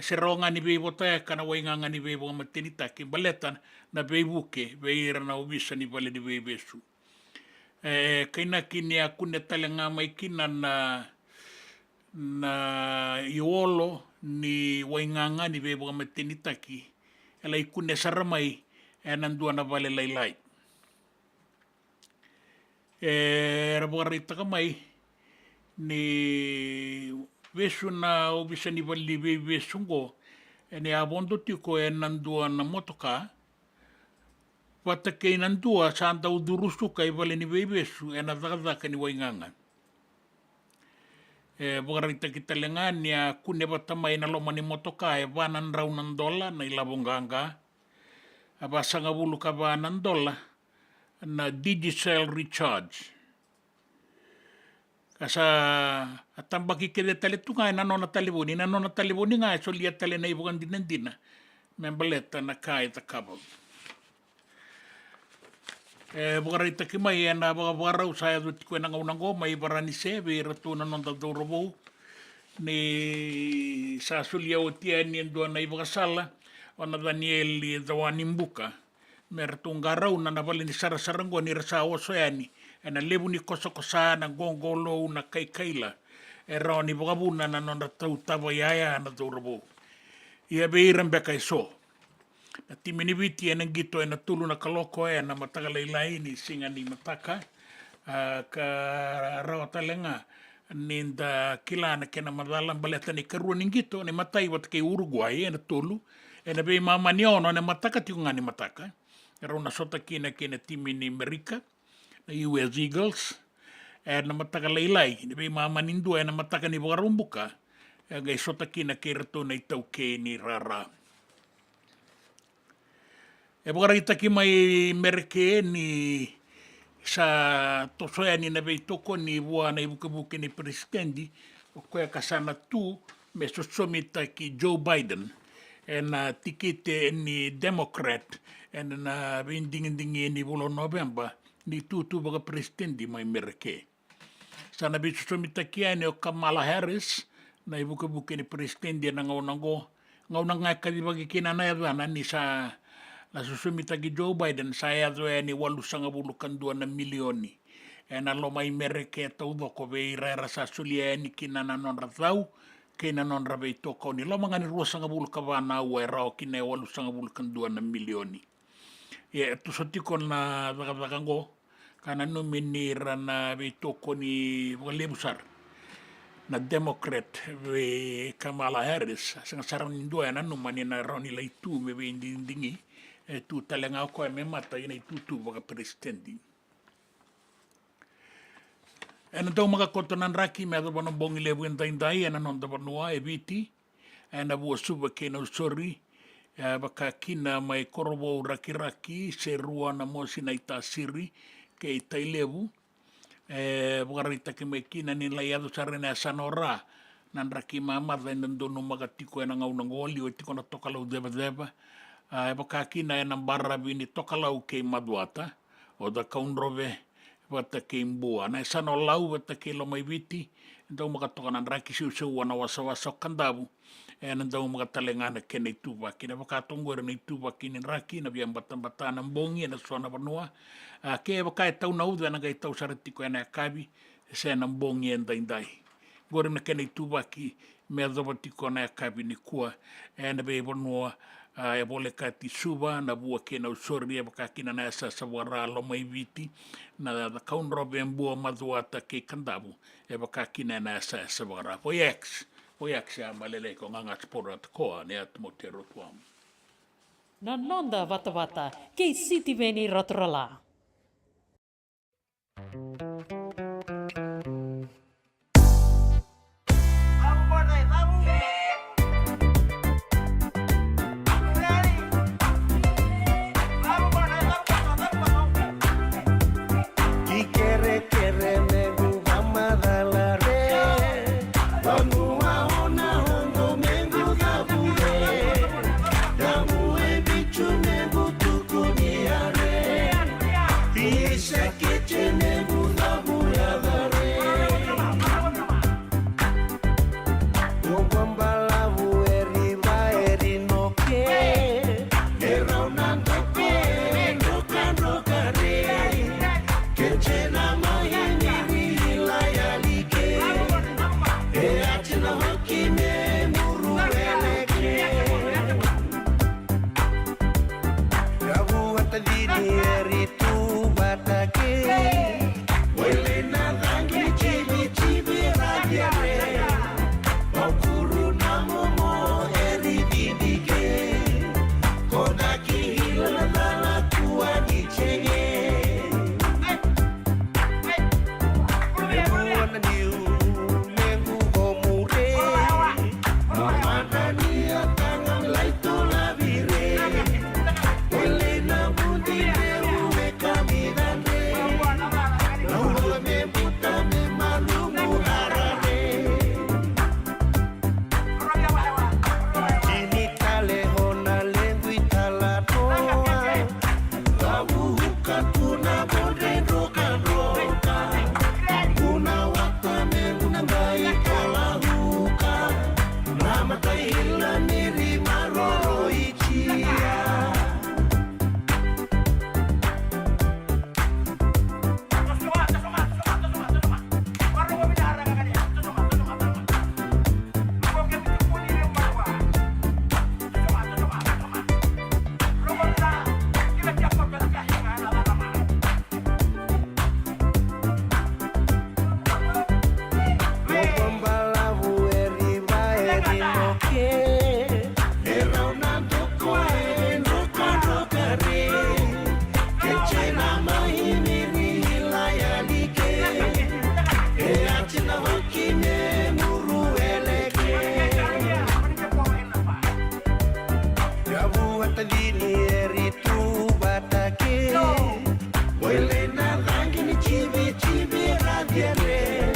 se ronga ni bevo ta kana nganga ni bevo matini tak baletan na bevo ke beira na ubisa ni vali ni bebe su kaina kini aku ne talenga mai kina na iolo ni nganga ni bevo matini taki ela ikune saramai enandua na vale lailai rabori takamai ni vesu na ubisa ni vali bebe sungo ene abondo tiko enandua na motoka pata kei nandua santa udurusu kai vale ni bebe su ena zakazaka ni wainganga Bukarita kita lengan ya kune batamai na loma ni motoka vanan raunan dola na ilabonganga abasanga bulu ka vanan dola na digital recharge kasa atambaki kede tale tunga na nona taliboni nga so liat tale na ibukan dinandina membaleta na kai ta kabel Bukarita kimai na bagarau saya tu tiko na ngaunango mai barani se be ratu na nonda dorobo ni sa sulia otia ni ndo na ibakasala ona Daniel li dawani mbuka mertungarau na navali ni sarasarango ni rasa osoani na lebu ni kosa na gongolo na kaila era ni bogabuna na nonda tau tava yaya na dorobo ia be irambeka iso na timini viti ena gito ena tulu na kaloko na mataka leilai ni singa ni mataka ka rawa talenga ninda kilana kena madalang baleta ni karua ni gito ni matai wat kay Uruguay ena tulu ena be mama ni ono na mataka tiunga ni mataka era una sota kina timini Amerika na US Eagles na mataka leilai ni be mama nindu ena mataka ni bogarumbuka ga sota kina kerto na itauke ni rara Bukarita ki mai merke ni sa tosoya ni na beitoko ni bua na ibuke ni presidenti o koe kasana tu me sosomita ki Joe Biden na tikite ni Democrat na bindingi ni bulo November ni tu baga presidenti mai merke sana bi sosomita ki ani o Kamala Harris na ibuke ni presidenti na ngaunanga kadibagi kinana yana ni sa na susumita ki Joe Biden saya tu ni 8.2 milioni na lo mai mereke tau doko be ira sa sulia ni kinana non ratau kina non rabe toko ni lo mangani 2.5 kabana wa rao kina 8.2 milioni tu sotiko na dagango kana nominira na be toko ni lebusar na Democrat be Kamala Harris sanga sarang ndua na numani na roni lai tu me be ndingi tu talenga ko me mata ina tu baga presidenti ena tau maka kotonan raki me do bono bongi lebu ndai ena non do bonua e viti ena bu suba kena sorry baka kina mai korobo raki se rua na mosi na itasiri ke tailebu bukarita ke mai kina ni laiado sarena sanora nan raki mama dan dono maka tiko ena ngaunangoli o tiko na tokalau deba baka kina ena barra bini tokalau ke maduata o da kaunrove wata ke mbua na sano lau wata ke lo mai viti ndau maka tokanan raki siu wana wasa kandabu ndau maka talengana ke nei tuba kina baka tongore nei tuba kini raki na biang batana mbongi na suana banua ke baka tau nau na ga tau saratiko ena kabi se na mbongi ndai gore na ke nei tuba ki me dobatiko na kabi ni kua na be bonua e bole ka tisuba na bua ke na usori e baka kina na sa sawara lo mai viti na kaunrobe mbua maduata ke kandabu e baka kina na sa sawara poyex ya malele ko nganga sporat ko ne atmotero tuam Na nonda vata ke siti veni rotrala. Isa que tiene Atina wakine muru eleke Yabu atalini eritu batake Wele na rangi ni chibi chibi radiare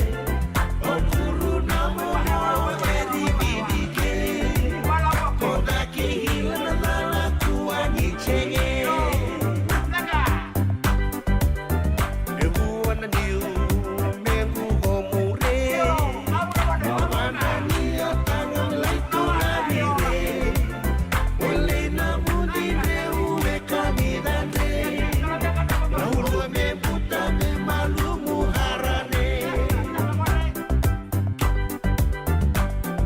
Okuru na mono eri bidike Kodaki hila na lala kuwa nichege Ebu wana niu mengu homure Mawana niya tangam laitu nabire Wele na mudire uwe kamidane Naulua me puta me malumu harane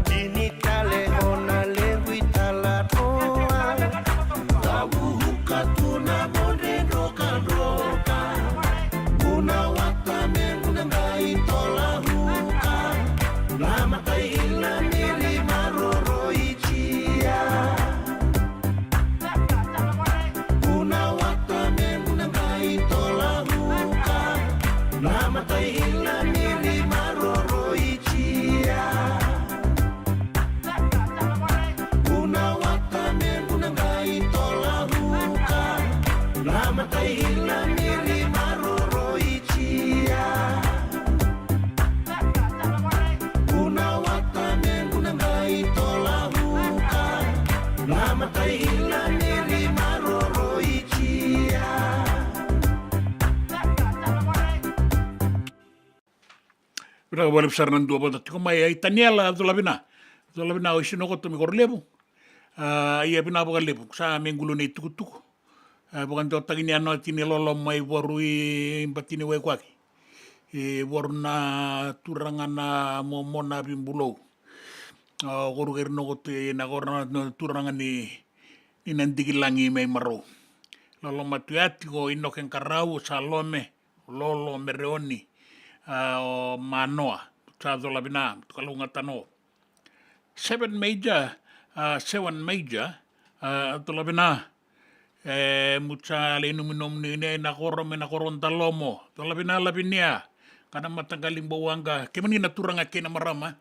Kini kale ona lewi talatoa Tabu hukatuna monde roka roka Una wata me una ngai tola huka Lama kai ila mili maroro ichia Una wata me una ngai tola huka Lama kai ila mili maroro ichia Una wata me una ngai tola huka Lama kai ila mili maroro ichia Una wata me una ngai tola huka Lama kai ila mili maroro ichia Pira boleh besar nan dua bota tiko mai ai Taniela Zolavina o sinoko to mi korlebu. Ia pina boga lebu sa mengulo nei tukutuku. Bukan to tagini ano tini lolo mai warui batini wai kwaki. Warna turangana momona bimbulo. Guru gerno gote na gorna turangan ni nandigilangi mai maro. Lolo matuati go inoken karau salome lolo mereoni. O manoa sa Zolavina kalunga tano. Seven major Zolavina mucha le numinom ni na koron talomo Zolavina labinia kana matanggaling bawanga kemani naturanga kena marama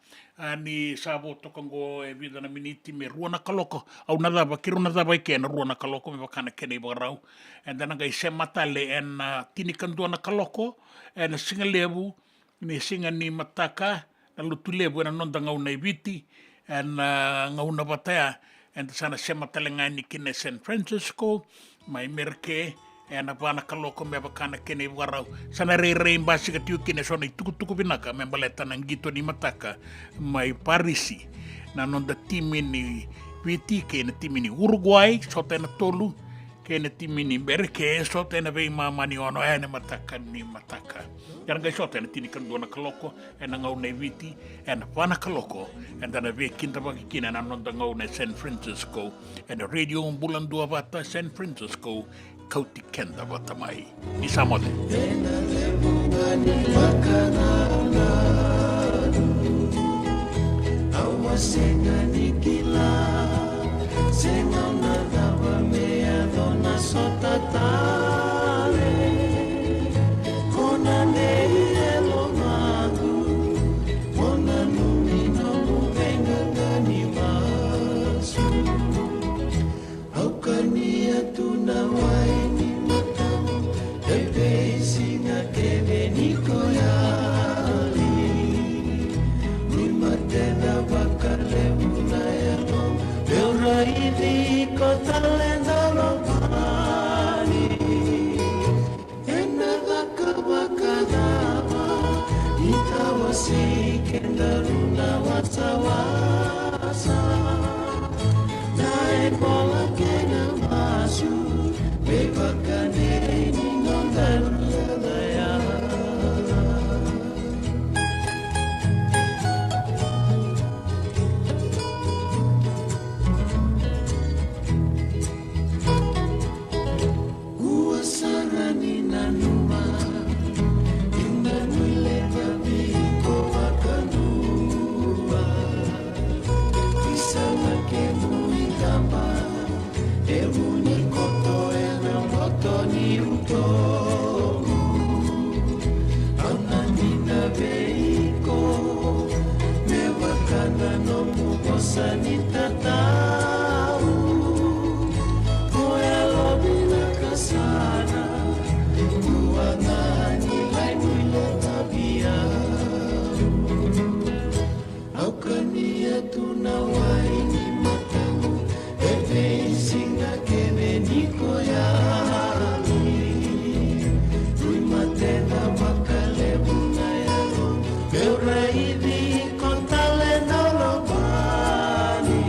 ni sabo tokongo e vida na miniti me ruana kaloko au nada bakiru nada baikena ruana kaloko me bakana kene barau and then ngai sematale en tinikan duana kaloko en singalebu ni singa ni mataka na lutulebu na nonda ngau na ibiti en ngau na bataya en sana sematale ngani kine San Francisco mai merke en apana kaloko me bakana kene barau sana re mbasi ka tiu kine sona tuku binaka me baleta nang gito ni mataka mai Parisi na nonda timi ni viti ke na timi ni Uruguay sota na tolu ke na timi ni merke sota na vei mamani ono ene mataka ni mataka yang guys sota na tini kan dona kaloko en ngau na viti en apana kaloko en dana ve kinta bagi kina na nonda ngau na San Francisco en radio bulan dua bata San Francisco kauti kenda bata mai ni samode Senga nikila senga nadaba mea dona sota tale kona nelo magu kona numino venga gani masu aukania tuna waini matamu ebe singa kebe nikoyali Matena bakale munaya no Beura idi kota lenda lopani Ena daka bakadama Itawasi kendaruna wasawasa Nae bola kena masu Bebakane ninondaruya daya sanita tahu Moya lobi na kasana Tuangan nilai nilai tabia Au kania tunawai ni matamu Ebe singa kene niko ya Rui matena makale buna ya lo Beura hivi kontale nolo bani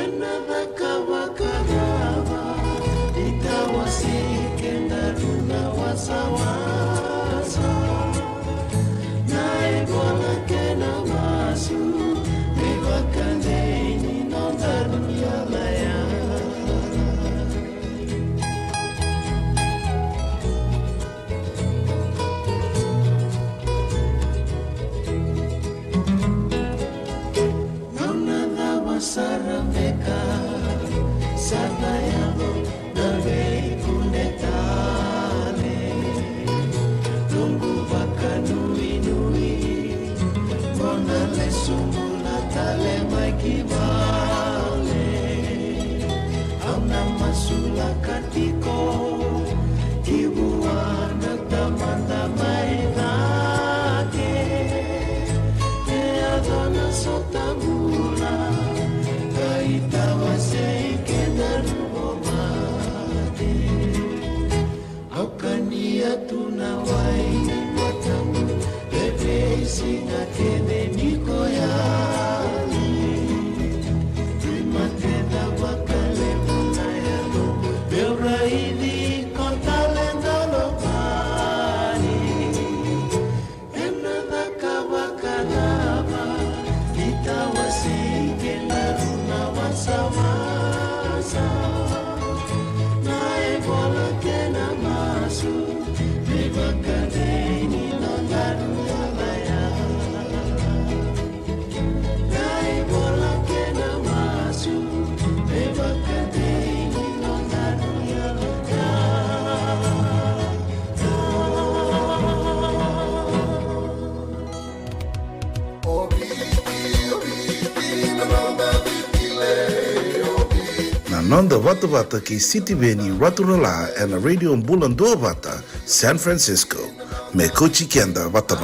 Enada kawakarava Itawasi kenda duna wasawasa Nae bola kena masu Beba kandeni nondaru yalaya Sarameka Satayalo Nagay kunetale Lungu baka nui Monale sumula tale mai kibale Au namasula katiko Kibuana tamanda mai dake E adona sotamula Itawasei kenaruo mate Au kania tunawai matamu Bebe singa kene niko yali Rimate da wakale munayalo Beura hivi kontale ndolo bani Enada kawakalava Itawasei kenaruo Samasa Nae bola kena masu Beba kadeni nondaru yalaya Nae bola kena masu Beba kadeni nondaru yalaya Nanda Vata Vata ki City Veni Raturala and a radio Mbulan Dua Vata, San Francisco. Me Kochi Kenda Vata